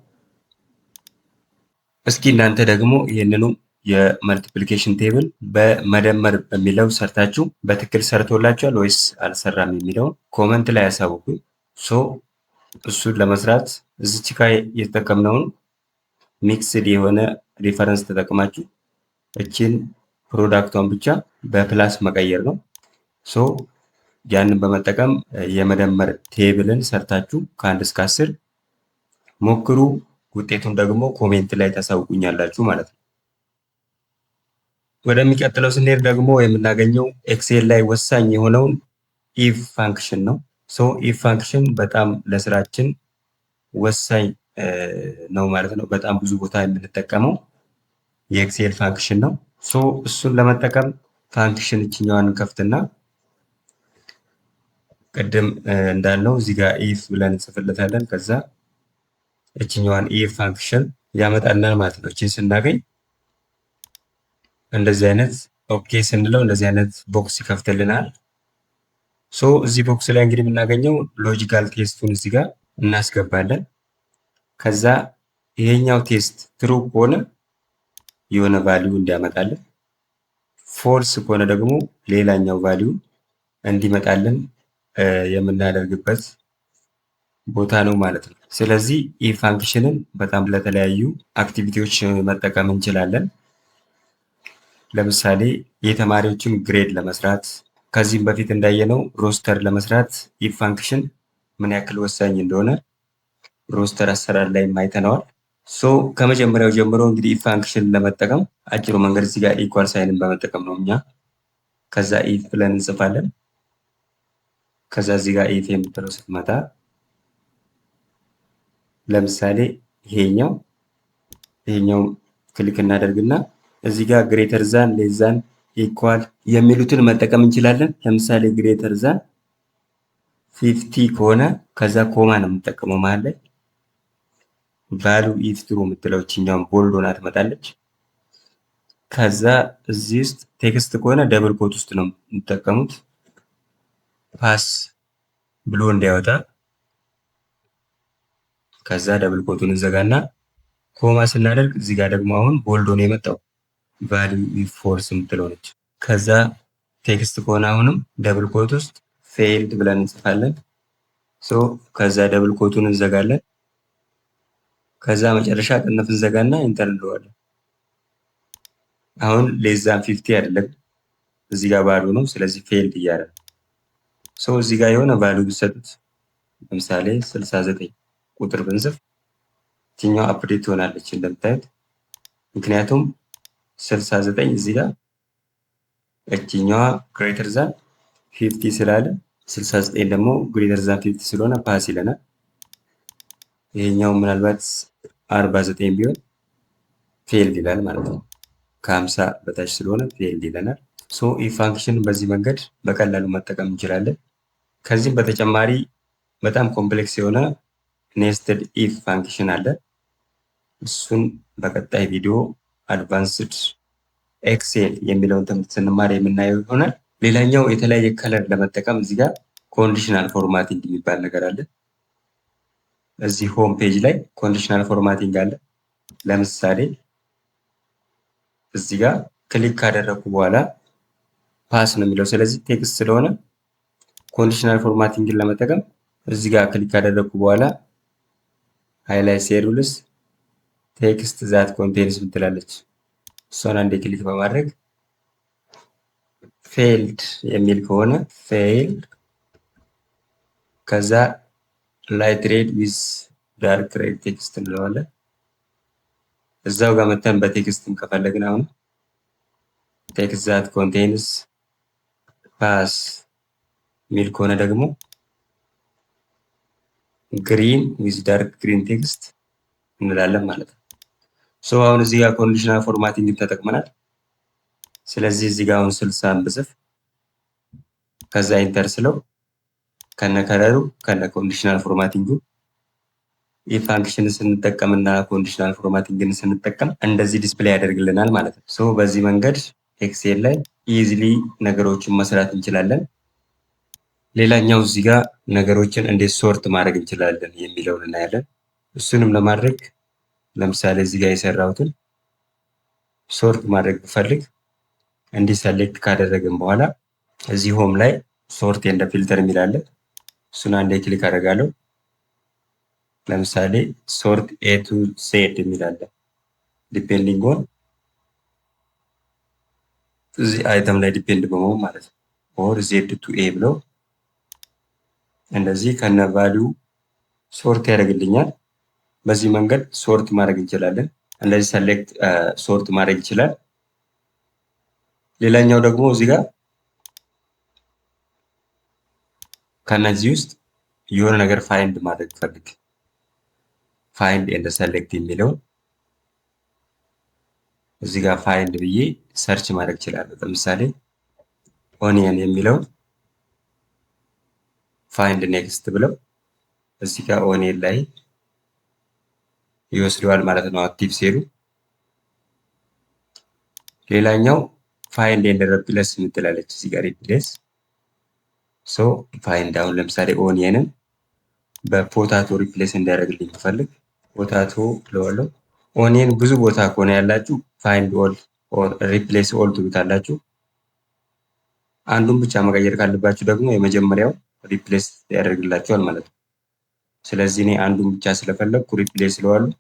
እስኪ እናንተ ደግሞ ይህንኑ የመልቲፕሊኬሽን ቴብል በመደመር በሚለው ሰርታችሁ በትክክል ሰርቶላችኋል ወይስ አልሰራም የሚለውን ኮመንት ላይ ያሳውቁኝ። ሶ እሱን ለመስራት እዚች ጋ የተጠቀምነውን ሚክስድ የሆነ ሪፈረንስ ተጠቅማችሁ እችን ፕሮዳክቷን ብቻ በፕላስ መቀየር ነው። ሶ ያንን በመጠቀም የመደመር ቴብልን ሰርታችሁ ከ1 እስከ 10 ሞክሩ። ውጤቱን ደግሞ ኮሜንት ላይ ታሳውቁኛላችሁ ማለት ነው። ወደሚቀጥለው ስንሄድ ደግሞ የምናገኘው ኤክሴል ላይ ወሳኝ የሆነውን ኢፍ ፋንክሽን ነው። ሶ ኢፍ ፋንክሽን በጣም ለስራችን ወሳኝ ነው ማለት ነው። በጣም ብዙ ቦታ የምንጠቀመው የኤክሴል ፋንክሽን ነው። ሶ እሱን ለመጠቀም ፋንክሽን እችኛዋን ከፍትና ቅድም እንዳልነው እዚህ ጋር ኢፍ ብለን እንጽፍለታለን። ከዛ እችኛዋን ኢፍ ፋንክሽን ያመጣልናል ማለት ነው። እችን ስናገኝ እንደዚህ አይነት ኦኬ ስንለው እንደዚህ አይነት ቦክስ ይከፍትልናል። ሶ እዚህ ቦክስ ላይ እንግዲህ የምናገኘው ሎጂካል ቴስቱን እዚህ ጋር እናስገባለን። ከዛ ይሄኛው ቴስት ትሩ ከሆነ የሆነ ቫልዩ እንዲያመጣልን፣ ፎልስ ከሆነ ደግሞ ሌላኛው ቫልዩ እንዲመጣልን የምናደርግበት ቦታ ነው ማለት ነው። ስለዚህ ኢፍ ፋንክሽንን በጣም ለተለያዩ አክቲቪቲዎች መጠቀም እንችላለን። ለምሳሌ የተማሪዎችን ግሬድ ለመስራት፣ ከዚህም በፊት እንዳየነው ሮስተር ለመስራት ኢፍ ፋንክሽን ምን ያክል ወሳኝ እንደሆነ ሮስተር አሰራር ላይ አይተነዋል። ሶ ከመጀመሪያው ጀምሮ እንግዲህ ኢፍ ፋንክሽን ለመጠቀም አጭሩ መንገድ እዚህ ጋር ኢኳል ሳይንን በመጠቀም ነው እኛ። ከዛ ኢፍ ብለን እንጽፋለን። ከዛ እዚህ ጋር ኢፍ የምትለው ስትመጣ ለምሳሌ ይሄኛው ክሊክ እናደርግና እዚህ ጋር ግሬተር ዛን ሌዛን ኢኳል የሚሉትን መጠቀም እንችላለን። ለምሳሌ ግሬተር ዛን 50 ከሆነ ከዛ ኮማ ነው የምንጠቀመው መሀል ላይ ቫሉ ኢፍ ትሩ የምትለው እችኛውን ቦልድ ሆና ትመጣለች። ከዛ እዚህ ውስጥ ቴክስት ከሆነ ደብል ኮት ውስጥ ነው የምትጠቀሙት ፓስ ብሎ እንዲያወጣ። ከዛ ደብል ኮቱን እንዘጋና ኮማ ስናደርግ እዚህ ጋር ደግሞ አሁን ቦልድ ሆኖ የመጣው ቫሉ ኢፍ ፎልስ የምትለው ነች። ከዛ ቴክስት ከሆነ አሁንም ደብል ኮት ውስጥ ፌይልድ ብለን እንጽፋለን። ሶ ከዛ ደብል ኮቱን እንዘጋለን። ከዛ መጨረሻ ቅንፍ እንዘጋና ኢንተር እንለዋለን። አሁን ሌዛን 50 አይደለም እዚህ ጋር ባሉ ነው። ስለዚህ ፌይልድ እያለ ሶ እዚህ ጋር የሆነ ቫሉ ብትሰጡት ለምሳሌ 69 ቁጥር ብንጽፍ እችኛዋ አፕዴት ትሆናለች እንደምታዩት። ምክንያቱም 69 እዚህ ጋር እችኛዋ ግሬተር ዛን 50 ስላለ 69 ደግሞ ግሬተር ዛን 50 ስለሆነ ፓስ ይለናል። ይሄኛው ምናልባት 49 ቢሆን ፌልድ ይላል ማለት ነው። ከ50 በታች ስለሆነ ፌልድ ይለናል። ሶ ኢፍ ፋንክሽን በዚህ መንገድ በቀላሉ መጠቀም እንችላለን። ከዚህም በተጨማሪ በጣም ኮምፕሌክስ የሆነ ኔስትድ ኢፍ ፋንክሽን አለ። እሱን በቀጣይ ቪዲዮ አድቫንስድ ኤክሴል የሚለውን ትምህርት ስንማር የምናየው ይሆናል። ሌላኛው የተለያየ ከለር ለመጠቀም እዚህ ጋር ኮንዲሽናል ፎርማቲንግ የሚባል ነገር አለ። እዚህ ሆም ፔጅ ላይ ኮንዲሽናል ፎርማቲንግ አለ። ለምሳሌ እዚህ ጋር ክሊክ ካደረኩ በኋላ ፓስ ነው የሚለው፣ ስለዚህ ቴክስት ስለሆነ ኮንዲሽናል ፎርማቲንግን ለመጠቀም እዚህ ጋር ክሊክ ካደረኩ በኋላ ሃይላይት ሴሉልስ ቴክስት ዛት ኮንቴንስ ምትላለች። እሷን አንዴ ክሊክ በማድረግ ፌልድ የሚል ከሆነ ፌልድ፣ ከዛ ላይት ሬድ ዊዝ ዳርክ ሬድ ቴክስት እንለዋለን። እዛው ጋር መተን በቴክስትም ከፈለግን አሁን ቴክስት ዛት ኮንቴንስ ፓስ የሚል ከሆነ ደግሞ ግሪን ዊዝ ዳርክ ግሪን ቴክስት እንላለን ማለት ነው። ሶ አሁን እዚህ ጋር ኮንዲሽናል ፎርማቲንግ ተጠቅመናል። ስለዚህ እዚህ ጋር አሁን 60 ብጽፍ ከዛ ኢንተር ስለው ከነ ከለሩ ከነ ኮንዲሽናል ፎርማቲንጉ ኢፍ ፋንክሽን ስንጠቀምና ኮንዲሽናል ፎርማቲንግን ስንጠቀም እንደዚህ ዲስፕሌይ ያደርግልናል ማለት ነው። ሶ በዚህ መንገድ ኤክሴል ላይ ኢዚሊ ነገሮችን መስራት እንችላለን። ሌላኛው እዚህ ጋር ነገሮችን እንዴት ሶርት ማድረግ እንችላለን የሚለውን እናያለን። እሱንም ለማድረግ ለምሳሌ እዚህ ጋር የሰራሁትን ሶርት ማድረግ ብፈልግ እንዲህ ሰሌክት ካደረግን በኋላ እዚህ ሆም ላይ ሶርት ኤንድ ፊልተር የሚል አለ። እሱን አንዴ ክሊክ አደርጋለሁ። ለምሳሌ ሶርት ኤ ቱ ዜድ የሚል አለ። ዲፔንዲንግ ኦን እዚህ አይተም ላይ ዲፔንድ በመሆን ማለት ነው። ኦር ዜድ ቱ ኤ ብለው እንደዚህ ከነ ቫልዩ ሶርት ያደርግልኛል። በዚህ መንገድ ሶርት ማድረግ እንችላለን። እንደዚህ ሰሌክት ሶርት ማድረግ ይችላል። ሌላኛው ደግሞ እዚህ ጋር ከነዚህ ውስጥ የሆነ ነገር ፋይንድ ማድረግ ፈልግ ፋይንድ ኤንድ ሰሌክት የሚለውን እዚህ ጋር ፋይንድ ብዬ ሰርች ማድረግ ይችላለሁ። ለምሳሌ ኦኒየን የሚለው ፋይንድ ኔክስት ብለው እዚህ ጋር ኦኒየን ላይ ይወስደዋል ማለት ነው አክቲቭ ሴሉ። ሌላኛው ፋይንድ ኤንድ ሪፕሌስ የምትላለች እዚህ ጋር ሪፕሌስ። ሶ ፋይንድ አሁን ለምሳሌ ኦኒየንን በፖታቶ ሪፕሌስ እንዲያደርግልኝ ብፈልግ ፖታቶ ብለዋለሁ። ኦኒየን ብዙ ቦታ ከሆነ ያላችሁ ፋይንድ ኦል ኦር ሪፕሌስ ኦል ትሉታላችሁ። አንዱን ብቻ መቀየር ካለባችሁ ደግሞ የመጀመሪያው ሪፕሌስ ያደርግላችኋል ማለት ነው። ስለዚህ እኔ አንዱን ብቻ ስለፈለግኩ ሪፕሌስ ስለዋለሁ።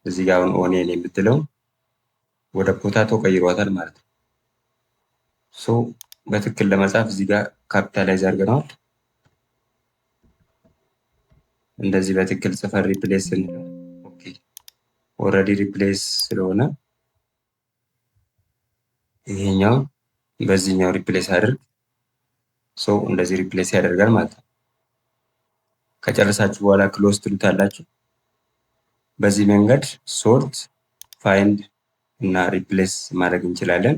እዚህ ጋር አሁን ኦኒየን የምትለው ወደ ፖታቶ ቀይሯታል ማለት ነው። ሶ በትክክል ለመጻፍ እዚህ ጋር ካፒታላይዝ አድርገናል። እንደዚህ በትክክል ጽፈን ሪፕሌስ እንለው። ኦኬ ኦልሬዲ ሪፕሌስ ስለሆነ ይሄኛው በዚህኛው ሪፕሌስ አድርግ። ሶ እንደዚህ ሪፕሌስ ያደርጋል ማለት ነው። ከጨረሳችሁ በኋላ ክሎዝ ትሉታላችሁ። በዚህ መንገድ ሶርት፣ ፋይንድ እና ሪፕሌስ ማድረግ እንችላለን።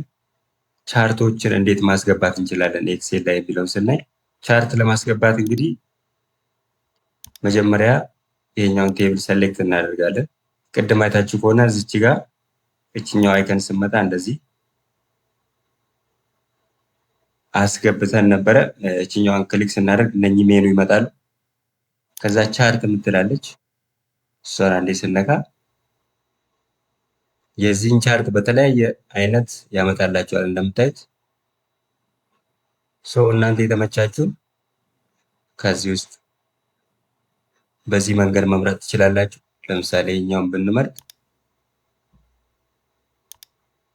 ቻርቶችን እንዴት ማስገባት እንችላለን ኤክሴል ላይ የሚለውን ስናይ ቻርት ለማስገባት እንግዲህ መጀመሪያ ይሄኛውን ቴብል ሰሌክት እናደርጋለን። ቅድም አይታችሁ ከሆነ እዚች ጋር እችኛው አይከን ስመጣ እንደዚህ አስገብተን ነበረ። እችኛዋን ክሊክ ስናደርግ እነኚህ ሜኑ ይመጣሉ። ከዛ ቻርት የምትላለች እሷን አንዴ ስነካ የዚህን ቻርት በተለያየ አይነት ያመጣላችኋል እንደምታዩት። ሶ እናንተ የተመቻችሁን ከዚህ ውስጥ በዚህ መንገድ መምረጥ ትችላላችሁ። ለምሳሌ እኛውን ብንመርጥ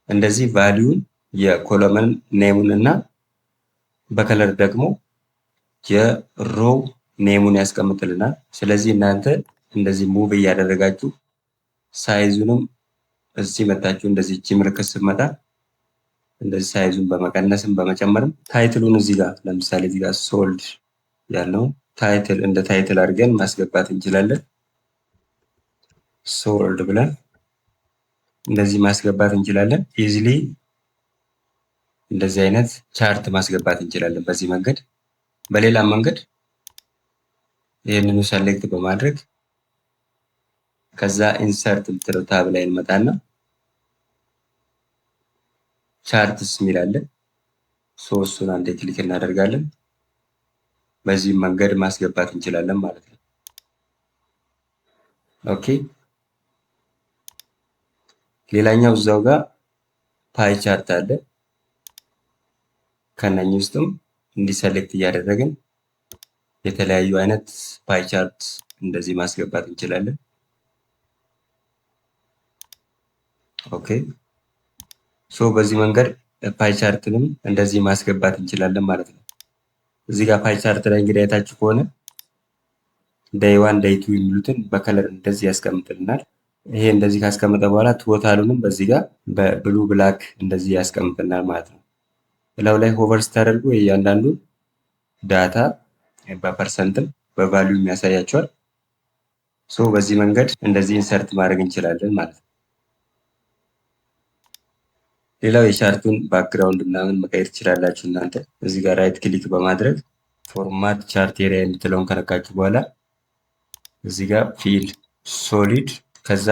እንደዚህ ቫልዩን የኮለመን ኔሙን እና በከለር ደግሞ የሮው ኔሙን ያስቀምጥልናል። ስለዚህ እናንተ እንደዚህ ሙቭ እያደረጋችሁ ሳይዙንም እዚህ መታችሁ እንደዚህ እቺ ምልክት ስትመጣ እንደዚህ ሳይዙን በመቀነስም በመጨመርም ታይትሉን እዚህ ጋር ለምሳሌ እዚህ ጋር ሶልድ ያለውን ታይትል እንደ ታይትል አድርገን ማስገባት እንችላለን። ሶልድ ብለን እንደዚህ ማስገባት እንችላለን። ኢዚሊ እንደዚህ አይነት ቻርት ማስገባት እንችላለን በዚህ መንገድ። በሌላም መንገድ ይህንኑ ሰሌክት በማድረግ ከዛ ኢንሰርት የምትለው ታብ ላይ እንመጣና ቻርትስ የሚላለን እሱን አንዴ ክሊክ እናደርጋለን። በዚህ መንገድ ማስገባት እንችላለን ማለት ነው። ኦኬ ሌላኛው እዛው ጋር ፓይ ቻርት አለ። ከነኚህ ውስጥም እንዲሰሌክት እያደረግን የተለያዩ አይነት ፓይ ቻርት እንደዚህ ማስገባት እንችላለን። ኦኬ በዚህ መንገድ ፓይ ቻርትንም እንደዚህ ማስገባት እንችላለን ማለት ነው። እዚህ ጋር ፓይ ቻርት ላይ እንግዲህ አይታችሁ ከሆነ ዴይ 1 ዴይ 2 የሚሉትን በከለር እንደዚህ ያስቀምጥልናል። ይሄ እንደዚህ ካስቀመጠ በኋላ ቶታሉንም በዚህ ጋር በብሉ ብላክ እንደዚህ ያስቀምጥልናል ማለት ነው። ሌላው ላይ ሆቨር ስታደርጉ እያንዳንዱ ዳታ በፐርሰንትም በቫልዩ የሚያሳያቸዋል። በዚህ መንገድ እንደዚህ ኢንሰርት ማድረግ እንችላለን ማለት ነው። ሌላው የቻርቱን ባክግራውንድ ምናምን መቀየር ትችላላችሁ እናንተ። እዚህ ጋር ራይት ክሊክ በማድረግ ፎርማት ቻርት ኤሪያ የምትለውን ከነካችሁ በኋላ እዚህ ጋር ፊል ሶሊድ ከዛ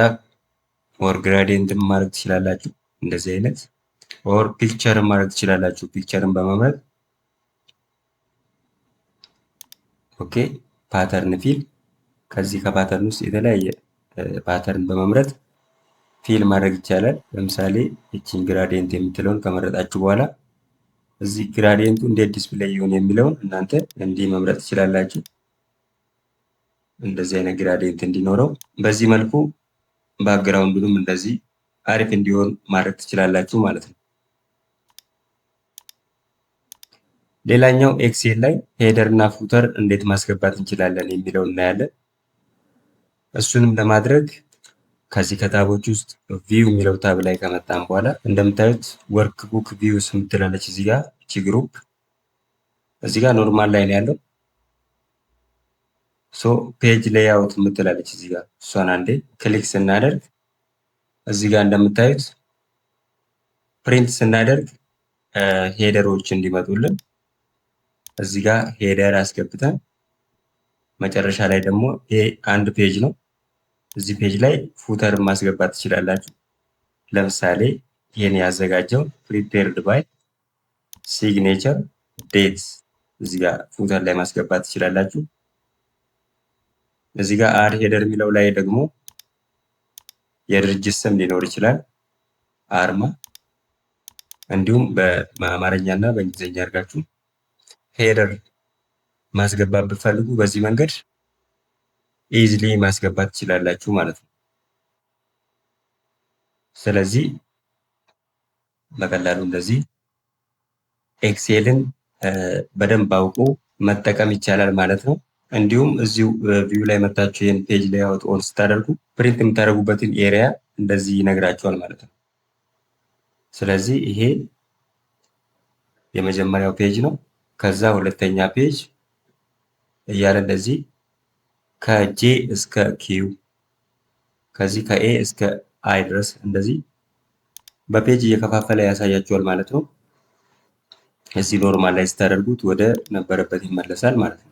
ኦር ግራዲየንት ማድረግ ትችላላችሁ። እንደዚህ አይነት ኦር ፒክቸር ማድረግ ትችላላችሁ። ፒክቸርን በመምረጥ ኦኬ ፓተርን ፊል ከዚህ ከፓተርን ውስጥ የተለያየ ፓተርን በመምረጥ ፊል ማድረግ ይቻላል። ለምሳሌ እቺን ግራዲየንት የምትለውን ከመረጣችሁ በኋላ እዚህ ግራዲየንቱ እንዴት ዲስፕሌይ ይሁን የሚለውን እናንተ እንዲህ መምረጥ ትችላላችሁ። እንደዚህ አይነት ግራዲየንት እንዲኖረው በዚህ መልኩ ባክግራውንዱንም እንደዚህ አሪፍ እንዲሆን ማድረግ ትችላላችሁ ማለት ነው። ሌላኛው ኤክሴል ላይ ሄደር እና ፉተር እንዴት ማስገባት እንችላለን የሚለውን እናያለን። እሱንም ለማድረግ ከዚህ ከታቦች ውስጥ ቪው የሚለው ታብ ላይ ከመጣን በኋላ እንደምታዩት ወርክ ቡክ ቪውስ የምትላለች እዚህ ጋር እቺ ግሩፕ እዚህ ጋር ኖርማል ላይ ነው ያለው። ፔጅ ሌይአውት የምትላለች እዚህ ጋር እሷን አንዴ ክሊክ ስናደርግ እዚህ ጋር እንደምታዩት ፕሪንት ስናደርግ ሄደሮች እንዲመጡልን እዚህ ጋር ሄደር አስገብተን መጨረሻ ላይ ደግሞ ይሄ አንድ ፔጅ ነው። እዚህ ፔጅ ላይ ፉተር ማስገባት ትችላላችሁ። ለምሳሌ ይሄን ያዘጋጀው ፕሪፔርድ ባይ ሲግኔቸር ዴት እዚህ ጋር ፉተር ላይ ማስገባት ትችላላችሁ። እዚህ ጋር አድ ሄደር የሚለው ላይ ደግሞ የድርጅት ስም ሊኖር ይችላል፣ አርማ፣ እንዲሁም በአማርኛ እና በእንግሊዝኛ አድርጋችሁ ሄደር ማስገባት ብትፈልጉ በዚህ መንገድ ኢዚሊ ማስገባት ትችላላችሁ ማለት ነው። ስለዚህ በቀላሉ እንደዚህ ኤክሴልን በደንብ አውቆ መጠቀም ይቻላል ማለት ነው። እንዲሁም እዚሁ ቪው ላይ መታችሁ ይህን ፔጅ ሌይአውት ኦን ስታደርጉ ፕሪንት የምታደርጉበትን ኤሪያ እንደዚህ ይነግራችኋል ማለት ነው። ስለዚህ ይሄ የመጀመሪያው ፔጅ ነው። ከዛ ሁለተኛ ፔጅ እያለ እንደዚህ ከጄ እስከ ኪው ከዚህ ከኤ እስከ አይ ድረስ እንደዚህ በፔጅ እየከፋፈለ ያሳያችኋል ማለት ነው። እዚህ ኖርማል ላይ ስታደርጉት ወደ ነበረበት ይመለሳል ማለት ነው።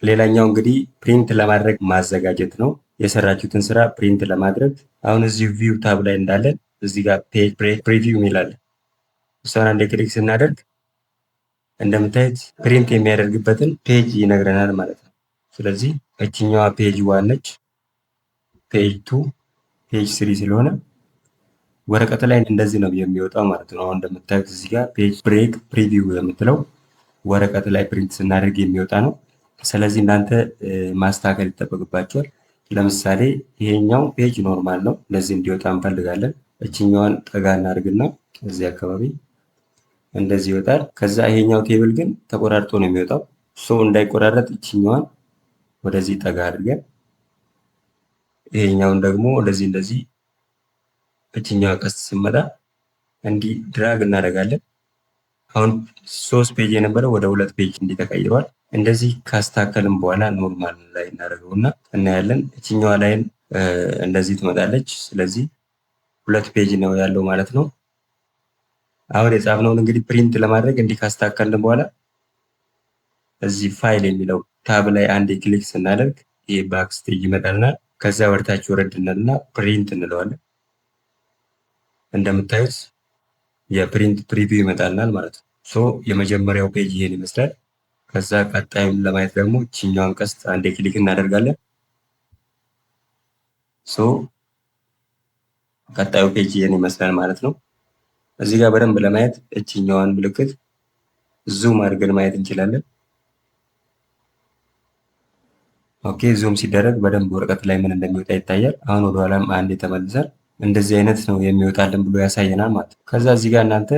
ሌላኛው እንግዲህ ፕሪንት ለማድረግ ማዘጋጀት ነው። የሰራችሁትን ስራ ፕሪንት ለማድረግ አሁን እዚህ ቪው ታብ ላይ እንዳለን እዚህ ጋር ፔጅ ፕሪቪው የሚላል እሷን አንዴ ክሊክ ስናደርግ እንደምታዩት ፕሪንት የሚያደርግበትን ፔጅ ይነግረናል ማለት ነው። ስለዚህ እችኛዋ ፔጅ 1 ነች፣ ፔጅ 2፣ ፔጅ 3 ስለሆነ ወረቀት ላይ እንደዚህ ነው የሚወጣው ማለት ነው። አሁን እንደምታዩት እዚህ ጋር ፔጅ ብሬክ ፕሪቪው የምትለው ወረቀት ላይ ፕሪንት ስናደርግ የሚወጣ ነው። ስለዚህ እናንተ ማስተካከል ይጠበቅባቸዋል። ለምሳሌ ይሄኛው ፔጅ ኖርማል ነው፣ እንደዚህ እንዲወጣ እንፈልጋለን። እችኛዋን ጠጋ እናድርግና እዚህ አካባቢ እንደዚህ ይወጣል። ከዛ ይሄኛው ቴብል ግን ተቆራርጦ ነው የሚወጣው። እንዳይቆራረጥ እችኛዋን ወደዚህ ጠጋ አድርገን ይሄኛውን ደግሞ ወደዚህ እንደዚህ እችኛዋ ቀስት ስመጣ እንዲህ ድራግ እናደርጋለን። አሁን 3 ፔጅ የነበረው ወደ 2 ፔጅ እንዲህ ተቀይሯል። እንደዚህ ካስተካከልን በኋላ ኖርማል ላይ እናደርገውና እናያለን። እችኛዋ ላይን እንደዚህ ትመጣለች። ስለዚህ 2 ፔጅ ነው ያለው ማለት ነው። አሁን የጻፍነውን እንግዲህ ፕሪንት ለማድረግ እንዲህ ካስተካከልን በኋላ እዚህ ፋይል የሚለው ታብ ላይ አንድ ክሊክ ስናደርግ ይሄ ባክስቴጅ ይመጣልና ከዛ ወደታች ወረድ እንልና ፕሪንት እንለዋለን። እንደምታዩት የፕሪንት ፕሪቪው ይመጣልናል ማለት ነው። ሶ የመጀመሪያው ፔጅ ይሄን ይመስላል። ከዛ ቀጣዩን ለማየት ደግሞ እችኛዋን ቀስት አንዴ ክሊክ እናደርጋለን። ሶ ቀጣዩ ፔጅ ይሄን ይመስላል ማለት ነው። እዚህ ጋር በደንብ ለማየት እችኛዋን ምልክት ዙም አድርገን ማየት እንችላለን። ኦኬ ዙም ሲደረግ በደንብ ወረቀት ላይ ምን እንደሚወጣ ይታያል። አሁን ወደኋላም አንዴ ተመልሰን እንደዚህ አይነት ነው የሚወጣልን ብሎ ያሳየናል ማለት ነው። ከዛ እዚህ ጋር እናንተ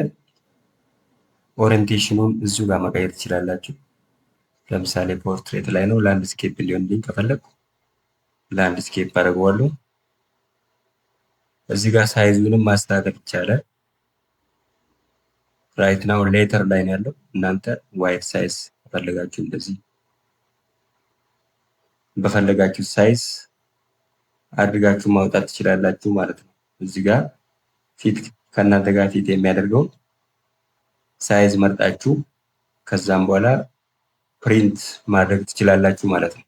ኦሪየንቴሽኑን እዚሁ ጋር መቀየር ትችላላችሁ። ለምሳሌ ፖርትሬት ላይ ነው፣ ላንድስኬፕ ሊሆንልኝ ከፈለኩ ላንድስኬፕ አደርገዋለሁ። እዚህ ጋር ሳይዙንም ማስተካከል ይቻላል። ራይት ናው ሌተር ላይ ነው ያለው። እናንተ ዋይት ሳይዝ ከፈለጋችሁ እንደዚህ በፈለጋችሁ ሳይዝ አድርጋችሁ ማውጣት ትችላላችሁ ማለት ነው። እዚህ ጋር ፊት ከእናንተ ጋር ፊት የሚያደርገው ሳይዝ መርጣችሁ ከዛም በኋላ ፕሪንት ማድረግ ትችላላችሁ ማለት ነው።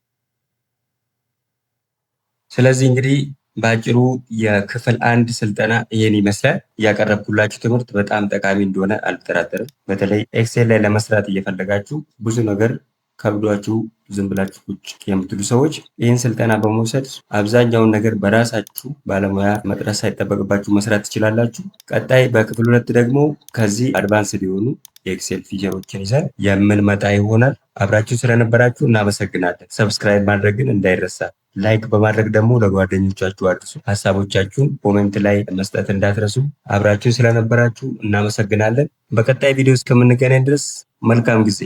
ስለዚህ እንግዲህ በአጭሩ የክፍል 1 ስልጠና ይሄን ይመስላል። ያቀረብኩላችሁ ትምህርት በጣም ጠቃሚ እንደሆነ አልጠራጠርም። በተለይ ኤክሴል ላይ ለመስራት እየፈለጋችሁ ብዙ ነገር ከብዷችሁ ዝም ብላችሁ ቁጭ የምትሉ ሰዎች ይህን ስልጠና በመውሰድ አብዛኛውን ነገር በራሳችሁ ባለሙያ መጥራት ሳይጠበቅባችሁ መስራት ትችላላችሁ። ቀጣይ በክፍል 2 ደግሞ ከዚህ አድቫንስድ የሆኑ የኤክሴል ፊቸሮችን ይዘን የምንመጣ ይሆናል። አብራችሁ ስለነበራችሁ እናመሰግናለን። ሰብስክራይብ ማድረግን እንዳይረሳ፣ ላይክ በማድረግ ደግሞ ለጓደኞቻችሁ አድርሱ። ሀሳቦቻችሁን ኮሜንት ላይ መስጠት እንዳትረሱ። አብራችሁ ስለነበራችሁ እናመሰግናለን። በቀጣይ ቪዲዮ እስከምንገናኝ ድረስ መልካም ጊዜ